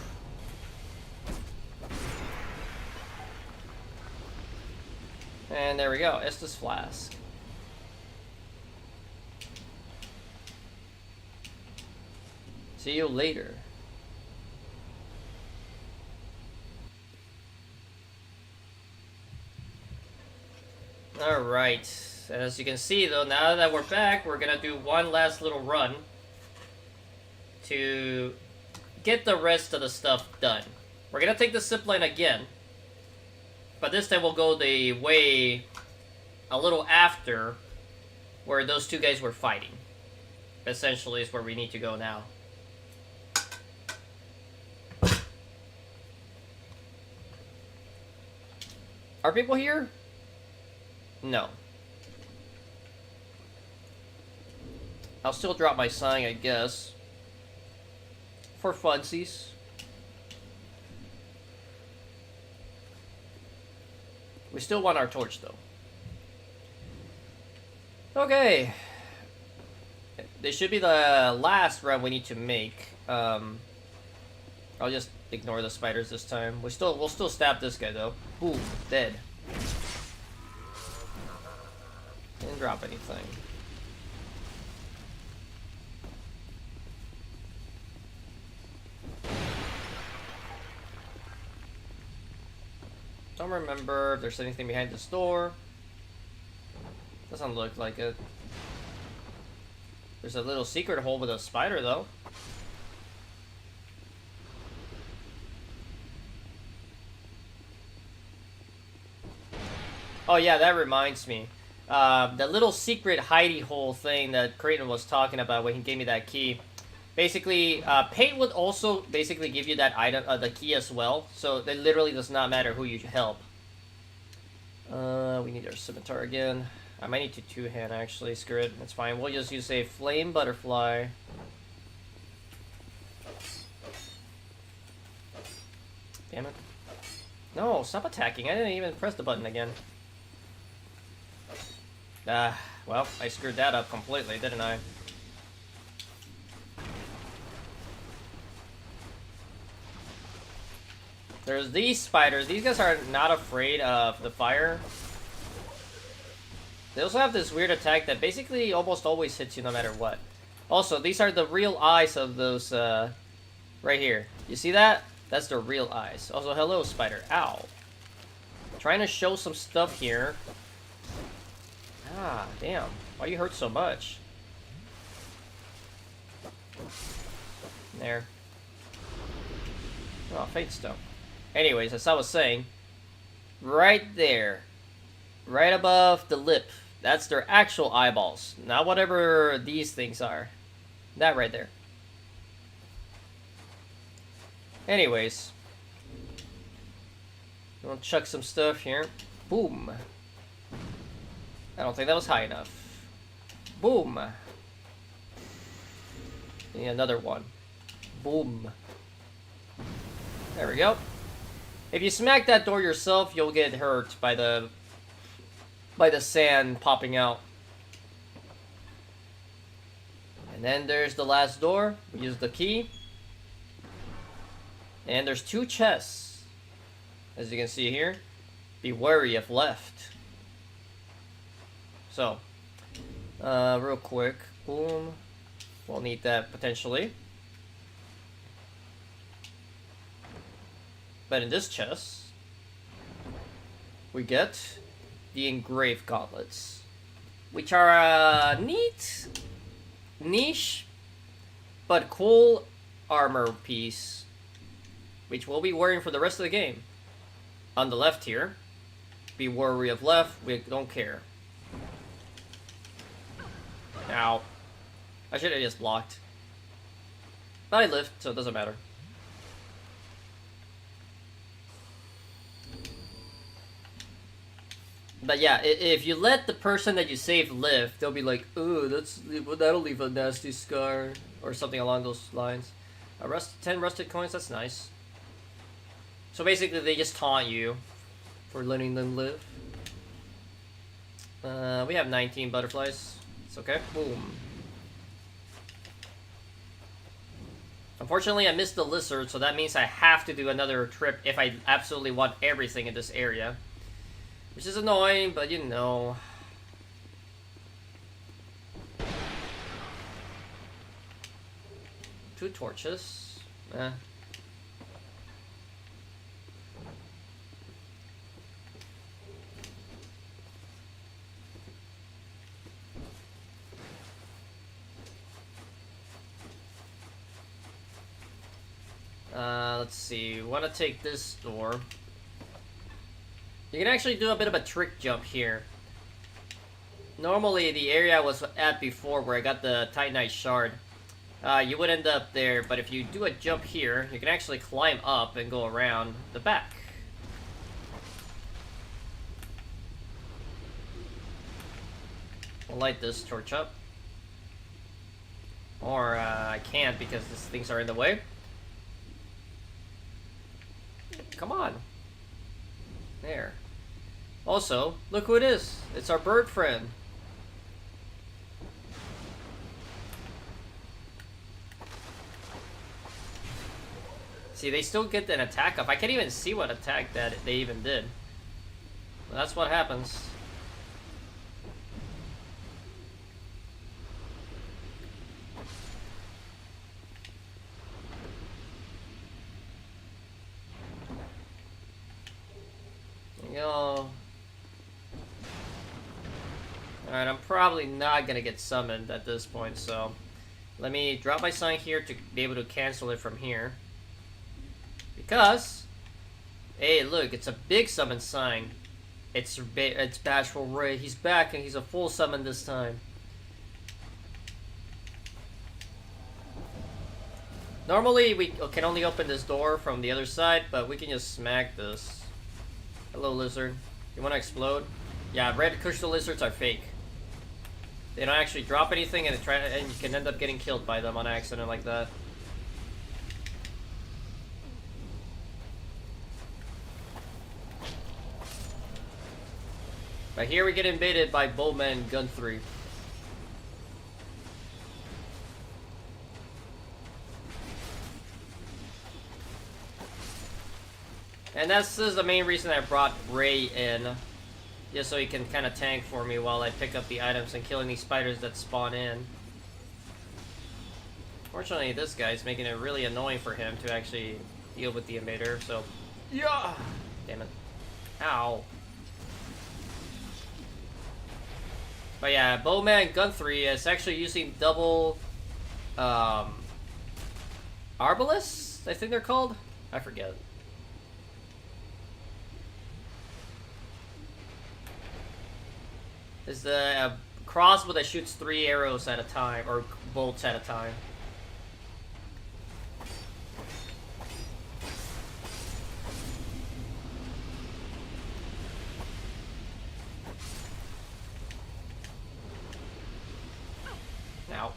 And there we go, Estus Flask. See you later. Alright. And as you can see though, now that we're back, we're gonna do one last little run to get the rest of the stuff done. We're gonna take the zipline again, but this time we'll go the way a little after where those two guys were fighting. Essentially is where we need to go now. Are people here? No. I'll still drop my sign, I guess. For funsies. We still want our torch, though. Okay. This should be the last run we need to make. I'll just ignore the spiders this time. We'll still stab this guy, though. Boom, dead. Didn't drop anything. Don't remember if there's anything behind this door. Doesn't look like it. There's a little secret hole with a spider, though. Oh yeah, that reminds me. The little secret hidey hole thing that Creighton was talking about when he gave me that key. Basically, Paint would also basically give you that item, the key as well. So it literally does not matter who you help. We need our scimitar again. I might need to two-hand actually. Screw it, that's fine. We'll just use a flame butterfly. Damn it. No, stop attacking. I didn't even press the button again. Well, I screwed that up completely, didn't I? There's these spiders. These guys are not afraid of the fire. They also have this weird attack that basically almost always hits you no matter what. Also, these are the real eyes of those, right here. You see that? That's the real eyes. Also, hello, spider. Ow. Trying to show some stuff here. Ah, damn. Why you hurt so much? There. Oh, fate stone. Anyways, as I was saying, right there, right above the lip, that's their actual eyeballs. Not whatever these things are. That right there. Anyways. We'll chuck some stuff here. Boom. I don't think that was high enough. Boom. Need another one. Boom. There we go. If you smack that door yourself, you'll get hurt by the sand popping out. And then there's the last door. We use the key. And there's 2 chests. As you can see here. Be wary of left. So, real quick. Boom. We'll need that potentially. But in this chest, we get the engraved gauntlets, which are a neat, niche, but cool armor piece, which we'll be wearing for the rest of the game. On the left here, be wary of left, we don't care. Ow. I should have just blocked. But I lived, so it doesn't matter. But yeah, if you let the person that you saved live, they'll be like, "Ooh, that'll leave a nasty scar," or something along those lines. 10 rusted coins, that's nice. So basically, they just taunt you for letting them live. We have 19 butterflies. It's okay. Boom. Unfortunately, I missed the lizard, so that means I have to do another trip if I absolutely want everything in this area. Which is annoying, but you know. Two torches. Let's see. Want to take this door. You can actually do a bit of a trick jump here. Normally, the area I was at before where I got the Titanite shard, you would end up there, but if you do a jump here, you can actually climb up and go around the back. I'll light this torch up. Or, I can't because these things are in the way. Come on. There. Also, look who it is. It's our bird friend. See, they still get an attack up. I can't even see what attack that they even did. But that's what happens. Yo. Alright, I'm probably not gonna get summoned at this point, so let me drop my sign here to be able to cancel it from here. Because, hey, look, it's a big summon sign. It's Bashful Ray. He's back and he's a full summon this time. Normally, we can only open this door from the other side, but we can just smack this. Hello, lizard. You want to explode? Yeah, red crystal lizards are fake. They don't actually drop anything, and you can end up getting killed by them on accident like that. But here we get invaded by Bowman Guthrie. And this is the main reason I brought Ray in. Just so he can kind of tank for me while I pick up the items and kill any spiders that spawn in. Fortunately, this guy's making it really annoying for him to actually deal with the invader, so... Yeah! Damn it. Ow. But yeah, Bowman Guthrie is actually using double... Arbalists? I think they're called? I forget. Is the crossbow that shoots 3 arrows at a time, or bolts at a time. Now.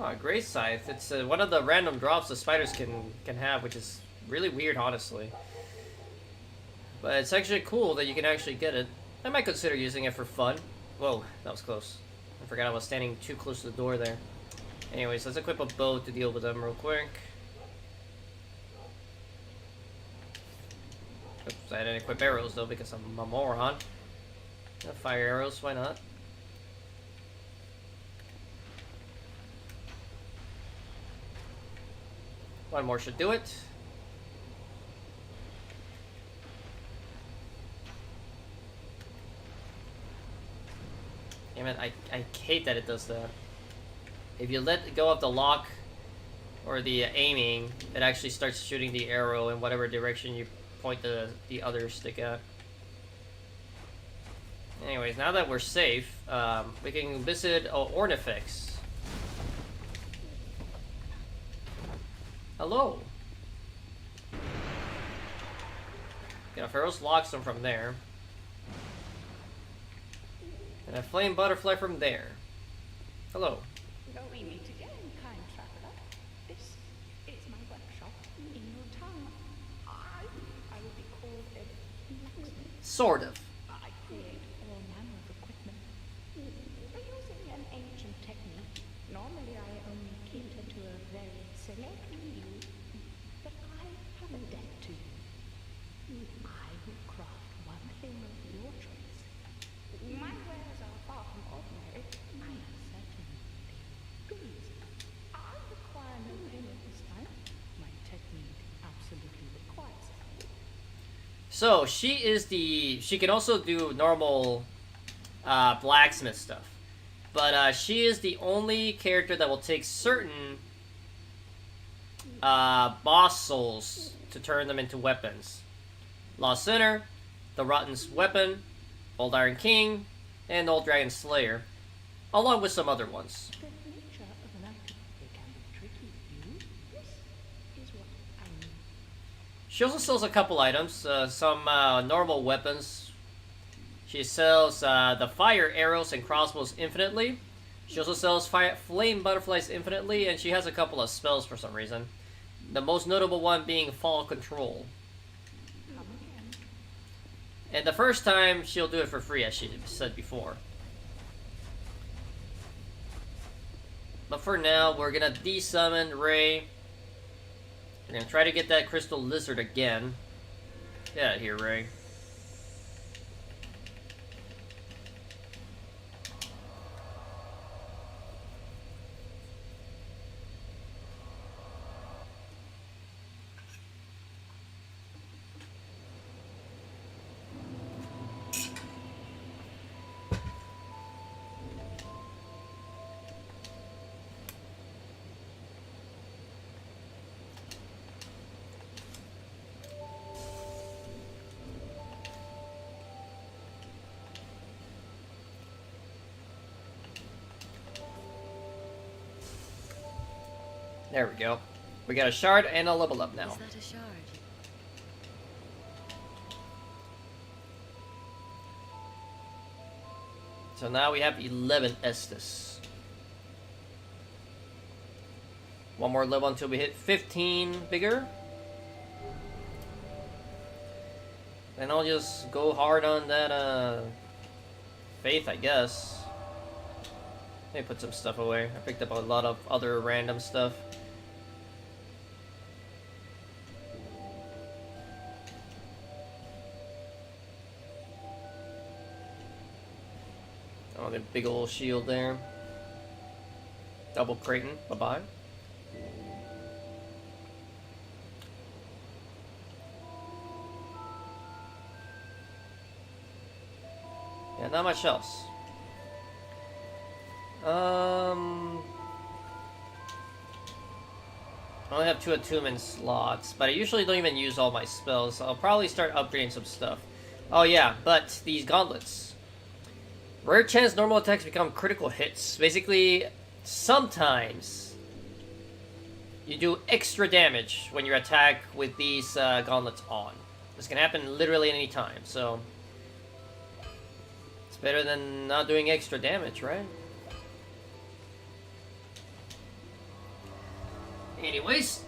Oh, Great Scythe. It's one of the random drops the spiders can have, which is really weird, honestly. But it's actually cool that you can actually get it. I might consider using it for fun. Whoa, that was close. I forgot I was standing too close to the door there. Anyways, let's equip a bow to deal with them real quick. Oops, I didn't equip arrows though because I'm a moron. Fire arrows, why not? One more should do it. Damn it, I hate that it does that. If you let go of the lock or the aiming, it actually starts shooting the arrow in whatever direction you point the other stick at. Anyways, now that we're safe, we can visit Ornifex. Hello. Get a Pharaoh's Lockstone from there. And a Flame Butterfly from there. Hello. Though we meet again, kind traveler. This is my workshop. In your tongue, I will be called a blacksmith. Sort of. I create all manner of equipment. Using an ancient technique, normally I only cater to a very select few, but I have a debt to you. I will craft one thing of your choice. My wares are far from ordinary. I am certainly pleased. I require no payment this time. My technique absolutely requires it. So she can also do normal blacksmith stuff, but she is the only character that will take certain boss souls to turn them into weapons. Lost Sinner, the Rotten's Weapon, Old Iron King, and Old Dragon Slayer, along with some other ones. The nature of an item can be tricky. This is what I need. She also sells a couple items, some normal weapons. She sells the fire arrows and crossbows infinitely. She also sells flame butterflies infinitely, and she has a couple of spells for some reason. The most notable one being Fall Control. Come again. And the first time, she'll do it for free, as she said before. But for now, we're gonna desummon Ray. We're gonna try to get that crystal lizard again. Get out of here, Ray. There we go. We got a shard and a level up now. Is that a shard? So now we have 11 Estus. One more level until we hit 15 bigger. And I'll just go hard on that faith, I guess. Let me put some stuff away. I picked up a lot of other random stuff. Oh, the big old shield there. Double Creighton, bye-bye. Yeah, not much else. I only have 2 attunement slots, but I usually don't even use all my spells. So I'll probably start upgrading some stuff. Oh yeah, but these gauntlets. Rare chance normal attacks become critical hits. Basically, sometimes you do extra damage when you attack with these gauntlets on. This can happen literally any time, so it's better than not doing extra damage, right? Anyways,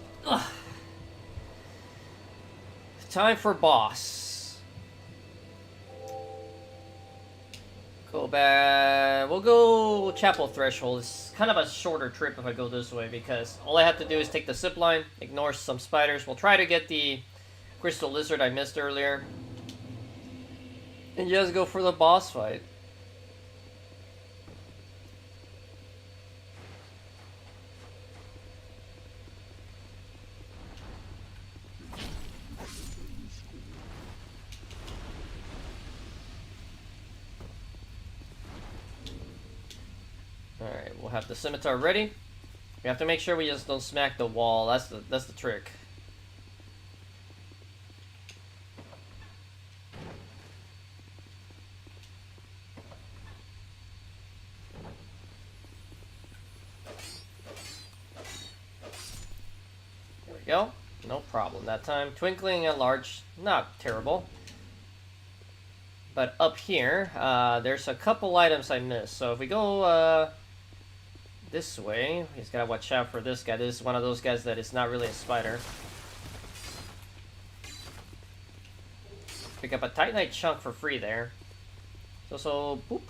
time for boss. Go back. We'll go Chapel Threshold. It's kind of a shorter trip if I go this way because all I have to do is take the zip line, ignore some spiders. We'll try to get the crystal lizard I missed earlier, and just go for the boss fight. Alright, we'll have the scimitar ready. We have to make sure we just don't smack the wall. That's the trick. There we go. No problem that time. Twinkling at large, not terrible. But up here, there's a couple items I missed. So if we go this way, he's gotta watch out for this guy. This is one of those guys that is not really a spider. Pick up a Titanite chunk for free there. So boop,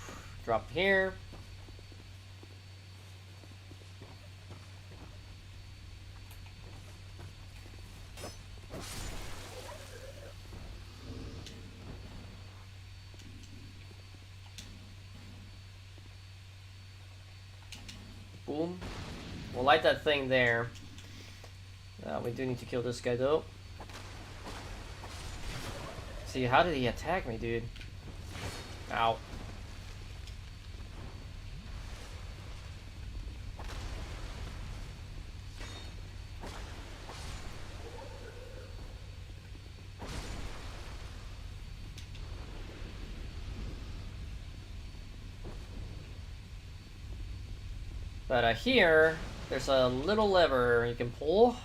drop here. Boom. We'll light that thing there. We do need to kill this guy though. See, how did he attack me, dude? Ow. But here, there's a little lever you can pull.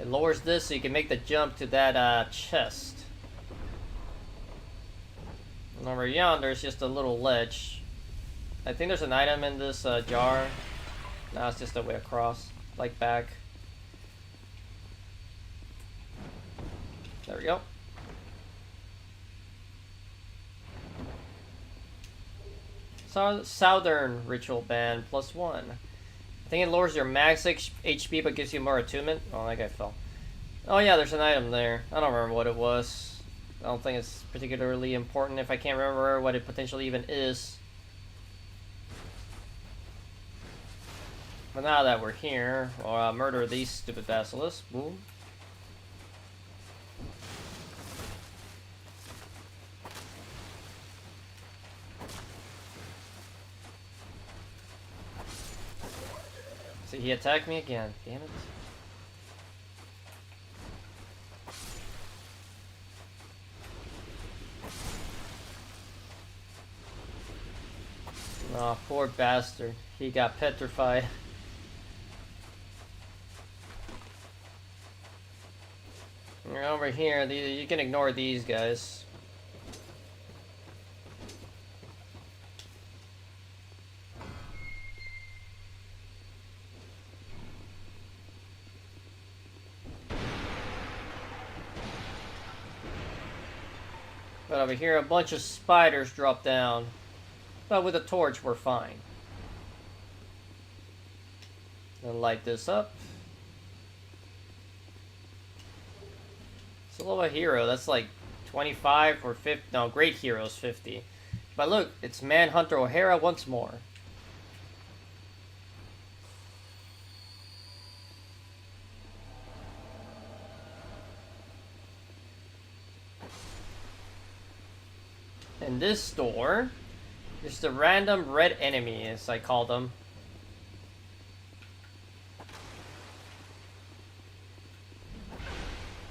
It lowers this so you can make the jump to that chest. And over yonder is just a little ledge. I think there's an item in this jar. No, it's just a way across. Like back. There we go. Southern Ritual Band +1. I think it lowers your max HP but gives you more attunement. Oh, that guy fell. Oh yeah, there's an item there. I don't remember what it was. I don't think it's particularly important if I can't remember what it potentially even is. But now that we're here, we'll murder these stupid basilisks. Boom. See, he attacked me again. Damn it. Oh, poor bastard. He got petrified. You're over here. You can ignore these guys. But over here, a bunch of spiders drop down. But with a torch, we're fine. And light this up. Solo hero, that's like 25 or 50. No, great heroes 50. But look, it's Manhunter O'Hara once more. In this store, there's the random red enemy, as I call them.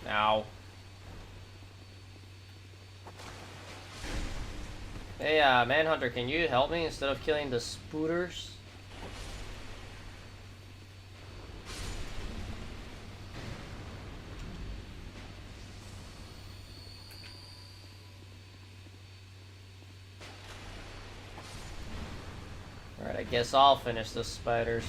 Ow. Hey, Manhunter, can you help me instead of killing the spooters? Alright, I guess I'll finish the spiders.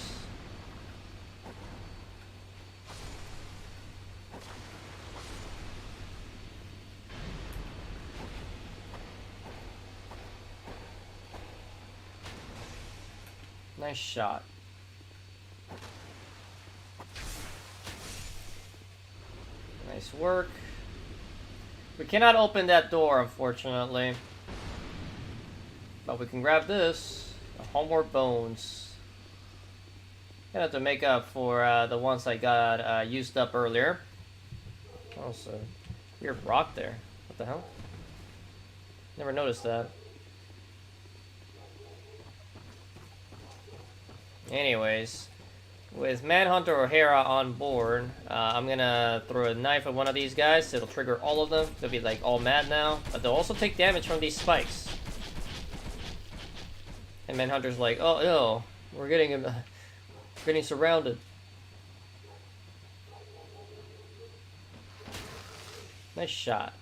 Nice shot. Nice work. We cannot open that door, unfortunately. But we can grab this. The Homeward Bones. Gonna have to make up for the ones I got used up earlier. Also, weird rock there. What the hell? Never noticed that. Anyways, with Manhunter or Hera on board, I'm gonna throw a knife at one of these guys. It'll trigger all of them. They'll be like all mad now, but they'll also take damage from these spikes. And Manhunter's like, oh no, we're getting surrounded. Nice shot.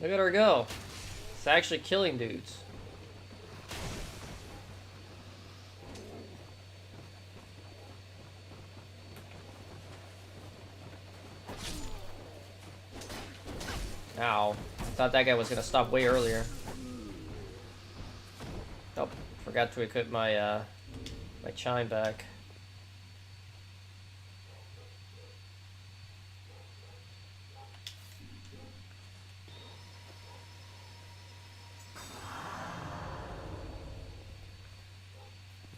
Look at her go. It's actually killing dudes. Ow. I thought that guy was gonna stop way earlier. Oh, forgot to equip my my chime back.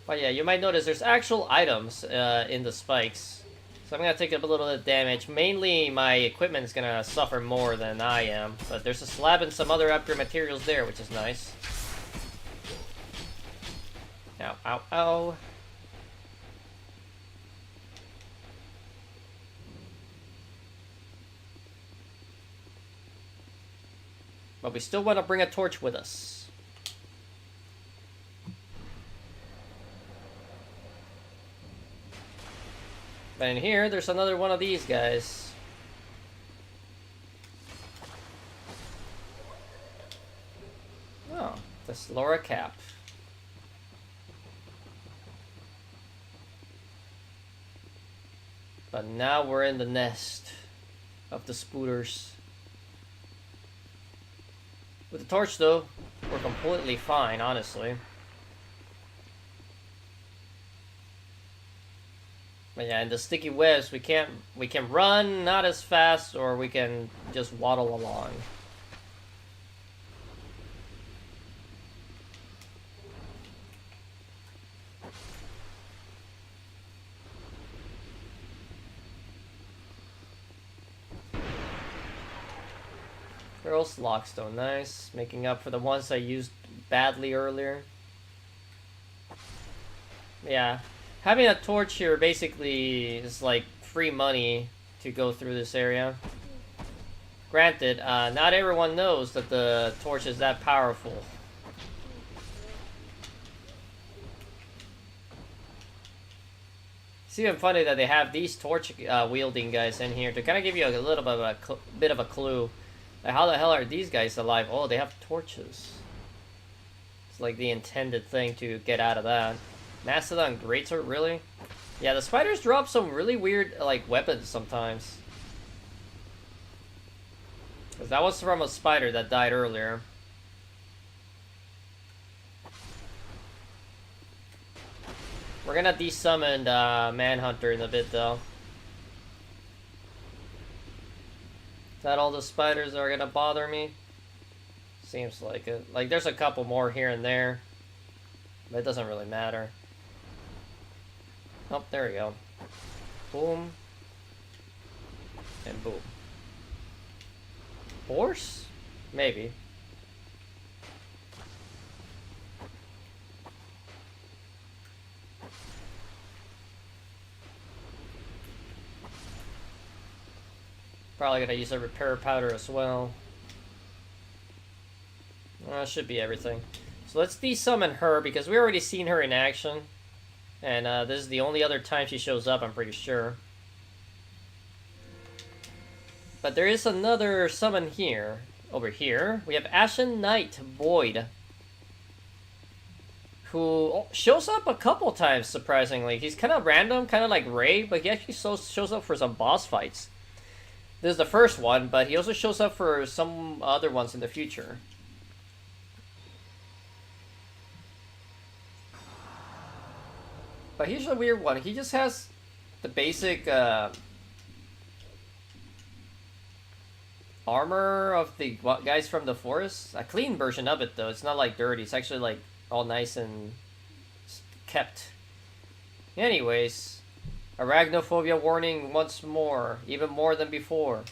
But yeah, you might notice there's actual items in the spikes. So I'm gonna take up a little bit of damage. Mainly my equipment is gonna suffer more than I am. But there's a slab and some other upgrade materials there, which is nice. Ow, ow, ow. But we still want to bring a torch with us. But in here, there's another one of these guys. Oh, this Laura Cap. But now we're in the nest of the spooters. With the torch, though, we're completely fine, honestly. But yeah, in the sticky webs, we can run not as fast, or we can just waddle along. Girls Lockstone, nice. Making up for the ones I used badly earlier. Yeah. Having a torch here basically is like free money to go through this area. Granted, not everyone knows that the torch is that powerful. It's even funny that they have these torch wielding guys in here to kind of give you a little bit of a clue. Like, how the hell are these guys alive? Oh, they have torches. It's like the intended thing to get out of that. Mastodon Greatsword, really? Yeah, the spiders drop some really weird, like, weapons sometimes. 'Cause that was from a spider that died earlier. We're gonna desummon Manhunter in a bit, though. Is that all the spiders that are gonna bother me? Seems like it. Like, there's a couple more here and there. But it doesn't really matter. Oh, there we go. Boom. And boom. Horse? Maybe. Probably gonna use a repair powder as well. Well, that should be everything. So let's desummon her, because we already seen her in action. And this is the only other time she shows up, I'm pretty sure. But there is another summon here. Over here, we have Ashen Knight Void, who shows up a couple times, surprisingly. He's kind of random, kind of like Ray, but he actually shows up for some boss fights. This is the first one, but he also shows up for some other ones in the future. But here's a weird one. He just has the basic armor of the guys from the forest. A clean version of it, though. It's not like dirty. It's actually like all nice and kept. Anyways. Arachnophobia warning once more, even more than before.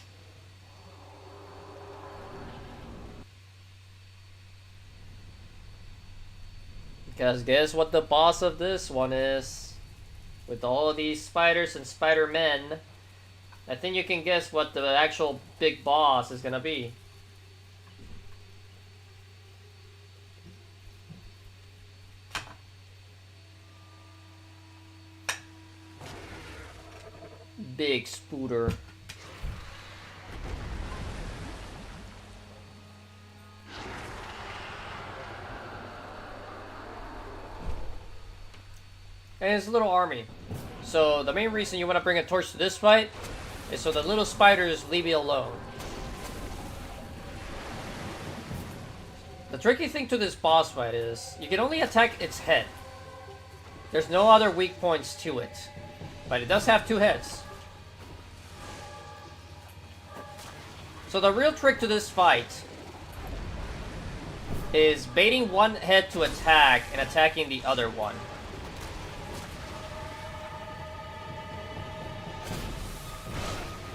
Because guess what the boss of this one is? With all of these spiders and Spider-Men, I think you can guess what the actual big boss is gonna be. Big Spooter. And his little army. So the main reason you want to bring a torch to this fight is so the little spiders leave you alone. The tricky thing to this boss fight is you can only attack its head. There's no other weak points to it. But it does have two heads. So the real trick to this fight is baiting one head to attack and attacking the other one.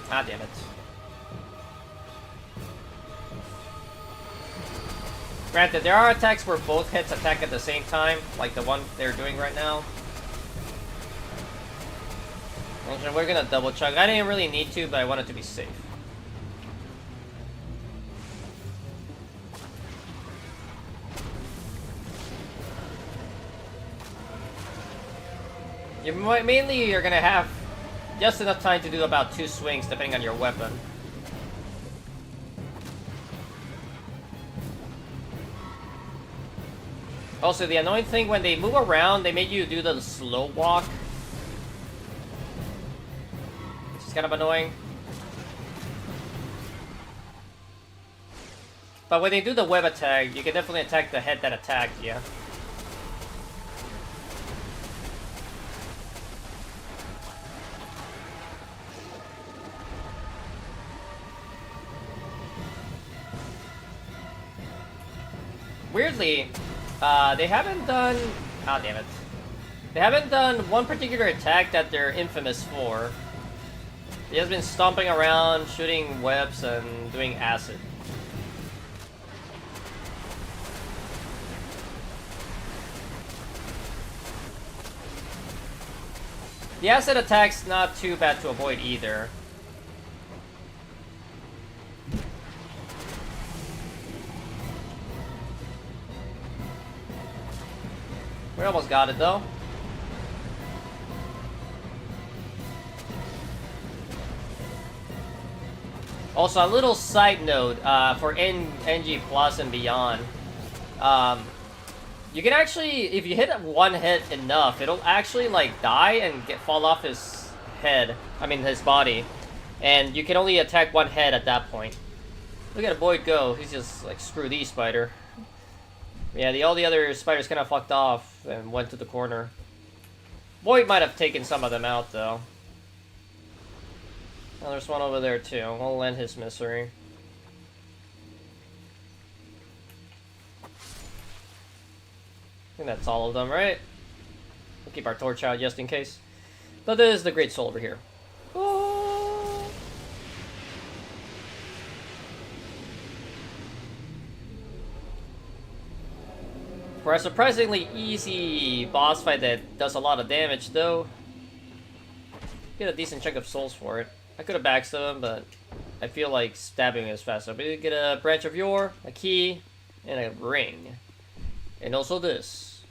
Ah, damn it. Granted, there are attacks where both heads attack at the same time, like the one they're doing right now. Actually, we're gonna double check. I didn't really need to, but I wanted to be safe. Mainly, you're gonna have just enough time to do about 2 swings, depending on your weapon. Also, the annoying thing, when they move around, they make you do the slow walk. Which is kind of annoying. But when they do the web attack, you can definitely attack the head that attacked you. Weirdly, they haven't done... Ah, damn it. They haven't done one particular attack that they're infamous for. He has been stomping around, shooting webs, and doing acid. The acid attack's not too bad to avoid either. We almost got it though. Also, a little side note for NG Plus and beyond. You can actually, if you hit one hit enough, it'll actually like die and fall off his head. I mean his body, and you can only attack one head at that point. Look at Boyd go. He's just like, screw these, spider. Yeah, all the other spiders kind of fucked off and went to the corner. Boyd might have taken some of them out, though. Oh, there's one over there, too. We'll end his misery. I think that's all of them, right? We'll keep our torch out just in case. But this is the Great Soul over here. Oh. For a surprisingly easy boss fight that does a lot of damage, though, get a decent chunk of souls for it. I could have backstabbed him, but I feel like stabbing is faster. But you get a branch of yore, a key, and a ring. And also this.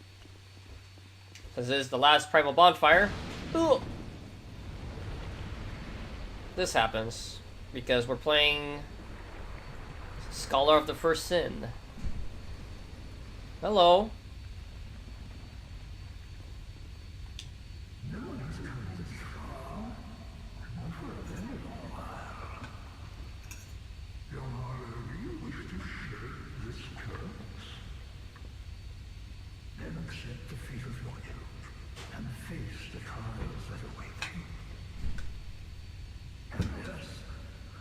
Since this is the last primal bonfire, this happens because we're playing Scholar of the First Sin. Hello. face the trials that await you. And yes,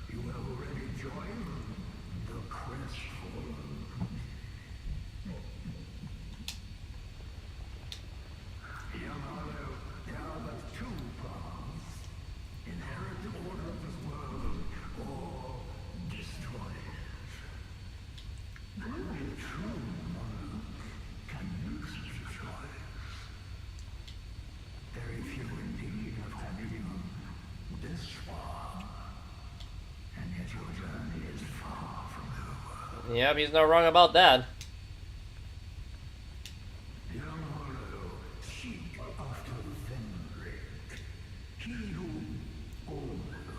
you have already joined the quest for young Harlow. There are but two paths: inherit the order of this world, or destroy it. Only a true monarch can make such a choice. Very few indeed have continued this far, and yet your journey is far from over. Yep, he's not wrong about that. Young Harlow, seek after Vendrick. He who almost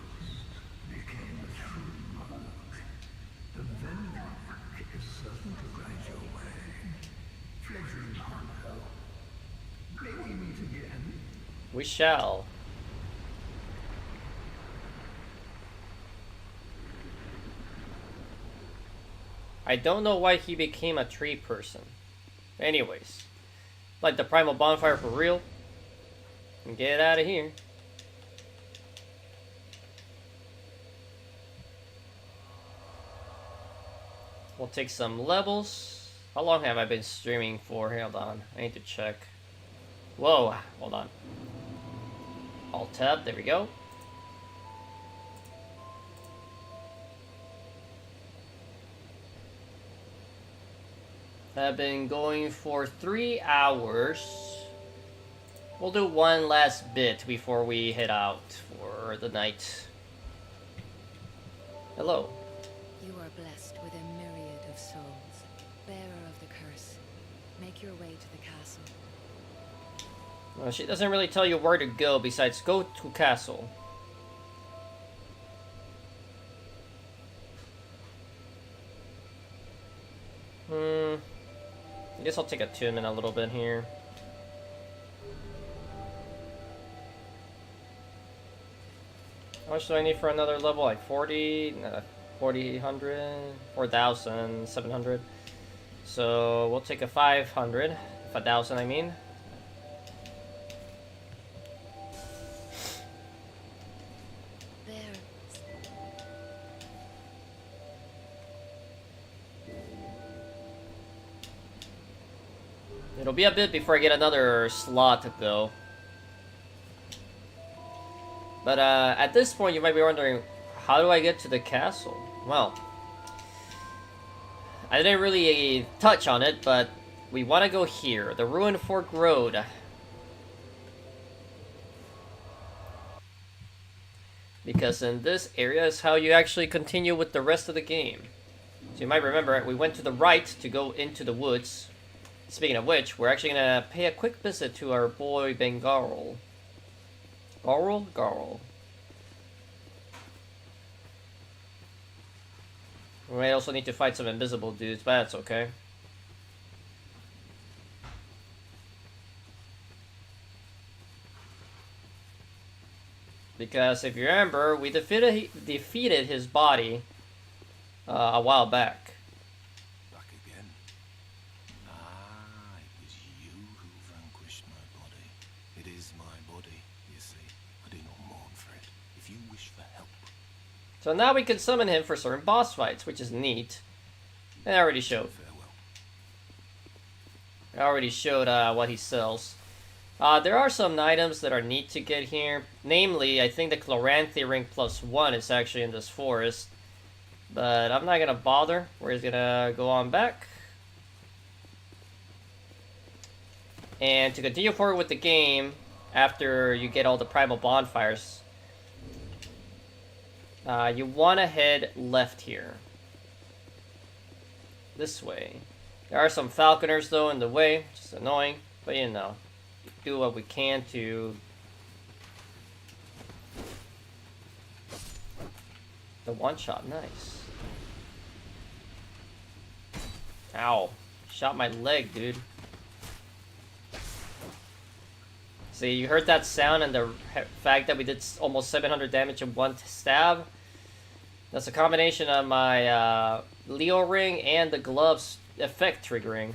became a true monarch. The Vendrick is certain to guide your way. Fledgling Harlow, may we meet again? We shall. I don't know why he became a tree person. Anyways, like the primal bonfire for real. And get out of here. We'll take some levels. How long have I been streaming for? Hold on, I need to check. Whoa, hold on. Alt tab, there we go. I've been going for 3 hours. We'll do one last bit before we head out for the night. Hello. You are blessed with a myriad of souls, bearer of the curse. Make your way to the castle. Well, she doesn't really tell you where to go besides go to castle. I guess I'll take a tune in a little bit here. How much do I need for another level? Like 40? 4,000, 4,700. So we'll take a 500. 1,000, I mean. There. It'll be a bit before I get another slot, though. But at this point, you might be wondering, how do I get to the castle? Well, I didn't really touch on it, but we want to go here, the Ruined Fork Road. Because in this area is how you actually continue with the rest of the game. So you might remember, we went to the right to go into the woods. Speaking of which, we're actually going to pay a quick visit to our boy Bengarl. Garl? We might also need to fight some invisible dudes, but that's okay. Because if you remember, we defeated his body a while back. Back again. Ah, it was you who vanquished my body. It is my body, you see. I do not mourn for it. If you wish for help. So now we can summon him for certain boss fights, which is neat. And I already showed. Farewell. I already showed what he sells. There are some items that are neat to get here. Namely, I think the Chloranthy Ring +1 is actually in this forest. But I'm not going to bother. We're just going to go on back. And to continue forward with the game, after you get all the primal bonfires, you want to head left here. This way. There are some falconers, though, in the way, which is annoying. But, you know, do what we can to... The one-shot, nice. Ow. Shot my leg, dude. See, you heard that sound and the fact that we did almost 700 damage in one stab? That's a combination of my Leo ring and the gloves effect triggering.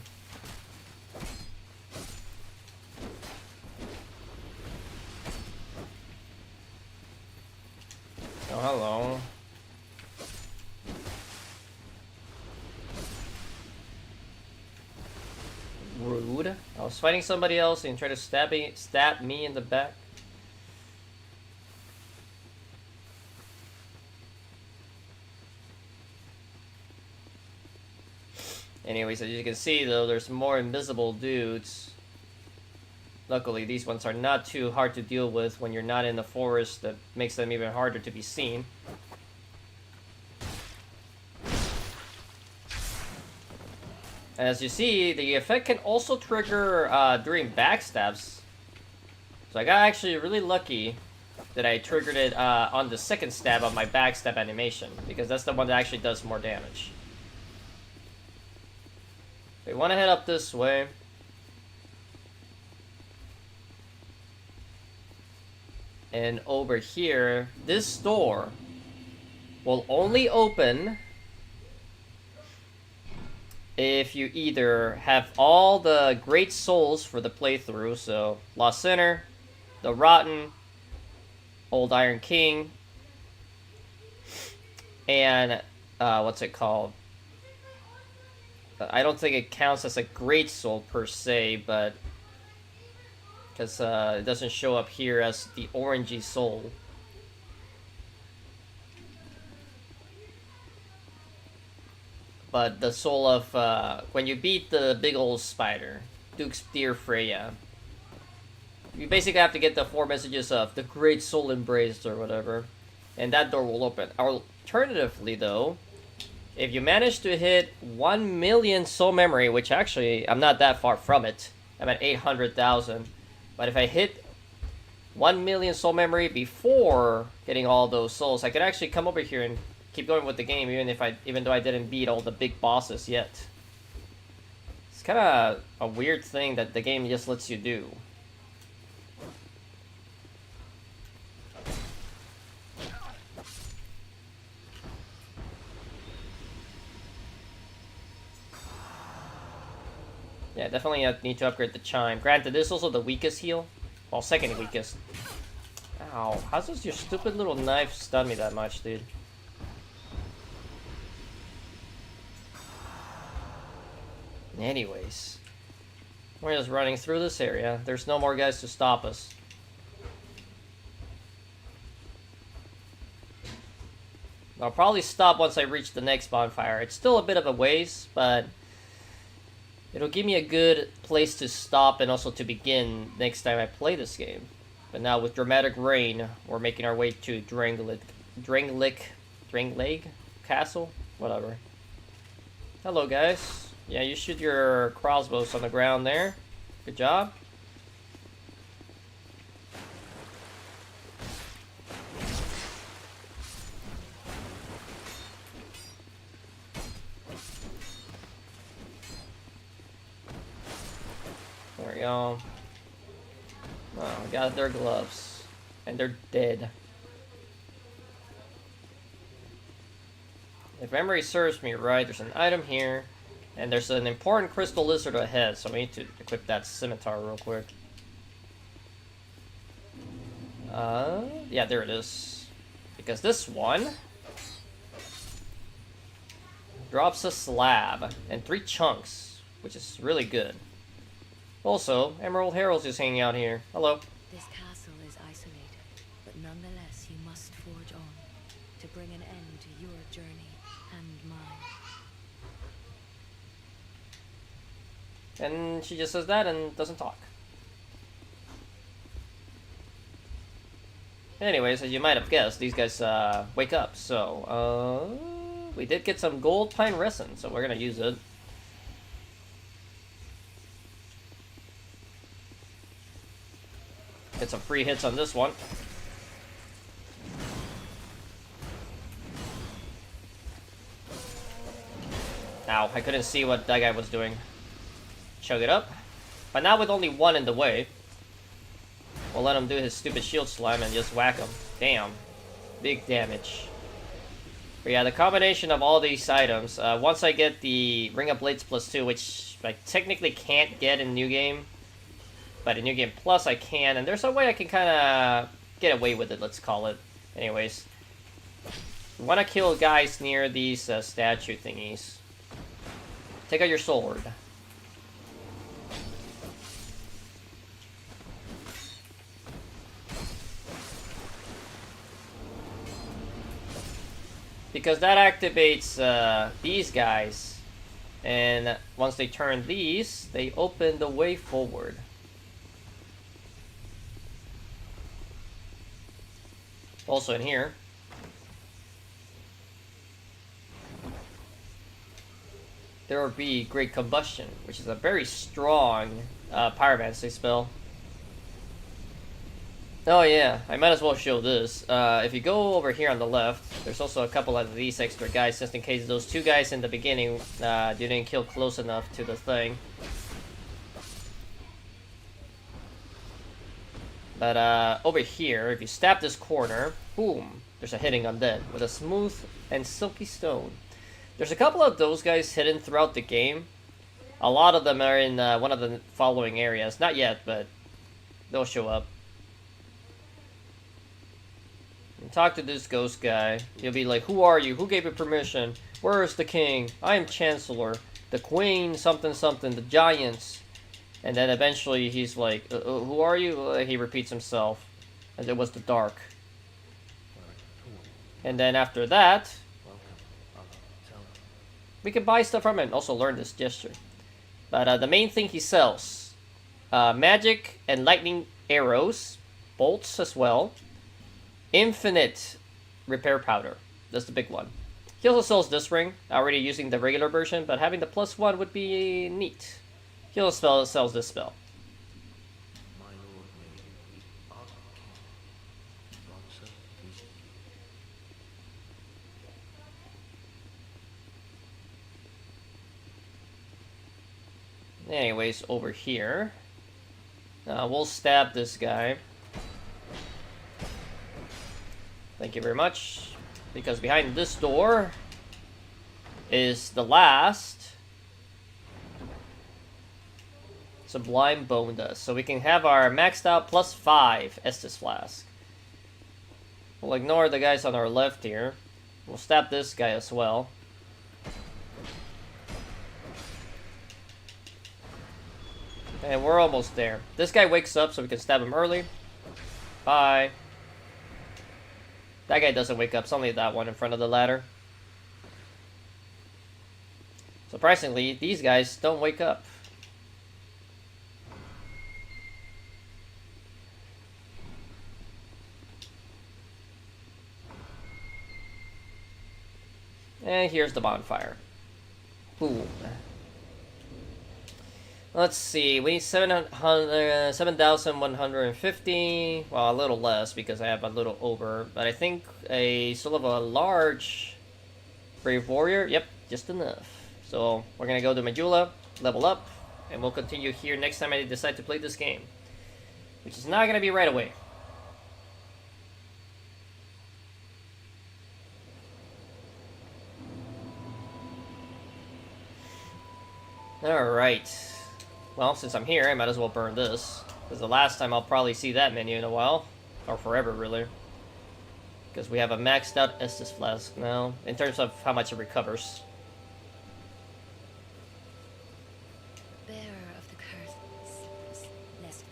was fighting somebody else and tried to stab me in the back. Anyways, as you can see though, there's more invisible dudes. Luckily, these ones are not too hard to deal with when you're not in the forest. That makes them even harder to be seen. As you see, the effect can also trigger during backstabs. So I got actually really lucky that I triggered it on the second stab of my backstab animation, because that's the one that actually does more damage. We want to head up this way. And over here, this door will only open if you either have all the great souls for the playthrough, so Lost Sinner, the Rotten, Old Iron King, and what's it called? I don't think it counts as a great soul per se, but because it doesn't show up here as the orangey soul. But the soul of when you beat the big old spider, Duke's Dear Freya, you basically have to get the 4 messages of the Great Soul Embraced or whatever, and that door will open. Alternatively, though, if you manage to hit 1 million soul memory, which actually I'm not that far from it, I'm at 800,000. But if I hit 1 million soul memory before getting all those souls, I could actually come over here and keep going with the game, even though I didn't beat all the big bosses yet. It's kind of a weird thing that the game just lets you do. Yeah, definitely need to upgrade the chime. Granted, this is also the weakest heal. Well, second weakest. Ow. How does your stupid little knife stun me that much, dude? Anyways. We're just running through this area. There's no more guys to stop us. I'll probably stop once I reach the next bonfire. It's still a bit of a ways, but it'll give me a good place to stop and also to begin next time I play this game. But now with Dramatic Rain, we're making our way to Drangleic Castle? Whatever. Hello, guys. Yeah, you shoot your crossbows on the ground there. Good job. There we go. Oh, we got their gloves. And they're dead. If memory serves me right, there's an item here. And there's an important crystal lizard ahead, so we need to equip that scimitar real quick. Yeah, there it is. Because this one drops a slab and 3 chunks, which is really good. Also, Emerald Herald's just hanging out here. Hello. This castle is isolated, but nonetheless you must forge on to bring an end to your journey and mine. And she just says that and doesn't talk. Anyways, as you might have guessed, these guys wake up. So, we did get some gold pine resin, so we're gonna use it. Get some free hits on this one. Ow, I couldn't see what that guy was doing. Chug it up. But now with only one in the way, we'll let him do his stupid shield slime and just whack him. Damn. Big damage. But yeah, the combination of all these items, once I get the Ring of Blades +2, which I technically can't get in New Game, but in New Game Plus I can, and there's a way I can kind of get away with it, let's call it. Anyways. You want to kill guys near these statue thingies. Take out your sword. because that activates these guys, and once they turn these, they open the way forward. Also in here, there will be Great Combustion, which is a very strong pyromancy spell. Oh yeah, I might as well show this. If you go over here on the left, there's also a couple of these extra guys, just in case those two guys in the beginning didn't kill close enough to the thing. But over here, if you stab this corner, boom, there's a hitting undead with a smooth and silky stone. There's a couple of those guys hidden throughout the game. A lot of them are in one of the following areas. Not yet, but they'll show up. And talk to this ghost guy. He'll be like, who are you? Who gave you permission? Where is the king? I am Chancellor. The queen, something something, the giants. And then eventually he's like, who are you? He repeats himself. And it was the dark. And then after that, we can buy stuff from him and also learn this gesture. But the main thing he sells, magic and lightning arrows, bolts as well, infinite repair powder. That's the big one. He also sells this ring, already using the regular version, but having the +1 would be neat. He also sells this spell. Anyways, over here, we'll stab this guy. Thank you very much. Because behind this door is the last Sublime Bone Dust. So we can have our maxed out +5 Estus Flask. We'll ignore the guys on our left here. We'll stab this guy as well. And we're almost there. This guy wakes up so we can stab him early. Bye. That guy doesn't wake up. It's only that one in front of the ladder. Surprisingly, these guys don't wake up. And here's the bonfire. Boom. Let's see, we need 7,150. Well, a little less because I have a little over. But I think a sort of a large Brave Warrior. Yep, just enough. So we're going to go to Majula, level up, and we'll continue here next time I decide to play this game. Which is not going to be right away. Alright. Well, since I'm here, I might as well burn this. Because the last time I'll probably see that menu in a while. Or forever, really. Because we have a maxed out Estus Flask now. In terms of how much it recovers. Bearer of the curse. Lest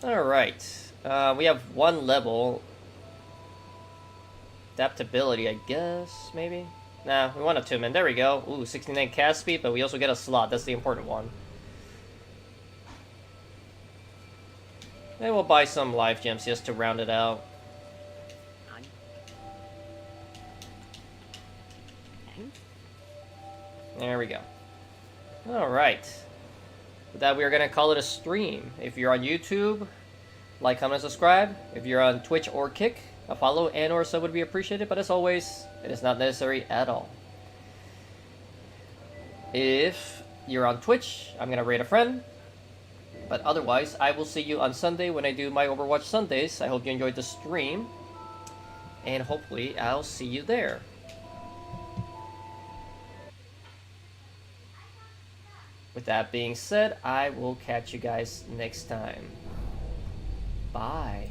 Alright. We have one level. Adaptability, I guess, maybe? Nah, we want a 2-man. There we go. Ooh, 69 cast speed, but we also get a slot. That's the important one. And we'll buy some life gems just to round it out. There we go. Alright. With that, we are going to call it a stream. If you're on YouTube, like, comment, subscribe. If you're on Twitch or Kick, a follow and or sub would be appreciated, but as always, it is not necessary at all. If you're on Twitch, I'm gonna raid a friend, but otherwise, I will see you on Sunday when I do my Overwatch Sundays. I hope you enjoyed the stream, and hopefully I'll see you there. With that being said, I will catch you guys next time. Bye.